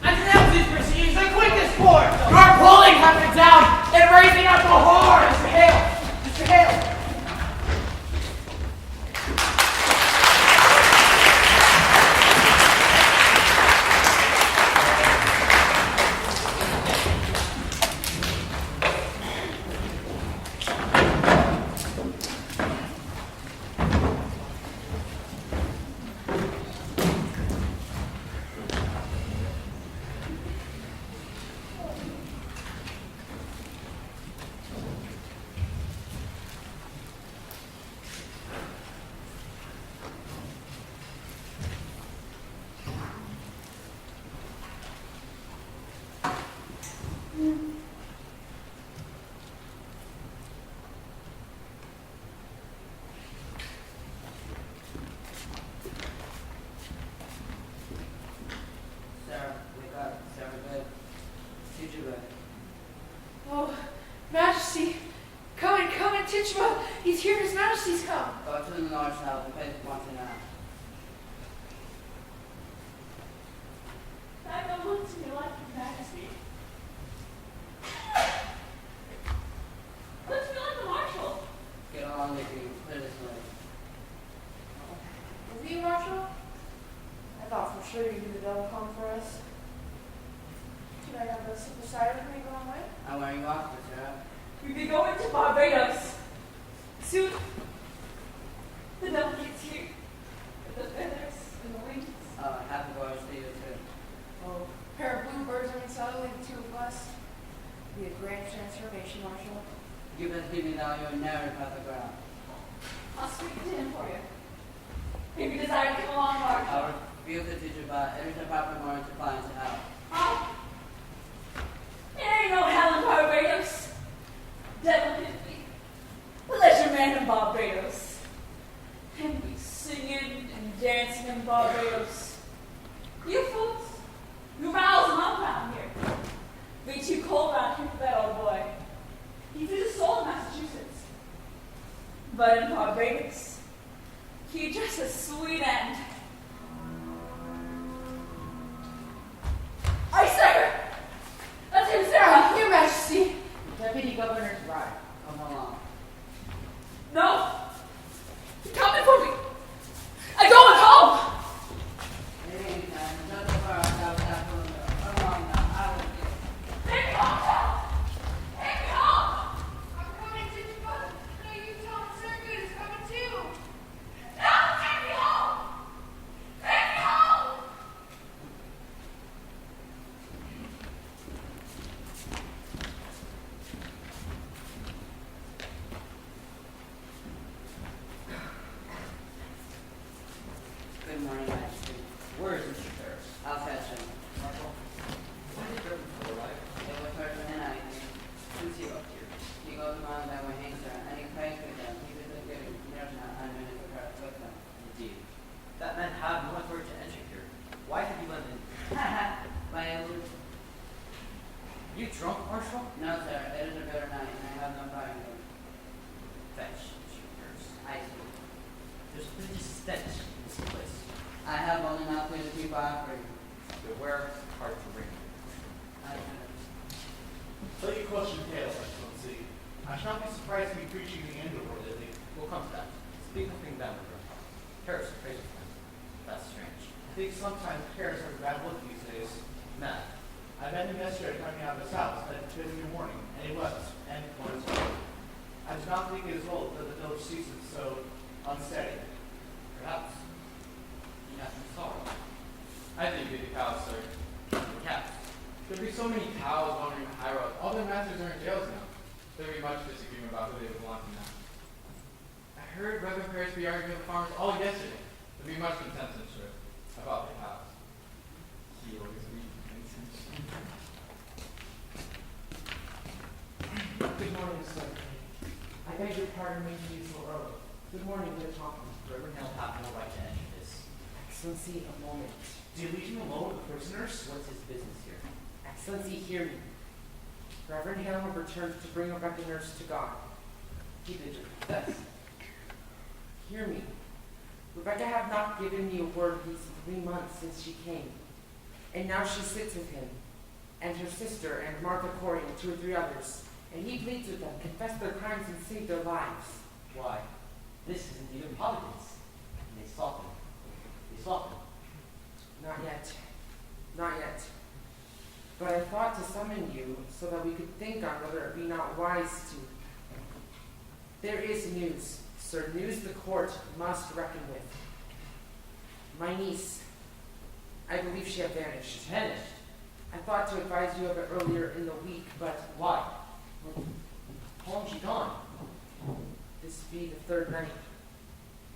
S8: And announce these proceedings the quickest sport!
S11: You are pulling Heaven down and raising up a whore! Mr. Hale! Mr. Hale!
S6: Sarah, wake up. Sarah, good. Teacher, good.
S3: Oh, Majesty, come in, Tituba. He's here. His Majesty's come.
S6: Go to the North South. The place wants to know.
S10: That don't look to me like Your Majesty. Looks to me like the Marshal.
S6: Get along with you. Clear this way.
S3: Was he, Marshal? I thought for sure you'd do the double come for us. Should I have a simple cider for me going away?
S6: I'm wearing you off, Sarah.
S10: We'd be going to Barbados. Soon, the delegates here. With the feathers and the wings.
S6: Happy voyage to you, too.
S3: Oh, pair of bluebirds and suddenly the two of us. Be a grand transformation, Marshal.
S6: You best give me now your narrative at the ground.
S10: I'll speak to him for you. If you desire to come along, Marshal.
S6: I refuse the teacher, but every department more inclined to help.
S10: Oh, it ain't no hell in Barbados. Devil hit me. Let your man in Barbados. And be singing and dancing in Barbados. You fools, you rouse him up out here. Be too cold around here for that old boy. He's in his soul in Massachusetts. But in Barbados, he just a sweet end. I say, that's him, Sarah.
S3: Your Majesty.
S6: Deputy Governor's right. Come along.
S10: No. You're coming for me. I'm going home. Take me home, Sarah. Take me home.
S3: I'm coming, Tituba. No, you tell him Sir Good is coming too.
S10: No, take me home. Take me home.
S6: Good morning, Majesty.
S8: Where is Mr. Ferris?
S6: I'll fetch him.
S8: Marshal, when did your before arrive?
S6: It was first and I.
S8: Who's he up here?
S6: He goes around that way, hangs there, and he prays with them. He was giving. There's not unlimited with them.
S8: Indeed. That man had no authority to enter here. Why did you let him in?
S6: By a little.
S8: You drunk, Marshal?
S6: No, sir. It is a bitter night, and I have no fire in it.
S8: Fetch, Mr. Ferris.
S6: I see.
S8: There's a pretty stench in this place.
S6: I have only enough food to keep offering.
S8: Beware, hard to ring.
S6: I see.
S13: So you question Hale, Excellency. I shall not be surprised to be preaching the end of the world lately.
S8: We'll come to that. Speak nothing down with her. Ferris prays with him. That's strange.
S13: I think sometimes Paris has a bad look these days.
S8: Mad.
S13: I met him yesterday coming out of his house at 2 in the morning, and he was, and was. I do not think it is old that the village sees it so unsteady.
S8: Perhaps you have some sorrow.
S12: I think you're the cows, sir.
S8: The cats.
S12: There'd be so many cows wandering the high road. All their masters are in jails now. There'd be much disagreement about who they would belong to now. I heard Reverend Paris be arguing different farmers all yesterday. There'll be much contention, sure, about the house. He always reads contention.
S1: Good morning, sir. I beg your pardon making you so early. Good morning, Lord Hawkins.
S6: Reverend Hill have no right to enter this.
S1: Excellency, a moment.
S13: Do you leave him alone with the prisoners?
S6: What's his business here?
S1: Excellency, hear me. Reverend Hale have returned to bring Rebecca Nurse to God.
S6: He did your confess.
S1: Hear me. Rebecca have not given me a word these 3 months since she came. And now she sits with him, and her sister, and Martha Corey, and 2 or 3 others. And he pleads with them, confess their crimes, and save their lives.
S6: Why? This is indeed a providence. And they soften. They soften.
S1: Not yet. Not yet. But I thought to summon you so that we could think on whether it be not wise to. There is news, sir, news the court must reckon with. My niece, I believe she have vanished.
S6: She's vanished.
S1: I thought to advise you of it earlier in the week, but
S6: Why? How long she gone?
S1: this be the 3rd night.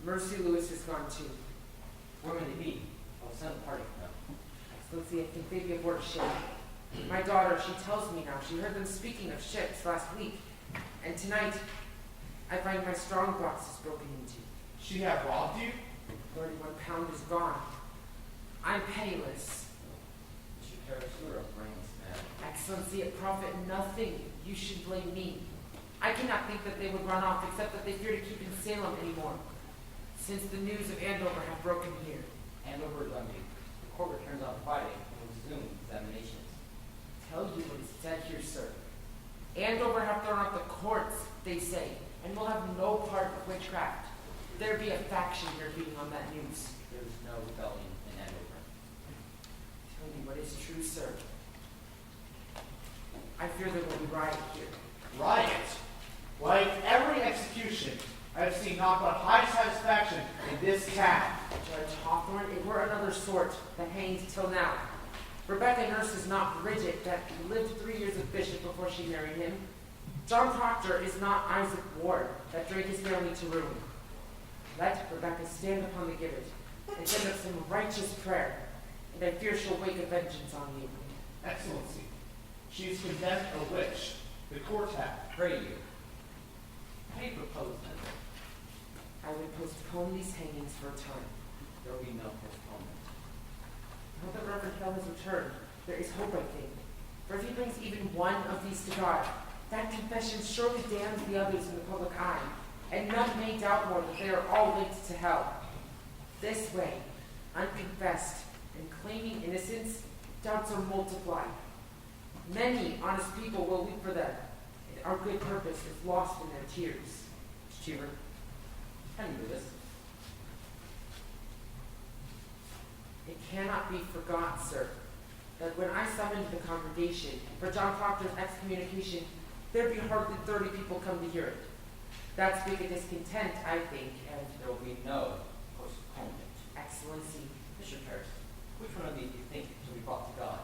S1: Mercy Lewis is gone too.
S6: Where may they be? I will send a party for them.
S1: Excellency, I think they be aboard a ship. My daughter, she tells me now, she heard them speaking of ships last week. And tonight, I find my strong box is broken into.
S13: She have robbed you?
S1: 31 pound is gone. I'm penniless.
S6: Mr. Harris, you are a brainless man.
S1: Excellency, it profit nothing. You should blame me. I cannot think that they would run off except that they fear to keep in Salem anymore, since the news of Andover have broken here.
S6: Andover is empty. The court returns on Friday and will resume examinations.
S1: Tell you what is said here, sir. Andover have thrown out the courts, they say, and will have no part of witchcraft. There be a faction here feeding on that news.
S6: There is no rebellion in Andover.
S1: Tell me what is true, sir. I fear there will be riot here.
S13: Riot? Like every execution, I have seen naught but high satisfaction in this town.
S1: Judge Hawthorne, it were another sort that hanged till now. Rebecca Nurse is not Bridget, that lived 3 years with Bishop before she married him. John Proctor is not Isaac Ward, that drank his family to ruin. Let Rebecca stand upon the gibbet and send up some righteous prayer, and I fear she'll wake a vengeance on you.
S13: Excellency, she is condemned a witch. The court hath.
S6: Pray you. How do you propose then?
S1: I would postpone these hangings for a time.
S6: There will be no postponement.
S1: Now that Reverend Hill has returned, there is hope, I think. For if he brings even one of these to God, that confession surely damns the others in the public eye, and none may doubt more that they are all linked to hell. This way, unconfessed and claiming innocence, doubts are multiplied. Many honest people will weep for them, and our good purpose is lost in their tears.
S6: Cheever, how do you do this?
S1: It cannot be forgot, sir, that when I summoned the congregation for John Proctor's excommunication, there be hardly 30 people come to hear it. That speak a discontent, I think, and
S6: There will be no postponement.
S1: Excellency.
S6: Mr. Harris, which one of these do you think shall be brought to God?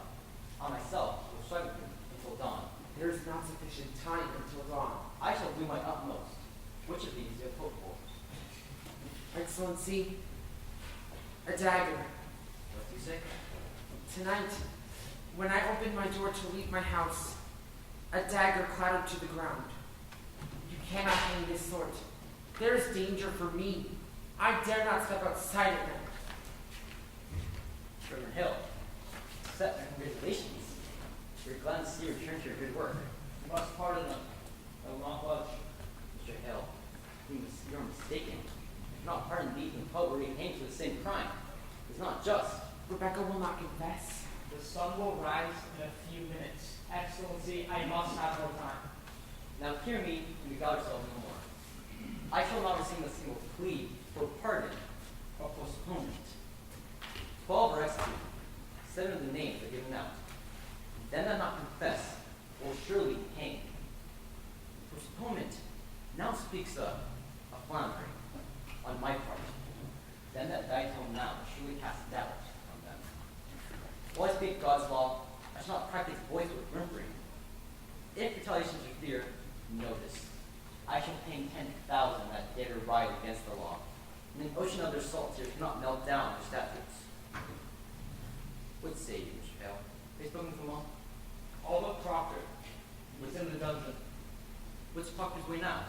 S6: I myself will strive with him until dawn.
S1: There is not sufficient time until dawn.
S6: I shall do my utmost. Which of these do you hope for?
S1: Excellency, a dagger.
S6: What do you say?
S1: Tonight, when I opened my door to leave my house, a dagger clattered to the ground. You cannot hang this sort. There is danger for me. I dare not step outside at night.
S6: Reverend Hill, accept my congratulations. We're glad to see you return to your good work.
S8: You must pardon them. I will not budge.
S6: Mr. Hill, you're mistaken. You cannot pardon these who felt where he came to the same crime. It's not just.
S1: Rebecca will not confess.
S8: The sun will rise in a few minutes. Excellency, I must have more time.
S6: Now hear me and regard yourself no more. I shall not receive a single plea for pardon or postponement. 12 are executed. 7 of the names are given out. Them that not confess will surely hang. Postponement now speaks of a floundering on my part. Them that die till now surely cast doubt on them. While I speak God's law, I shall not practice voice with whimpering. If retaliation is fear, know this. I shall pay 10,000 that dare rise against the law. and an ocean of their salt tears cannot melt down their statutes. What say you, Mr. Hale? Have you spoken to them all?
S8: All but Proctor. He's in the dungeon.
S6: What's Proctor's way now?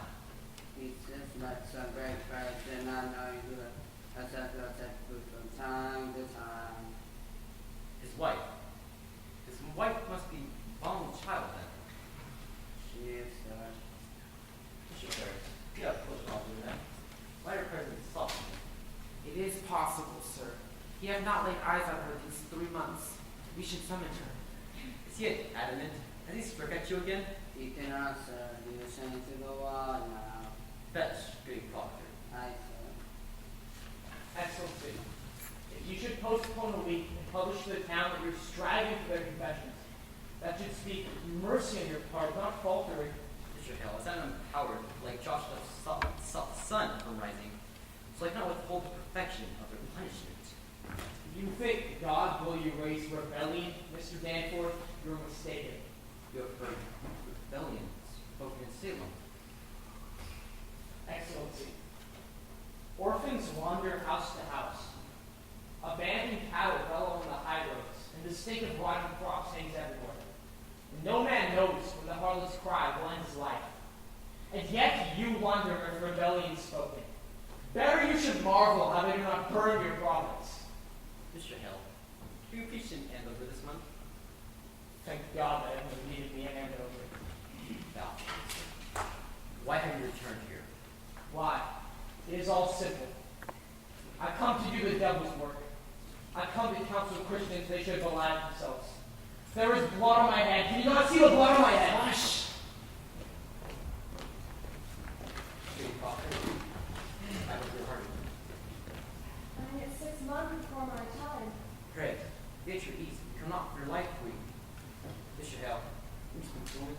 S12: He's just like some great person I know you do it. I said to food from time to time.
S6: His wife. His wife must be following the child then.
S12: She is, sir.
S6: Mr. Ferris, you have close knowledge of that. Why are present soft?
S1: It is possible, sir. He had not laid eyes on her these 3 months. We should summon her.
S6: Is he adamant? Has he struck at you again?
S12: He cannot, sir. He was saying to go on now.
S6: Fetch, good Proctor.
S12: I, sir.
S8: Excellency, if you should postpone a week and publish to the town that you're striving for their confessions, that should speak mercy on your part, not faltering.
S6: Mr. Hale, is that empowered like Joshua's son from rising, so I cannot withhold the perfection of their punishment?
S8: If you think God will erase rebellion, Mr. Danforth, you're mistaken.
S6: You have heard rebellions spoken in Salem.
S8: Excellency, orphans wander house to house. Abandoned cattle bellow on the high roads, and the stink of rotten crops hangs everywhere. And no man knows when the harlot's cry will end his life. And yet you wonder if rebellion spoken. Better you should marvel how they do not burn your province.
S6: Mr. Hale, will you preach in Andover this month?
S8: Thank God that everyone needed me in Andover.
S6: Now, why have you returned here?
S8: Why? It is all simple. I come to do the devil's work. I come to counsel Christians they should belie themselves. There is blood on my head. Can you not see the blood on my head? Hush!
S6: Good Proctor. I was your heart.
S4: I had 6 months before my time.
S6: Pray, get your ease. You cannot for your life free. Mr. Hale, can you speak to me?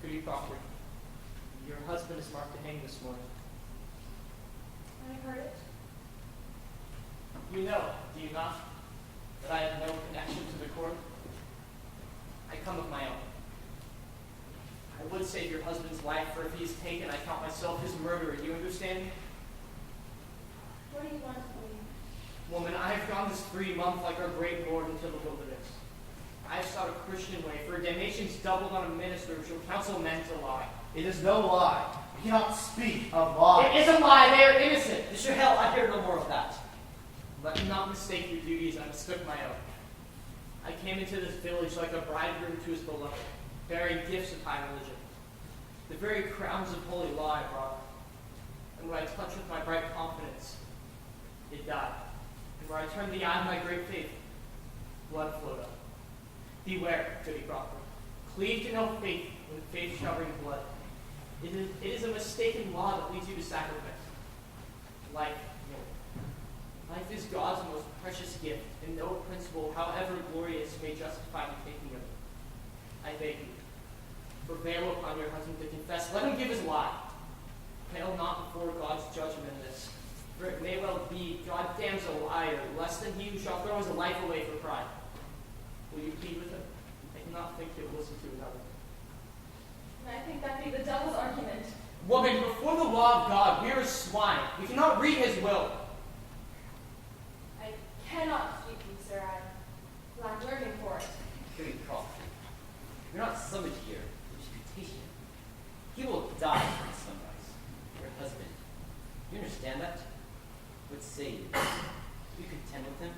S8: Goody Proctor, your husband is marked to hang this morning.
S4: I heard it.
S8: You know, do you not, that I have no connection to the court? I come of my own. I would save your husband's life, for if he is taken, I count myself his murderer. You understand me?
S4: What do you want from me?
S8: Woman, I have gone this 3 month like our great Lord into the wilderness. I have sought a Christian way, for damnation's doubled on a minister who shall counsel men to lie.
S13: It is no lie. You cannot speak of lies.
S8: It is a lie, they are innocent.
S6: Mr. Hale, I hear no more of that.
S8: Let me not mistake your duties, I mistook my own. I came into this village like a bridegroom to his beloved, bearing gifts of high religion. The very crowns of holy law I brought. And when I touched with my bright confidence, it died. And where I turned the eye of my great faith, blood flowed up. Beware, goody Proctor. Cleave to no faith when faith shall bring blood. It is a mistaken law that leads you to sacrifice. Life, no. Life is God's most precious gift, and no principle, however glorious, may justify the taking of it. I beg you, prevail upon your husband to confess. Let him give his lie. Fail not before God's judgment in this. For it may well be God damns a liar, less than he who shall throw his life away for pride. Will you plead with him? I cannot think he'll listen to another.
S4: And I think that be the devil's argument.
S8: Woman, before the law of God, we are swine. We cannot read his will.
S4: I cannot speak to you, sir. I lack learning for it.
S6: Goody Proctor, you're not summoned here for disputation. He will die from sunrise. Your husband. You understand that? What say you? You contend with him?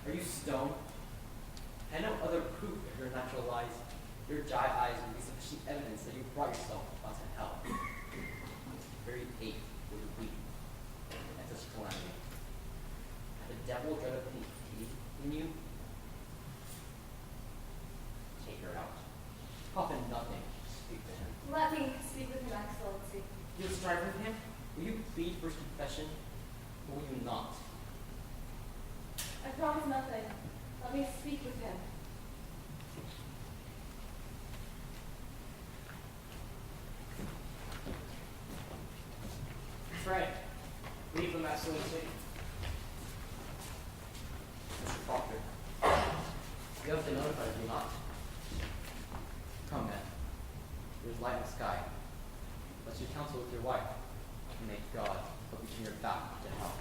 S6: Are you stoned? I know other proof of your natural lies. Your dry eyes will be sufficient evidence that you brought yourself onto hell. Very hate will you weep at this calamity. Had the devil dread of pity in you? Take her out. Often nothing. Speak to him.
S4: Let me speak with him, Excellency.
S6: You'll strive with him? Will you plead for his confession? Or will you not?
S4: I promise nothing. Let me speak with him.
S8: That's right. Leave them, Excellency.
S6: Mr. Proctor, you have been notified, do you not? Come then. There's light in the sky.
S12: let you counsel with your wife, and may God help you turn your back to hell.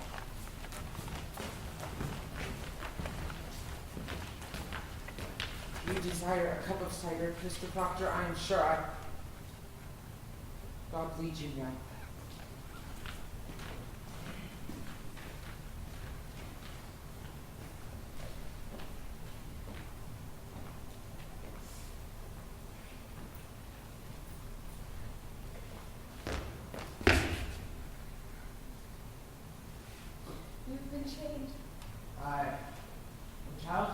S1: You desire a cup of cider, Mr. Proctor? I am sure God lead you now.
S3: You've been chained.
S11: Child?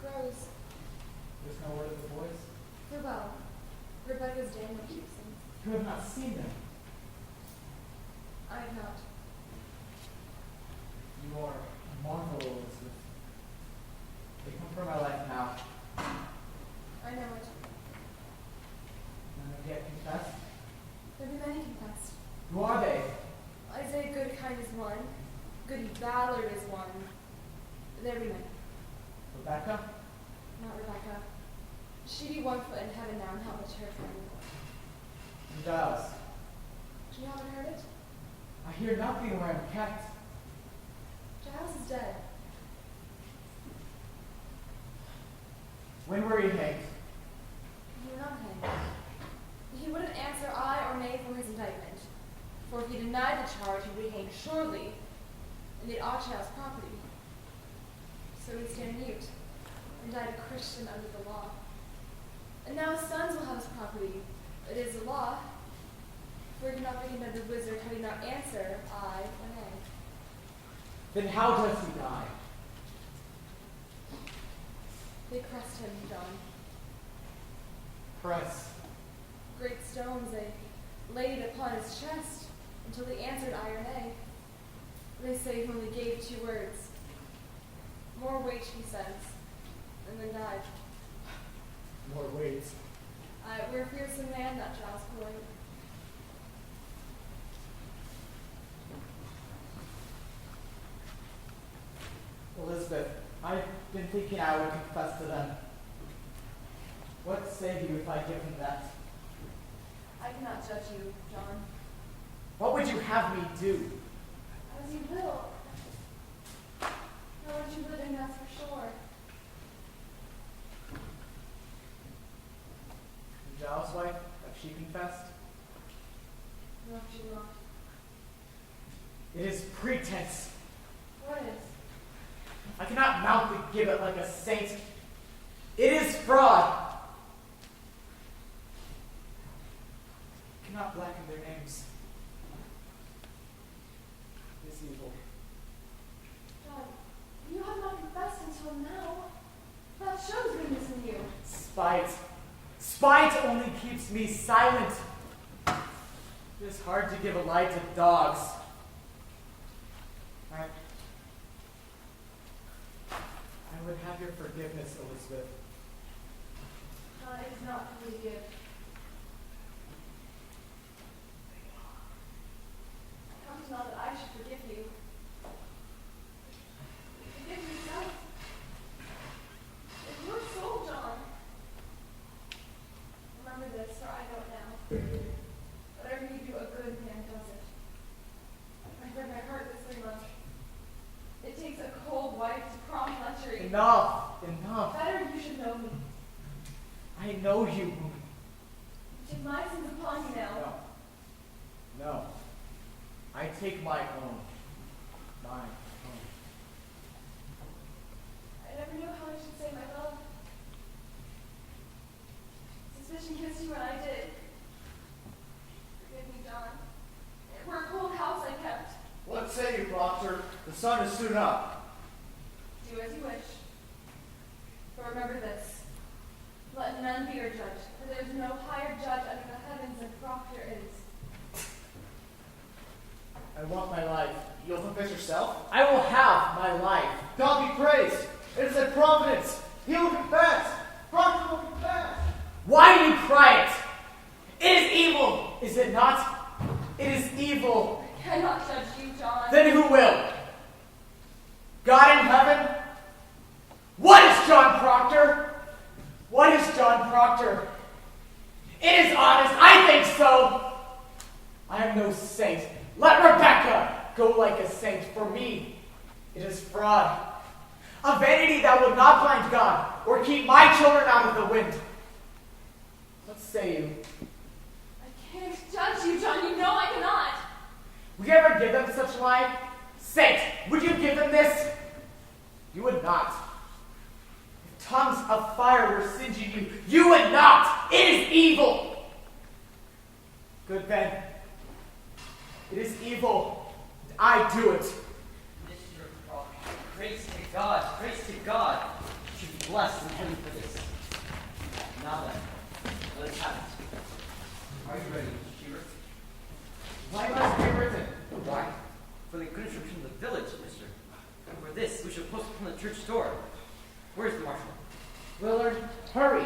S3: Grows.
S11: There's no word of the boys?
S3: Farewell. Rebecca's Daniel Gibson.
S11: You have not seen them.
S3: I have not.
S11: You are a marvel, Elizabeth. They come from my life now.
S3: I know it.
S11: None have yet confessed.
S3: There be many confessed.
S11: Who are they?
S3: Isaiah Goodkind is one. Goody Ballard is one. There be many.
S11: Rebecca?
S3: Not Rebecca. She be 1 foot in heaven now and help a church anymore.
S11: And Giles?
S3: You haven't heard it?
S11: I hear nothing where I'm kept.
S3: Giles is dead.
S11: When were you hanged?
S3: He were not hanged. He wouldn't answer aye or nay for his indictment. For if he denied the charge, he would be hanged surely, and it ought Giles' property. So he stand mute, and died a Christian under the law. And now his sons will have his property. It is the law. For he did not begin under the wizard, had he not answer aye or nay.
S11: Then how does he die?
S3: They pressed him, John.
S11: Press.
S3: Great stones they laid upon his chest until he answered aye or nay. They say he only gave 2 words. More weight, he says, and then died.
S11: More weight.
S3: We're a fearsome man, that Giles Coy.
S11: Elizabeth, I've been thinking I would confess to them. What say you if I give them that?
S3: I cannot judge you, John.
S11: What would you have me do?
S3: As you will. How would you live in, that's for sure.
S11: The Giles' wife, have she confessed?
S3: No, she will not.
S11: It is pretense.
S3: What is?
S11: I cannot mount the gibbet like a saint. It is fraud. I cannot blacken their names. It is evil.
S3: John, you have not confessed until now. That shows goodness in you.
S11: Spite. Spite only keeps me silent. It is hard to give a lie to dogs. I would have your forgiveness, Elizabeth.
S3: John, it is not for me to give. It comes not that I should forgive you. Forgive yourself. It's your soul, John. Remember this, for I know it now. Whatever you do, a good man does it. I break my heart this 3 months. It takes a cold wife to prompt lechery.
S11: Enough. Enough.
S3: Better you should know me.
S11: I know you.
S3: You take my sins upon you now.
S11: No. No. I take my own. Mine own.
S3: I never knew how I should say my love. Suspicion kissed you when I did. Forgive me, John. It were a cold house I kept.
S13: What say you, Proctor? The sun is soon up.
S3: Do as you wish. But remember this. Let none be your judge, for there is no higher judge under the heavens than Proctor is.
S13: I want my life. You'll confess yourself?
S11: I will have my life.
S13: God be praised. It is a providence. He will confess. Proctor will confess.
S11: Why do you cry it? It is evil, is it not? It is evil.
S3: I cannot judge you, John.
S11: Then who will? God in heaven? What is John Proctor? What is John Proctor? It is honest. I think so. am no saint. Let Rebecca go like a saint. For me, it is fraud. A vanity that will not blind God or keep my children out of the wind. What say you?
S3: I can't judge you, John. You know I cannot.
S11: Would you ever give them such life? Saint, would you give them this? You would not. If tongues of fire were singeing you, you would not. It is evil. Good then. It is evil. I do it.
S6: Mr. Proctor, praise to God, praise to God. You should be blessed in heaven for this. Now then, let us have it. Are you ready, Mr. Cheever?
S11: Why must it be written?
S6: Why? For the good instruction of the village, mister. And for this, we shall post it upon the church door. Where's the marshal?
S11: Willard, hurry.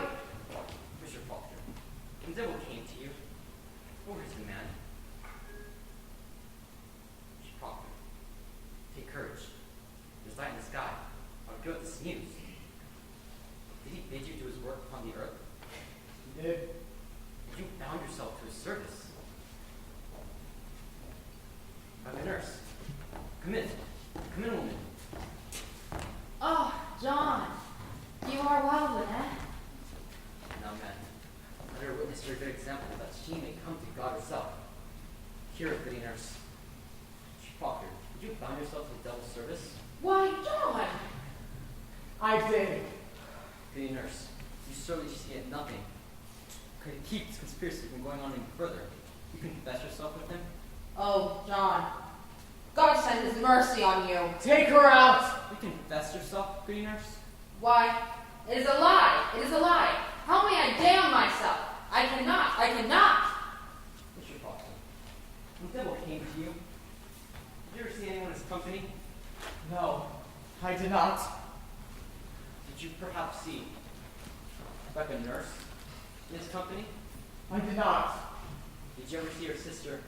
S6: Mr. Faulkner, the devil came to you. Where is the man? Mr. Faulkner, take courage. There's light in the sky. I'll go with this news. Did he bid you do his work upon the earth?
S11: He did.
S6: Did you bound yourself to his service? I'm a nurse. Come in. Come in, woman.
S7: Oh, John, you are well, Lynette.
S6: Now, man, let her witness your good example that she may come to God herself. Here, pretty nurse. Faulkner, did you bound yourself to the devil's service?
S7: Why, John!
S11: I did.
S6: Pretty nurse, you certainly see it nothing. Could it keep this conspiracy from going on any further? You can confess yourself with him?
S7: Oh, John, God send his mercy on you.
S11: Take her out.
S6: You can confess yourself, pretty nurse?
S7: Why, it is a lie. It is a lie. How may I damn myself? I cannot. I cannot.
S6: Mr. Faulkner, when the devil came to you, did you ever see anyone in his company?
S11: No, I did not.
S6: Did you perhaps see Rebecca nurse in his company?
S11: I did not.
S6: Did you ever see her sister,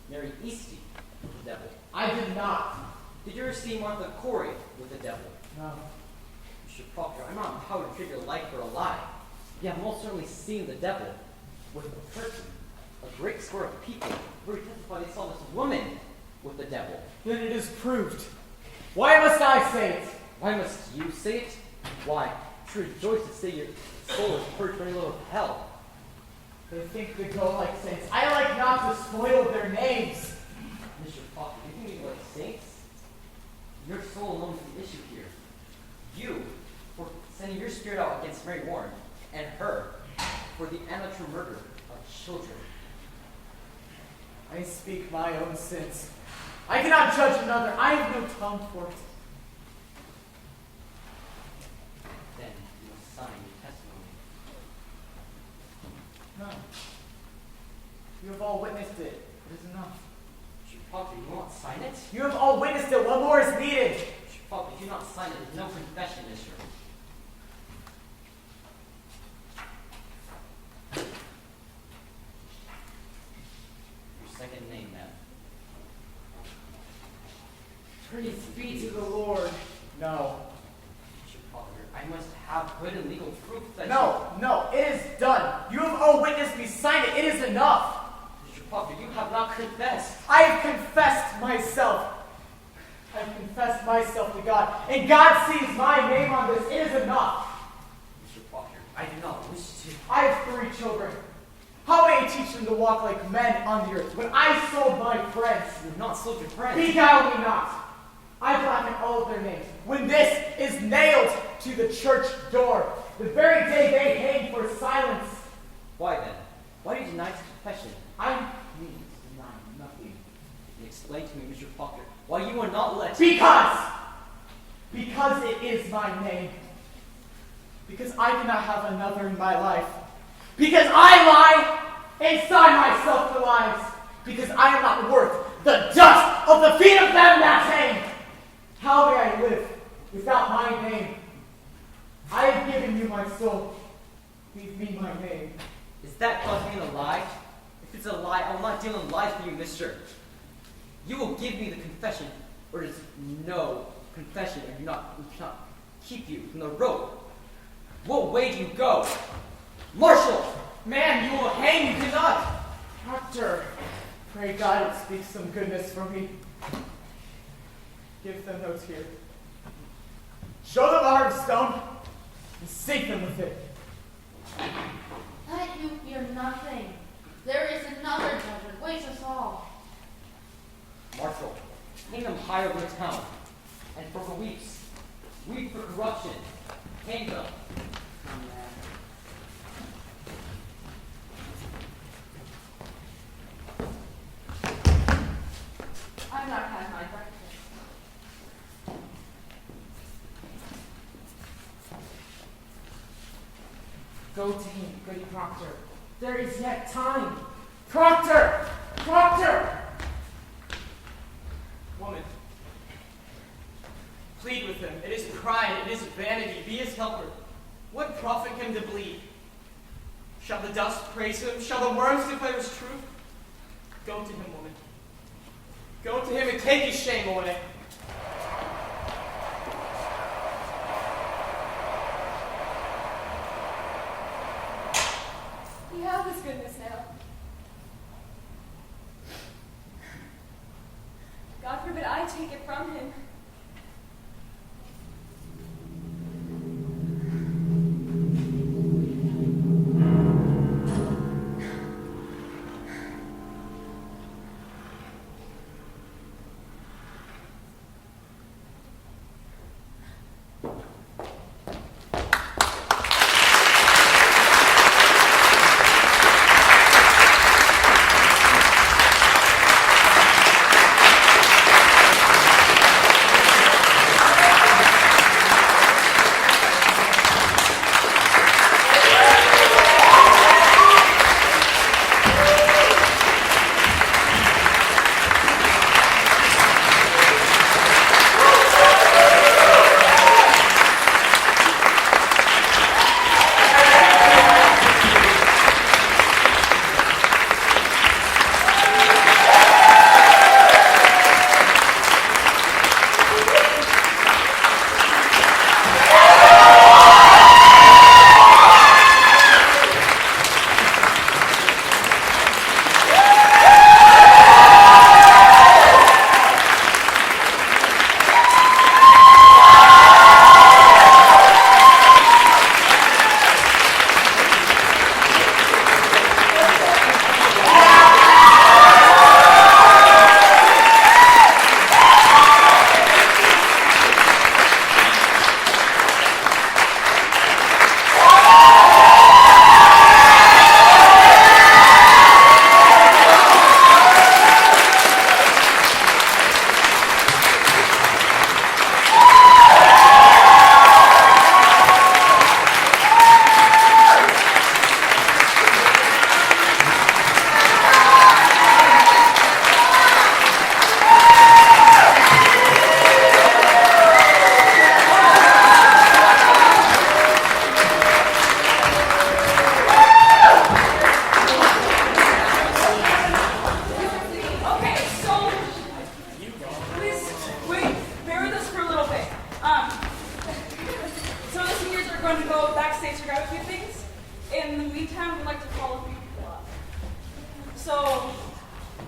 S6: Mary Easty, with the devil?
S11: I did not.
S6: Did you ever see Martha Corey with the devil?
S11: No.
S6: Mr. Proctor, I'm not empowered to treat your life for a lie. You have most certainly seen the devil with a person, a great score of people who testified they saw this woman with the devil.
S11: Then it is proved. Why must I say it?
S6: Why must you say it? Why? You should rejoice to say your soul is purged from any little hell.
S11: They think they go like saints. I like not to spoil their names.
S6: Mr. Proctor, you think you like saints? Your soul alone is the issue here. You, for sending your spirit out against Mary Warren, and her, for the amateur murder of children.
S11: I speak my own sins. I cannot judge another. I have no tongue for it.
S6: Then you must sign your testimony.
S11: No. You have all witnessed it. It is enough.
S6: Mr. Proctor, you will not sign it?
S11: You have all witnessed it. What more is needed?
S6: Mr. Proctor, do not sign it. There's no confession, mister. Your second name, ma'am.
S11: Praise be to the Lord. No.
S6: Mr. Proctor, I must have good and legal proof that
S11: No, it is done. You have all witnessed me sign it. It is enough.
S6: Mr. Proctor, you have not confessed.
S11: I have confessed myself. I have confessed myself to God. And God sees my name on this. It is enough.
S6: Mr. Proctor, I do not wish to.
S11: I have 3 children. How may I teach them to walk like men on the earth when I sold my friends?
S6: You have not sold your friends.
S11: Beguile me not. I blacken all of their names. When this is nailed to the church door, the very day they hang for silence.
S6: Why then? Why do you deny this confession?
S11: I mean to deny nothing.
S6: Explain to me, Mr. Proctor, why you will not let.
S11: Because it is my name. Because I cannot have another in my life. Because I lie and sign myself to lies. Because I am not worth the dust of the feet of them that hang. How may I live without my name? I have given you my soul. Leave me my name.
S6: Is that causing a lie? If it's a lie, I will not deal in lies for you, mister. You will give me the confession, or there's no confession, and we cannot keep you from the rope. What way do you go? Marshal!
S11: Man, you will hang. You cannot. Doctor, Pray God it speaks some goodness for me. Give them no tear. Show them a heart of stone and sink them with it.
S7: Let you fear nothing. There is another judgment waits us all.
S8: Marshal, hang them high over the town. And for weeps, weep for corruption. Hang them.
S7: I've not had my breakfast.
S1: Go to him, Goody Proctor. There is yet time. Proctor! Proctor!
S5: Woman, plead with him. It is pride, it is vanity. Be his helper. What profit him to bleed? Shall the dust praise him? Shall the worms declare his truth? Go to him, woman. Go to him and take his shame away.
S3: You have his goodness now. God forbid I take it from him.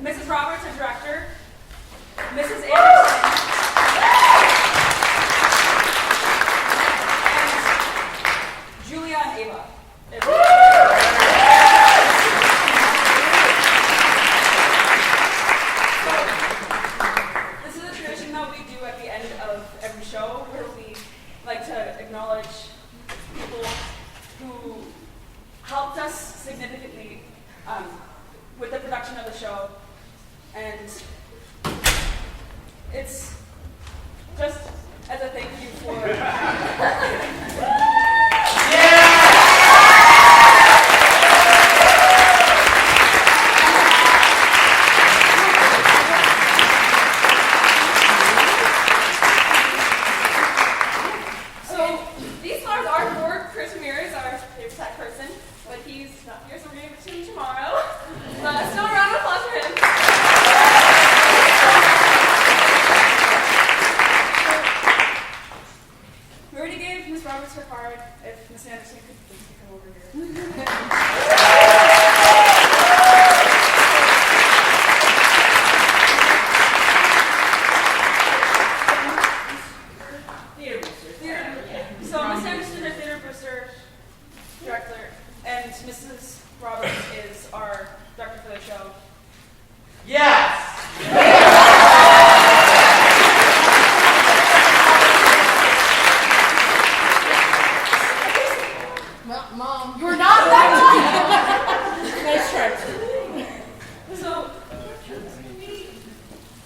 S10: Mrs. Roberts, our director, Mrs. Anderson, and Julia and Ava. This is a tradition that we do at the end of every show where we like to acknowledge people who helped us significantly with the production of the show. And it's just as a thank you for...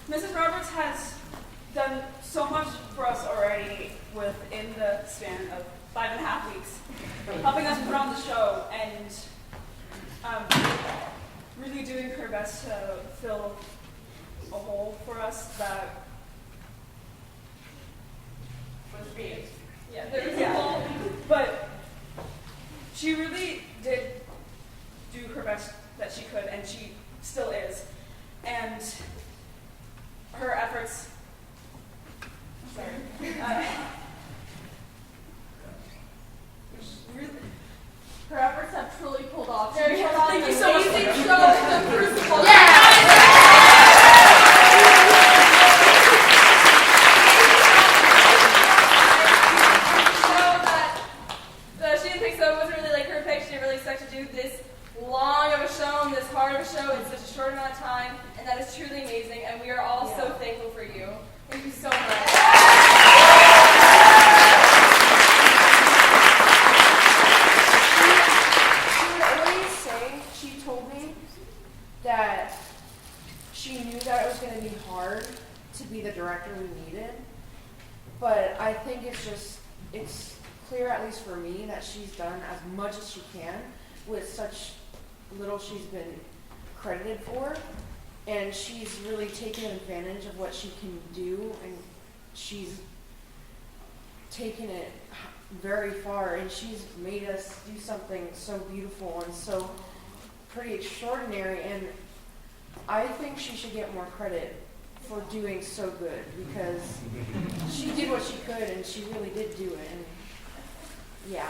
S10: Mrs. Roberts has done so much for us already within the span of 5.5 weeks, helping us put on the show and really doing her best to fill a hole for us that was big. Yeah, there was a hole, but she really did do her best that she could, and she still is. And her efforts, her efforts have truly pulled off. Thank you so much. Amazing show, The Crucible. She didn't think so. It wasn't really like her pick. She didn't really expect to do this long of a show and this hard of a show in such a short amount of time, and that is truly amazing, and we are all so thankful for you. Thank you so much.
S15: She would always say, she told me that she knew that it was going to be hard to be the director we needed, but I think it's clear, at least for me, that she's done as much as she can with such little she's been credited for, and she's really taken advantage of what she can do, and she's taken it very far, and she's made us do something so beautiful and so pretty extraordinary, and I think she should get more credit for doing so good, because she did what she could, and she really did do it, and yeah.